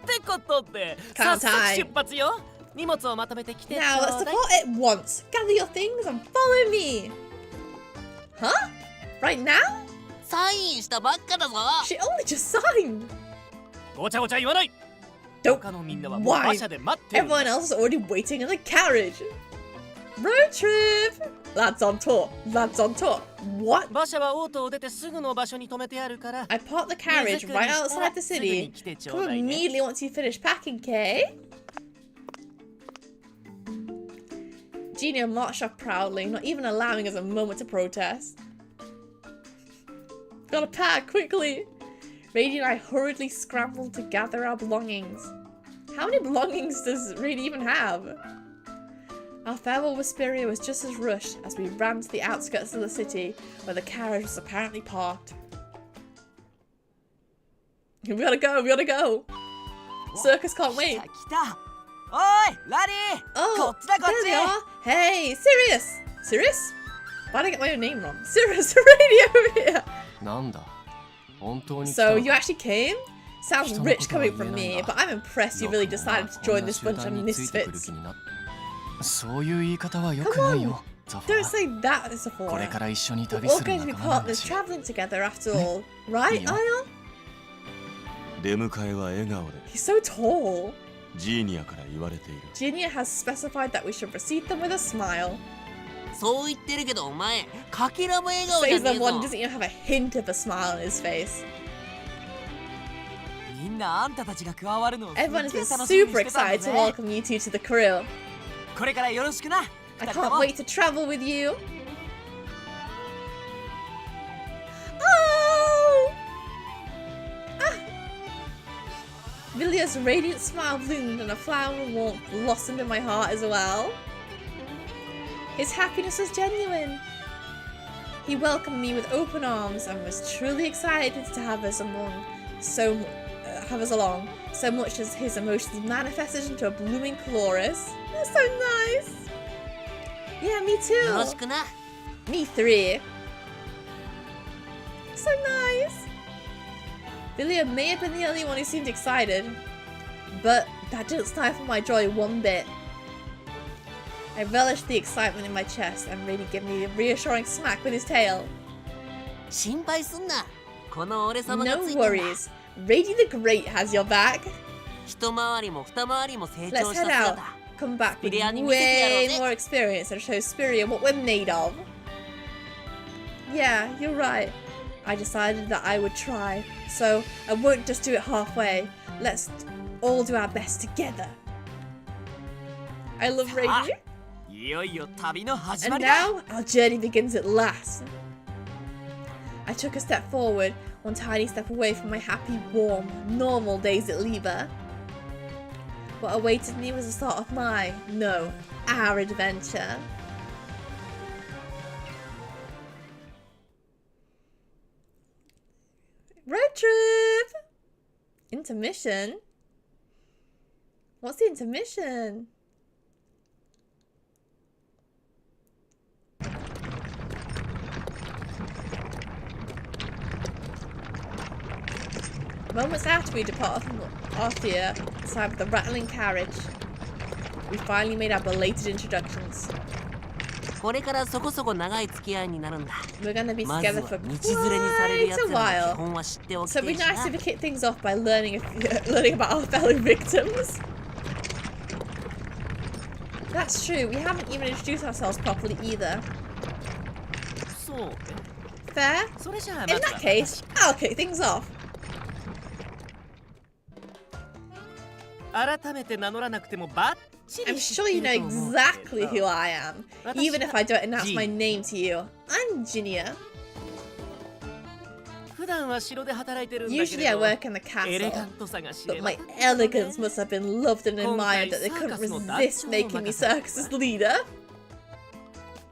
てことで、 Count 早速 time. 出発よ。荷物をまとめてきてちょ Now う let's だい。 depart at once. Gather your things and follow me. Huh? Right now? サインしたばっかだぞ。 She only just signed. ごちゃごちゃ言わない。 Don't 他のみんなはもう whine. 馬車で待ってるんだ。 Everyone else is already waiting in the carriage. Road trip. Lads on tour. Lads on tour. What? 馬車はオートを出てすぐの場所に止めてあるから。 I parked the carriage right outside the city. Come immediately once you finish packing, Kay. Genia marched off proudly, not even allowing us a moment to protest. Gotta pack quickly. Rady and I hurriedly scrambled to gather our belongings. How many belongings does Rady even have? Our farewell with Spiria was just as rushed as we ran to the outskirts of the city where the carriage was apparently parked. We gotta go, we gotta go. Circus can't wait. 来た。おい、ラリー。 Oh, こっちだこっ there ち。 they are. Hey, Cirrus. Cirrus? Why did I get my own name wrong? Cirrus, radio here. なんだ。本当に来た So の you か。 actually came? Sounds rich coming from me, but I'm impressed you really decided to join this bunch of misfits. そういう言い方は良くないよ。ザファ Don't say that, これ Sephora. から一緒に We're 旅 all する going to be 仲間なんだ partners し。 traveling together after all. Right, Yeah. Ion? 出迎えは笑顔で He's so tall. ジーニアから言われている。 Ginia has specified that we should receive them with a smile. そう言ってるけどお前、かけらも笑顔じゃ Says ね the え one who ぞ。 doesn't even have a hint of a smile on his face. みんなあんたたちが加わるのをすっげえ Everyone has been 楽しみに super してたんだ excited to ぜ。 welcome you two to the crew. これからよろしくな。 I 二人と can't も wait to travel with you. Oh! Ah! Villia's radiant smile bloomed and a flower of warmth blossomed in my heart as well. His happiness was genuine. He welcomed me with open arms and was truly excited to have us along so much as his emotions manifested into a blooming chorus. That's so nice. Yeah, me よろ too. しくな。 Me 3. So nice. Villia may have been the only one who seemed excited, but that didn't stifle my joy one bit. I relished the excitement in my chest and really gave me a reassuring smack with his tail. 心配すんな。この俺様が No ついてんだ。 worries. Rady the Great has your back. 一回りも二回りも成 Let's 長した head out. 姿。 Come back with Spiriaに見せてやろう way ぜ。 more experience and show Spiria what we're made of. Yeah, you're right. I decided that I would try, so I won't just do it halfway. Let's all do our best together. I love Ah. Rady. いよいよ旅の始ま And りだ。 now our journey begins at last. I took a step forward, one tiny step away from my happy, warm, normal days at Liba. What awaited me was the start of our adventure. Road trip! Intermission? What's the intermission? Moments after we departed from Arthea, inside with the rattling carriage, we finally made our belated introductions. これからそこそこ長い付き合いになるんだ。 We're gonna be まず together は for 道連れにされるや quite つ a らの基 while. 本は知っておき So た it'd be いし nice な if we kick things off by learning about our fellow victims. That's true, we haven't even introduced ourselves properly either. そう。 Fair? それじゃあ In まず that は case, I'll kick things off. 改めて名乗らなくてもバッチ I'm リ知 sure って you い know ると思う exactly who I am, even if I don't announce my Genia. name to you. I'm Ginia. 普段は城で働いてるんだけ Usually れ I ど work in the エレガ castle, ントさが知れ but ば my elegance must have been loved and admired that they couldn't resist making me circus's leader.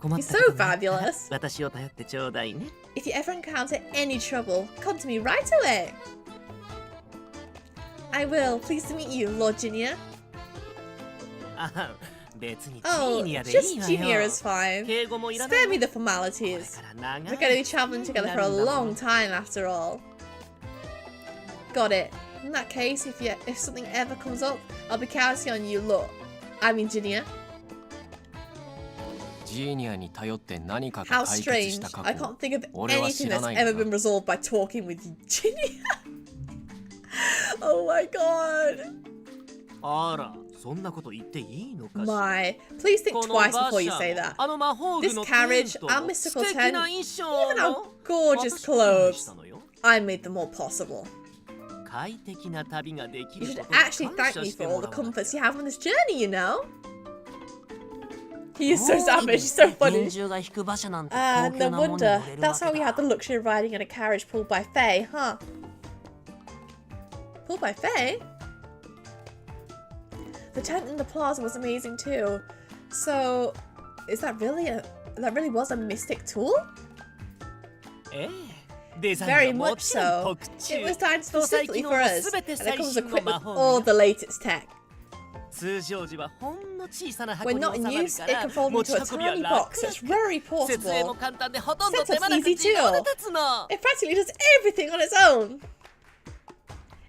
困っ He's た so ことがあったら fabulous. 私を頼ってちょうだいね If you ever encounter any trouble, come to me right away. I will. Pleased to meet you, Lord Ginia. あ別にジ Oh, ーニアでい just いわ Ginia よ is fine. 敬語もいらない Spare me わ the これ formalities. から長 We're い going to be traveling together for a long time after all. Got it. In that case, if something ever comes up, I'll be counting on you, Lord. I mean, Ginia. ジーニアに頼って何か How が解決 strange. した過 I 去 can't think of 俺は anything 知ら that's ない ever んだ been resolved by talking with Ginny. Oh my god. あら、そんなこと言っていいのかしら。 My. Please think この twice 馬 before you 車 say も that. あの魔法具 This のテ carriage ント and も mystical 素敵 tent, な衣装 even も our gorgeous 私が用意し clothes. たのよ。 I made them all possible. 快適な旅ができ You る should ことに actually 感 thank 謝 me して for all も the らわなきゃ。 comforts you have on this journey, you know? He is so 多い savage, で he's す so ね funny. 厳重が引く馬車なんて Ah, 高 no 級なものに wonder. 乗れるわ That's how け we had the だ。 luxury of riding in a carriage pulled by Faye, huh? Pulled by Faye? The tent in the plaza was amazing too. So, that really was a mystic tool? ええ、デザイ Very ンはも much ちろん so. 特注。 It was designed 搭載 specifically 機能 for も us, 全て and it 最 comes 新の equipped 魔 with 法 all 具 the よ。 latest tech. 通常時はほんの小さな箱 When に not 収 in まる use, か it ら can fold 持ち into a 運びは tiny 楽 box. It's 々。 very 設営も portable. 簡単でほとんど Setup's 手間なく easy 自動 too. で立つの。 It practically does everything on its own.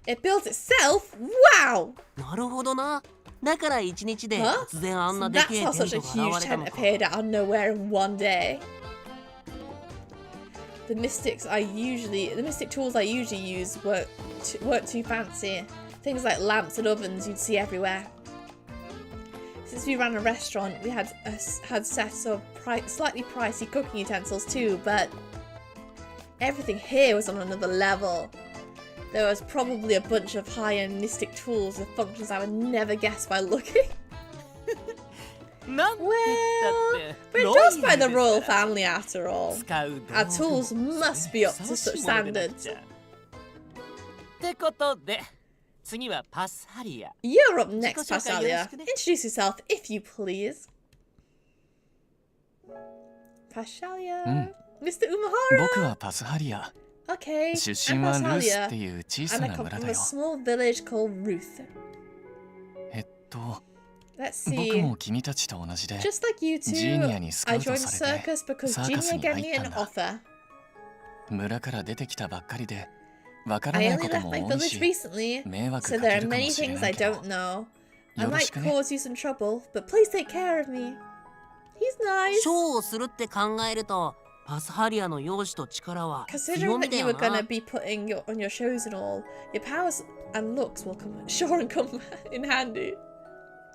It builds itself? Wow! なるほどな。だから一日で Huh? 突然あん So なで that's けえ how テン such a ト huge が現れた tent のか。 appeared out of nowhere in one day. The mystic tools I usually use weren't too fancy. Things like lamps and ovens you'd see everywhere. Since we ran a restaurant, we had sets of slightly pricey cooking utensils too, but everything here was on another level. There was probably a bunch of high-end mystic tools with functions I would never guess by looking. なんて言ったって We're ロ just イ by ヤ the ルです royal から family after all. 使う道具 Our tools も must be up to ふさわ such しいものでなく standards. ちゃ。ってことで、次はパスハリア。 You're up next, 自己紹介よろし Pashalia. くね。 Introduce yourself, if you please. Pashalia. Mr. 僕 Umahara. はパスハリア。 Okay. 出 I'm 身はルースっ Pashalia. ていう小さ And I な come 村 from だ a よ。 small village called Ruth. 僕 Let's see. も君たちと同じで、 Just like you ジーニア two, にスカ I ウト joined されて circus because サーカス Genia に gave 入 me った an んだ。 offer. 村から出てきたばっかりで、わから I ない only こと left も my 多い village し、 recently, 迷惑 so か there け are るかも many しれ things な I いけど、 don't know. よ I ろし might くね。 cause you some trouble, but please take care of me. He's nice. ショーをするって考えると、パスハリアの容姿と力は強 Considering み that だ you よ were gonna な。 be putting on your shows and all, your powers and looks will come sure and come in handy.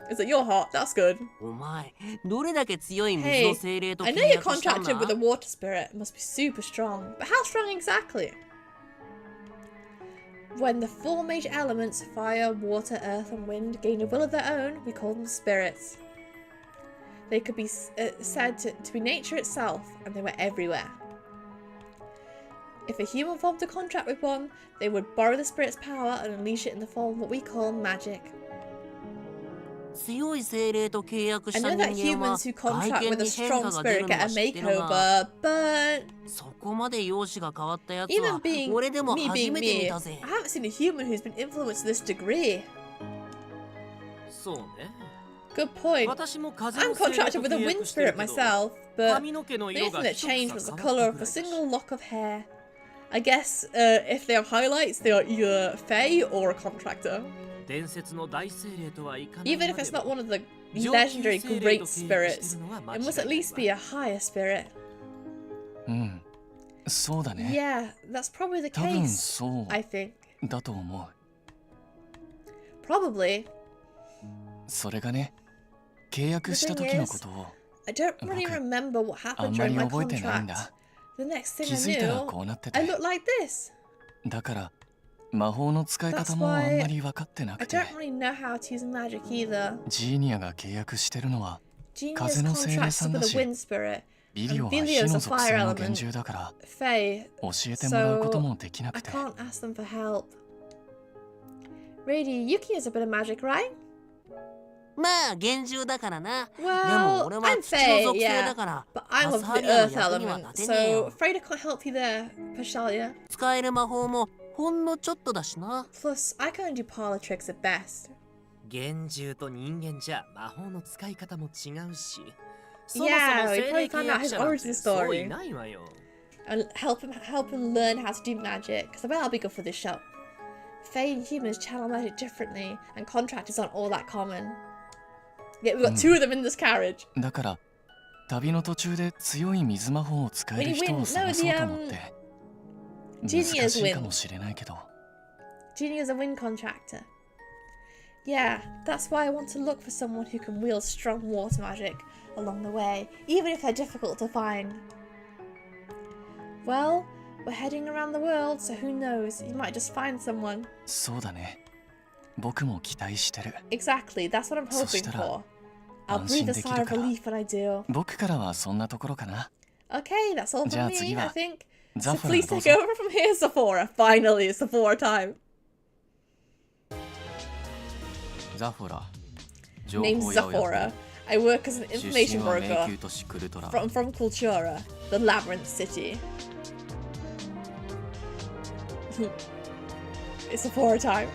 Is it you're hot? That's good. お前、どれだけ強い水の Hey, 精霊と I 契 know you're 約したん contracted with a だ。 water spirit. It must be super strong. But how strong exactly? When the four major elements, fire, water, earth, and wind, gain a will of their own, we call them spirits. They could be said to be nature itself, and they were everywhere. If a human formed a contract with one, they would borrow the spirit's power and unleash it in the form of what we call magic. 強い精霊と契約 I した know 人 that 間は humans who 外 contract 見 with a に変 strong 化が出 spirit るの get は a 知ってるが、 makeover, but そこまで容姿が変わったやつ even は being 俺でも me 初 being めて見 me, たぜ。 I haven't seen a human who's been influenced to this degree. そうね。 Good point. 私も風 I'm の精霊 contracted と with a 契 wind 約してる spirit けど、 myself, but 髪の毛の the 色 only が thing that 一 changed 房 was the 変 colour わ of った a くらいだし。 single lock of hair. I guess if they are highlights, they are either Fae or a contractor. 伝説の大精霊とはいかない Even ま if で it's not も one of the 上級 legendary 精霊 great と契約して spirits, るのは間 it 違い must at ない least わ be a higher spirit. うん、そうだね。 Yeah, that's probably the 多分 case, そう I think. だと思う。 Probably. それがね、契約した時のことを I don't really 僕 remember what あ happened んま during り my 覚えてないん contract. だ。 The next 気 thing づい I たら knew, こうなって I て、 looked like this. だから魔法の使い方もあんまり分かってな I くて、 don't really know how to use magic either. ジーニアが契約してるのは Genius 風の精霊さん contracts だ with a し、 wind spirit. ビリオは And 火 Vilio's の a 属 fire 性の element. 幻獣だから Faye. 教えてもらうこと So もできな I くて、 can't ask them for help. Rady, Yuki has a bit of magic, right? まあ厳重だからな。でも Well, 俺は I'm 土の Faye, 属性 yeah. だから、 But パ I'm ス of ハ the リアの earth 役には element, 立てねえ so よ。 afraid I can't help you there, Pashalia. 使える魔法もほんのちょっとだしな。 Plus, I can only do parlor tricks at best. 幻獣と人間じゃ魔法の使い方も違うし、そもそも Yeah, 精 we probably 霊契 found out 約 his 者なん origin てそうい story. ないわよ。 And help him learn how to do magic, because I bet I'll be good for this show. Fae and humans channel magic differently, and contractors aren't all that common. Yet we've got two of them in this carriage. だから旅の途中で強い水魔法を使える人を探そうと思って。難しいかもしれないけど。Genie is a wind contractor. Yeah, that's why I want to look for someone who can wield strong water magic along the way, even if they're difficult to find. Well, we're heading around the world, so who knows? You might just find someone. そうだね。僕も期待してる。Exactly, that's what I'm hoping for. I'll breathe a sigh of relief when I do. 僕からはそんなところかな。Okay, that's all from me, I think. So Zaphora, please take over from here, Sephora. Finally, it's Sephora time. Zaphora. Name's Zaphora. I work as an information broker from Kultura, the Labyrinth City. It's Sephora time.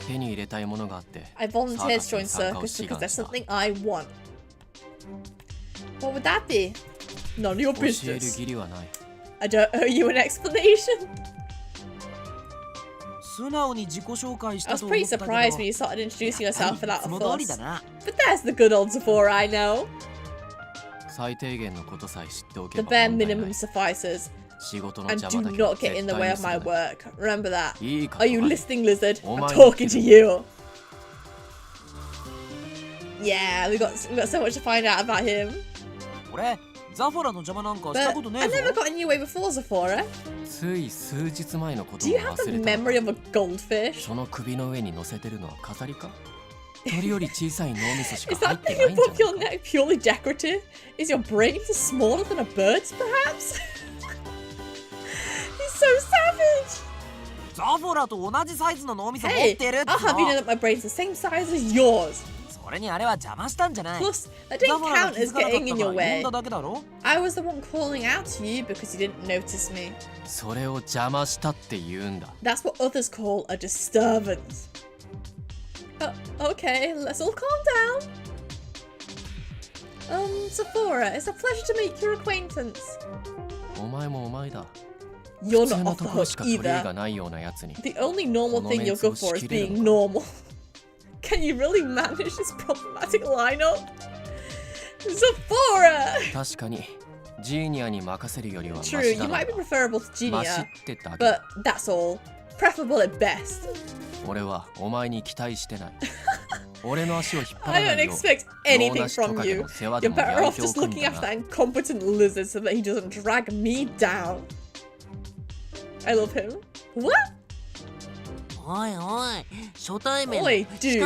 I volunteered to join Circus because there's something I want. What would that be? None of your business. I don't owe you an explanation. I was pretty surprised when you started introducing yourself without a fuss. But there's the good old Sephora I know. The bare minimum suffices. And do not get in the way of my work. Remember that. Are you listening, lizard? I'm talking to you. Yeah, we got so much to find out about him. But I never got in your way before, Sephora. Do you have the memory of a goldfish? Is that thing above your neck purely decorative? Is your brain smaller than a bird's, perhaps? He's so savage! Hey, I'll have you know that my brain's the same size as yours. Plus, that didn't count as getting in your way. I was the one calling out to you because you didn't notice me. That's what others call a disturbance. Okay, let's all calm down. Sephora, it's a pleasure to make your acquaintance. You're not off the hook either. The only normal thing you're good for is being normal. Can you really manage this problematic lineup? Sephora! True, you might be preferable to Genia, but that's all. Preferable at best. I don't expect anything from you. You're better off just looking after that incompetent lizard so that he doesn't drag me down. I love him. What? Oi, dude. You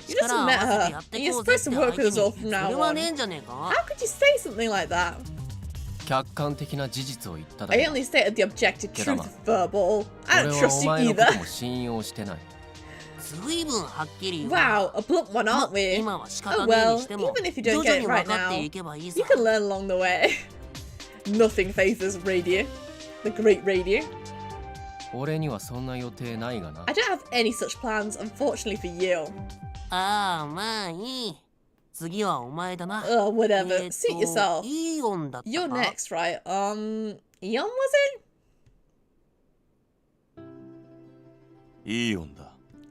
just met her, and you're supposed to work with us all from now on. How could you say something like that? I only stated the objective truth of verbal. I don't trust you either. Wow, a blunt one, aren't we? Oh well, even if you don't get it right now, you can learn along the way. Nothing phases Radio, the great Radio. I don't have any such plans, unfortunately for you. Whatever. Suit yourself. You're next, right? Eon, was it?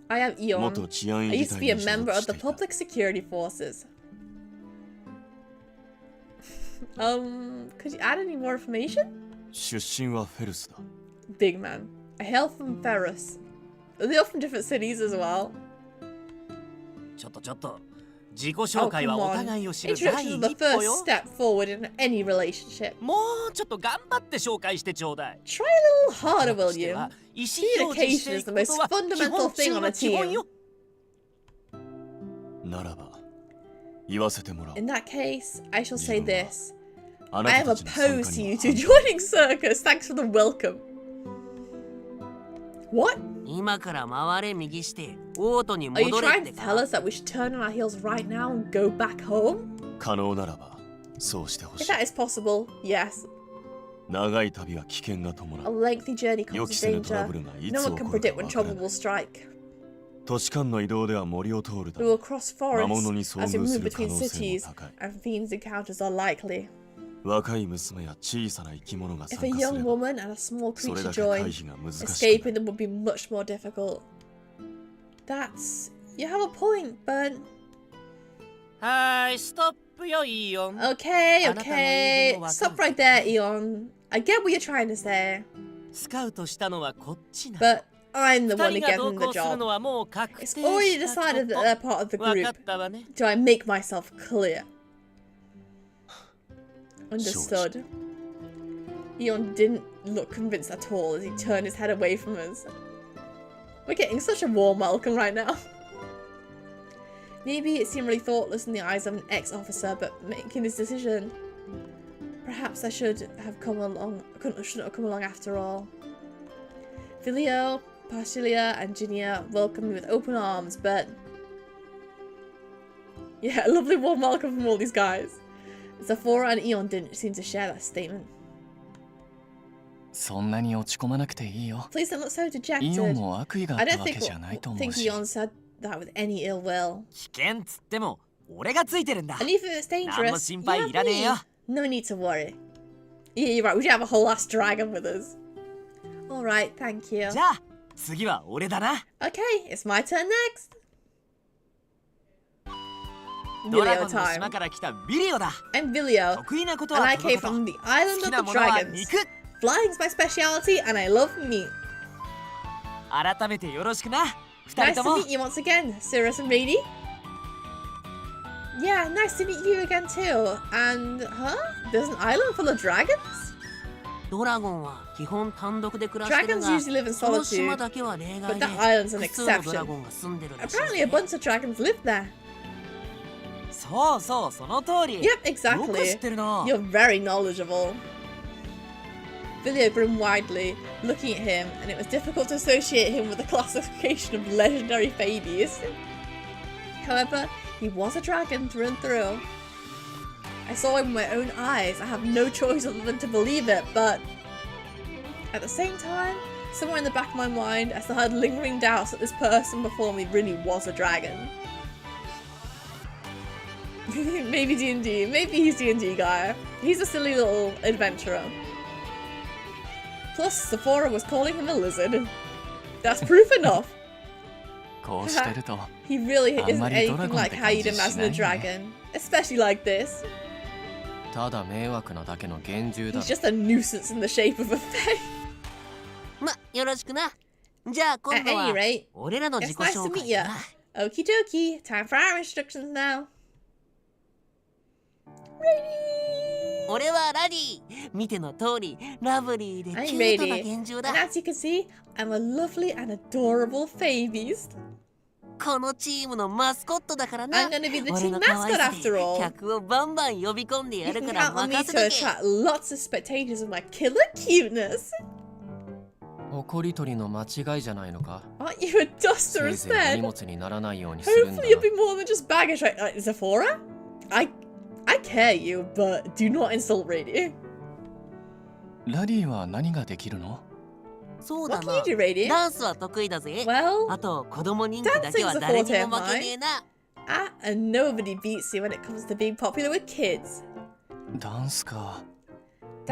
I am Eon. I used to be a member of the Public Security Forces. Could you add any more information? Big man. I hail from Cirrus. They're all from different cities as well. Oh, come on. Introduction is the first step forward in any relationship. Try a little harder, will you? Communication is the most fundamental thing on a team. In that case, I shall say this. I am opposed to you two joining Circus. Thanks for the welcome. What? Are you trying to tell us that we should turn on our heels right now and go back home? If that is possible, yes. A lengthy journey comes with danger. No one can predict when trouble will strike. We will cross forests as we move between cities, and fiends encounters are likely. If a young woman and a small creature join, escaping them would be much more difficult. You have a point, Burn. Hi, stop. プよイオン。 Okay, あなたの言い分も okay. わかる。 Stop right there, Eon. I get what you're trying to say, スカウトしたのはこっちな。 but I'm the 二 one who 人が gave 同 them the 行するの job. はもう確定 It's し already たこ decided that と。 they're part of the わか group. ったわね。 Do I make myself clear? Understood. Eon didn't look convinced at all as he turned his head away from us. We're getting such a warm welcome right now. Maybe it seemed really thoughtless in the eyes of an ex-officer, but making his decision. Perhaps I shouldn't have come along after all. Vilio, Partilia, and Ginia welcomed me with open arms, but... Yeah, a lovely warm welcome from all these guys. Sephora and Eon didn't seem to share that statement. そんなに落ち込まなくていいよ。 Please don't look so イオン dejected. も悪意があ I った don't わけじゃないと思 think うし。 Eon said that with any ill will. 危険っつっても俺がついてるんだ。 And if it's 何も dangerous, 心 you 配 have いらねえよ。 me. No need to worry. Yeah, you're right. We should have a whole ass dragon with us. Alright, thank you. じゃあ次は俺だな。 Okay, it's my turn next. ドラゴ Vilio ンの島 time. から来たビリオだ。 I'm Vilio, 得意なこと and は I 飛ぶ came こと。 from the 好 island き of な the ものは dragons. 肉。 Flying's my speciality, and I love meat. 改めてよろしくな。二 Nice 人 to とも。 meet you once again, Cirrus and Rady. Yeah, nice to meet you again too. And, huh? There's an island full of dragons? ドラゴンは基本単独で暮らしてる Dragons が、 usually live in その島 solitude. だけは例 But 外で that island's an 複数のドラ exception. ゴンが住んでるらしい Apparently a ぜ。 bunch of dragons live there. そうそうその通り。 Yep, よく知っ exactly. てるな。 You're very knowledgeable. Vilio grinned widely, looking at him, and it was difficult to associate him with the classification of legendary babies. However, he was a dragon through and through. I saw him with my own eyes. I have no choice other than to believe it, but at the same time, somewhere in the back of my mind, I still had lingering doubts that this person before me really was a dragon. Maybe D&D. Maybe he's D&D guy. He's a silly little adventurer. Plus, Sephora was calling him a lizard. That's proof enough. こうしてると He really あん isn't まりドラ anything ゴンっ like て how 感 you'd じし imagine な a いね。 dragon. Especially like this. ただ迷惑なだけの幻獣だ He's just a nuisance in the shape of a fae. ま、よろしくな。じゃあ今 At 度 any は rate, 俺らの自 it's 己 nice to 紹 meet 介 you. だな。 Okie dokie, time for our instructions now. Ready! 俺はラディ。見ての通り、ラブリーで I'm キュートな ready. 幻獣 And だ。 as you can see, I'm a lovely and adorable fae beast. このチームのマスコットだからな。 I'm gonna be the 俺 team の可愛 mascot さ after で all. 客をバンバン呼び込んで You やる can から count on me 任 to せとけ。 attract lots of spectators with my killer cuteness. 怒り取りの間違いじゃないのか。 Aren't you a duster せいぜいお荷 instead? 物にならないようにするんだ Hopefully you'll be more than just baggage, right? Zephora? I care you, but do not insult Rady. ラディは何ができるの？そうだ What な can。you do, Rady? ダンスは得意だぜ。 Well, あと子供人気だけは誰にも負けねえな。 and nobody beats you when it comes to being popular with kids. ダンスか。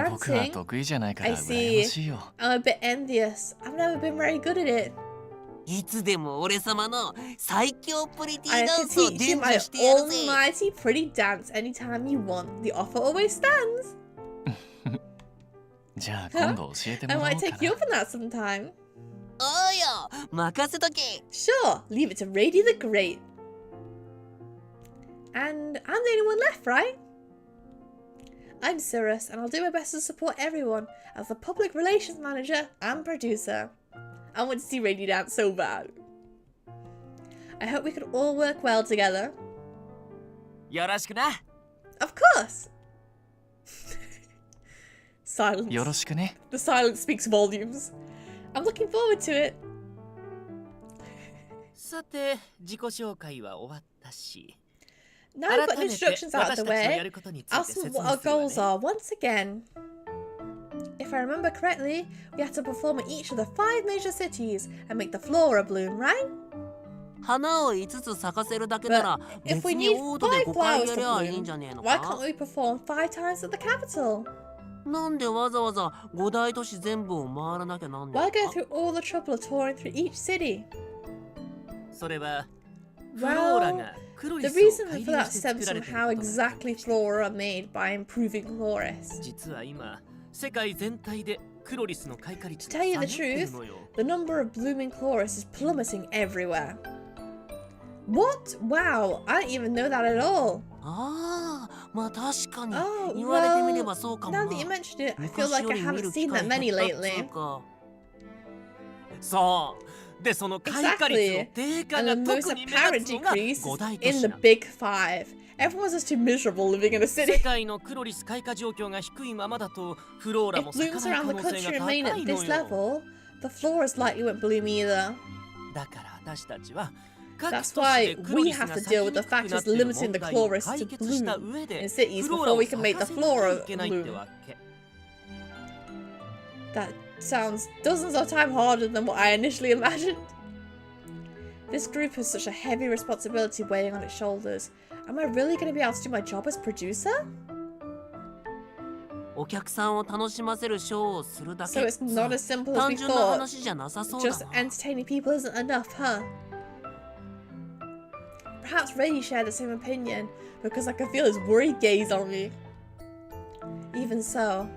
僕は Dancing? 得意じゃないから I 羨ましいよ。 I'm a bit envious. I've never been very good at it. いつでも俺様の最強プリティ I ダ can ンスを teach 伝 you my 授してやるぜ。 almighty pretty dance anytime you want. The offer always stands. じゃあ今度教えても I らおう might か take you な。 up on that sometime. おうよ、任せとけ。 Sure, leave it to Rady the Great. And I'm the only one left, right? I'm Cirrus, and I'll do my best to support everyone as the public relations manager and producer. I want to see Rady dance so bad. I hope we can all work well together. よろしくな。 Of course! Silence. よろしくね。 The silence speaks volumes. I'm looking forward to it. さて、自己紹介は終わったし。 Now I've got 改 the めて instructions 私 out た of ち the のや way. ることにつ I'll いて see 説 what 明 our するわ goals ね。 are once again. If I remember correctly, we have to perform in each of the 5 major cities and make the flora bloom, right? 花を5つ咲かせるだけなら If 別 we に need オートで 5 5回 flowers や to りゃいいん bloom, じゃねえの why か。 can't we perform 5 times at the capital? なんでわざわざ5大都市全部を回らなきゃなんねえ Why の go か。 through all the trouble of touring through each city? それは Well, the reason for that stems from how exactly flora are made by improving chloris. 実は今世界全体でクロリスの開花率 To が tell you 下が the ってる truth, のよ。 the number of blooming chloris is plummeting everywhere. What? Wow, I didn't even know that at all. ああ、まあ確かに Oh, 言われてみ well, ればそうかもな。 now that you mentioned it, I feel 昔 like よ I り見 haven't る機 seen 会 that many 減ったっつ lately. うか。そうでその開花率 Exactly. の低下 And が the most 特に目 apparent 立つのが decrease 五大 is 都 in 市 the なの。 big five. Everyone's just too miserable living in a 世 city. 界のクロリス開花状況が低いままだとフローラ If も咲か blooms ない around 可 the 能性 country が remain 高 at い this のよ。 level, the floras likely won't bloom either. だから私たちは各 That's 都市で why クロ we リス have が to 咲き deal に with the くくなってい factors る limiting 問 the 題を chloris 解 to 決した bloom 上で in cities フローラ before を we 咲 can make か the せなきゃ flora いけないって bloom. わけ。 That sounds dozens of times harder than what I initially imagined. This group has such a heavy responsibility weighing on its shoulders. Am I really going to be able to do my job as producer? お客さんを楽しませるショーをするだけ So it's not as simple as 単 we 純な thought. 話じゃなさそうだ Just な。 entertaining people isn't enough, huh? Perhaps Ray shared the same opinion, because I could feel his worried gaze on me. Even so,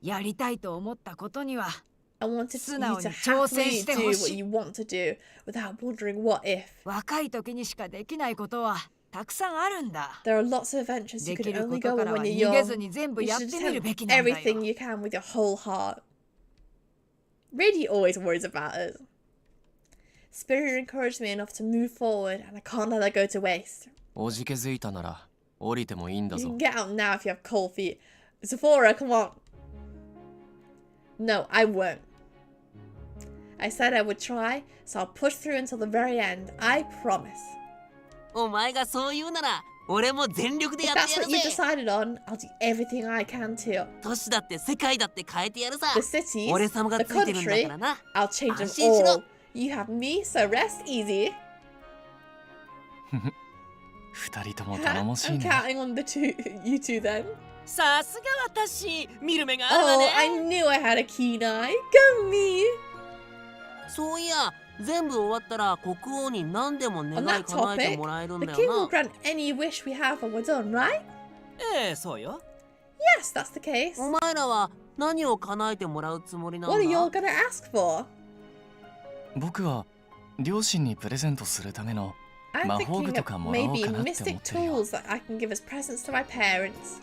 やりたいと思ったことには I wanted you to 素直に happily 挑戦してほしい。 do what you want to do without wondering what if. 若い時にしかできないことはたくさんあるんだ。 There are lots of adventures you で can きるこ only と go か on らは when 逃 you're げず young. に全部 You やっ should てみるべ attempt きなんだよ。 everything you can with your whole heart. Rady always worries about us. Spirit encouraged me enough to move forward, and I can't let that go to waste. おじけづいたなら降りてもいいんだ You ぞ can get out now if you have cold feet. Sephora, come on. No, I won't. I said I would try, so I'll push through until the very end. I promise. お前がそう言うなら俺も全力で If やって that's やる what you ぜ。 decided on, I'll do everything I can too. 都市だって世界だって変えてやるさ。 The cities, 俺様が the ついてるんだ country, からな。 I'll change them 安心しろ。 all. You have me, so rest easy. 二人とも頼もしい I'm ね counting on the you two then. さすが私見る目があるわ Oh, ね。 I knew I had a keen eye. Go me! そういや全部終わったら国王に何でも願 On い that 叶えて topic, もらえるん the だ king よ will な。 grant any wish we have when we're done, right? ええそうよ。 Yes, that's the case. お前らは何を叶えてもらうつもりなん What are you all だ？ gonna ask for? 僕は両親にプレゼントするための I'm 魔法具 thinking と of かもらおう maybe かなって mystic 思ってるよ tools that I can give as presents to my parents.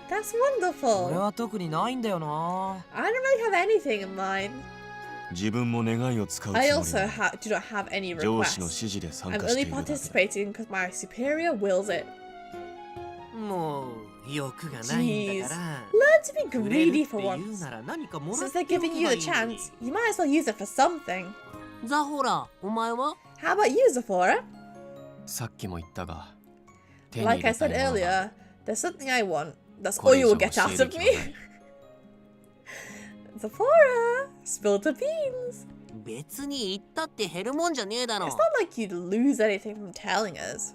That's 俺 wonderful. は特にないんだよな。 I don't really have anything in mind. 自分も願いを使うつも I り also は do not have any 上司の requests. 指示で参 I'm 加して only いるだけだ participating because my superior wills it. もう欲がないんだから。 Learn to be くれる greedy って for 言う once. なら何かもら Since って they're おけば giving you い the いのに。 chance, you might as well use it for something. ザホラお前は？ How about you, Zephora? さっきも言ったが手に入 Like I れたい said ものが earlier, there's something I want. That's こ all れ以 you 上 will get 教 out える of 気 me. はない Zephora, spill the beans. 別に言ったって減るもんじゃねえだろ It's。not like you'd lose anything from telling us.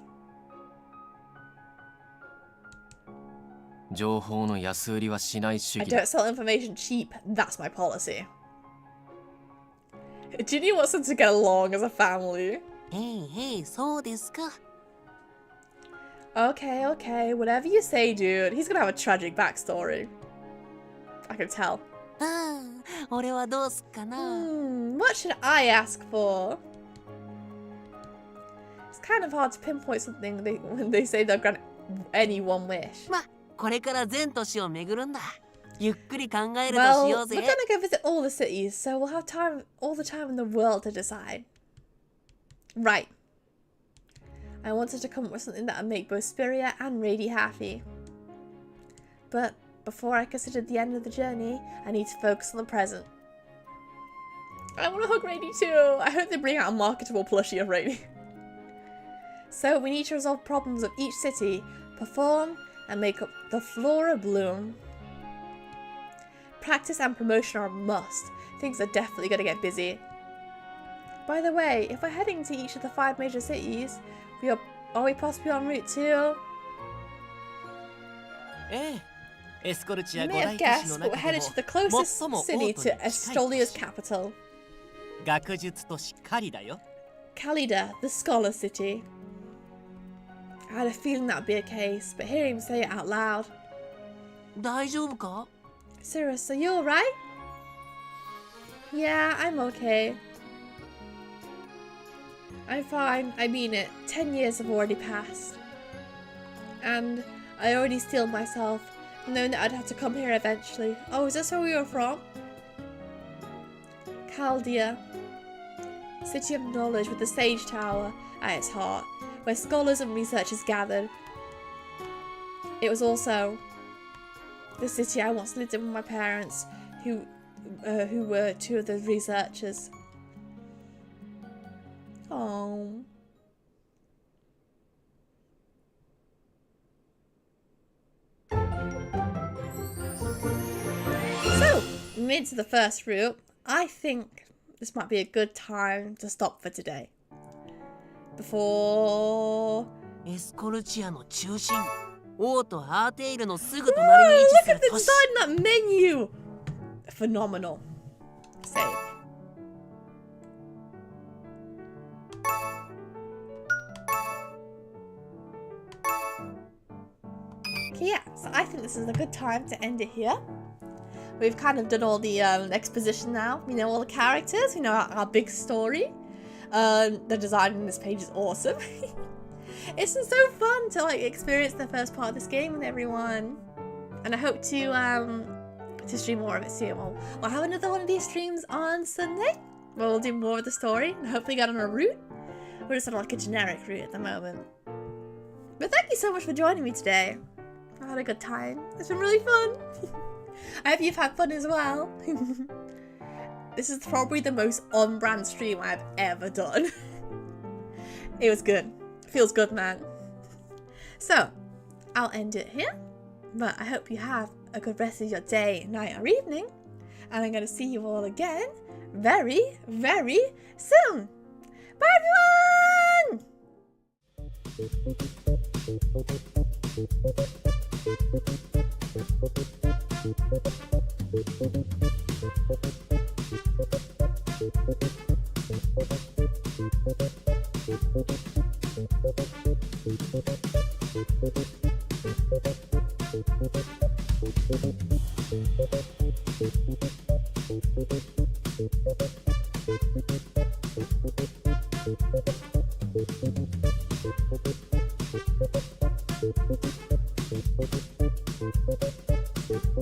情報の安売りはしない主 I 義だ don't sell information cheap. That's my policy. Ginny wants them to get along as a family. へいへいそうですか。 Okay, okay, whatever you say, dude. He's gonna have a tragic backstory. I can tell. ああ俺はどうすっかな。 What should I ask for? It's kind of hard to pinpoint something when they say they'll grant any one wish. まこれから全都市を巡るんだ。ゆっくり考えるとしよ Well, う we're ぜ。 gonna go visit all the cities, so we'll have all the time in the world to decide. Right. I wanted to come up with something that would make both Spiria and Rady happy. But before I considered the end of the journey, I need to focus on the present. I want to hug Rady too. I hope they bring out a marketable plushie of Rady. So we need to resolve problems of each city, perform, and make up the flora bloom. Practice and promotion are a must. Things are definitely going to get busy. By the way, if we're heading to each of the 5 major cities, are we possibly en route to? ええ。エスコルチ You ア may 五 have 大都 guessed, 市の but we're 中で headed to the も closest 最も city 王都に to 近い都 Estolia's 市。 capital. 学術都市カリだよ。Calida, the Scholar City. I had a feeling that'd be a case, but hearing him say it out loud. 大丈夫か？ Cirrus, are you alright? Yeah, I'm okay. I'm fine, I mean it. 10 years have already passed. And I already steeled myself, knowing that I'd have to come here eventually. Oh, is this where we were from? Chaldea. City of knowledge with the Sage Tower at its heart, where scholars and researchers gathered. It was also the city I once lived in with my parents, who were two of the researchers. Oh. So, we made it to the first route. I think this might be a good time to stop for today. Before... エスコルチアの中心、王とアーテイルのすぐ隣に位置 Look す at る the 都市。 design in that menu! Phenomenal. Save. Okay, yeah, so I think this is a good time to end it here. We've kind of done all the exposition now. We know all the characters, we know our big story. The design in this page is awesome. It's been so fun to like experience the first part of this game with everyone. And I hope to stream more of it soon. We'll have another one of these streams on Sunday, where we'll do more of the story and hopefully get on a route. We're just on like a generic route at the moment. But thank you so much for joining me today. I had a good time. It's been really fun. I hope you've had fun as well. This is probably the most on-brand stream I've ever done. It was good. Feels good, man. So, I'll end it here. But I hope you have a good rest of your day, night, or evening. And I'm going to see you all again very, very soon. Bye, everyone!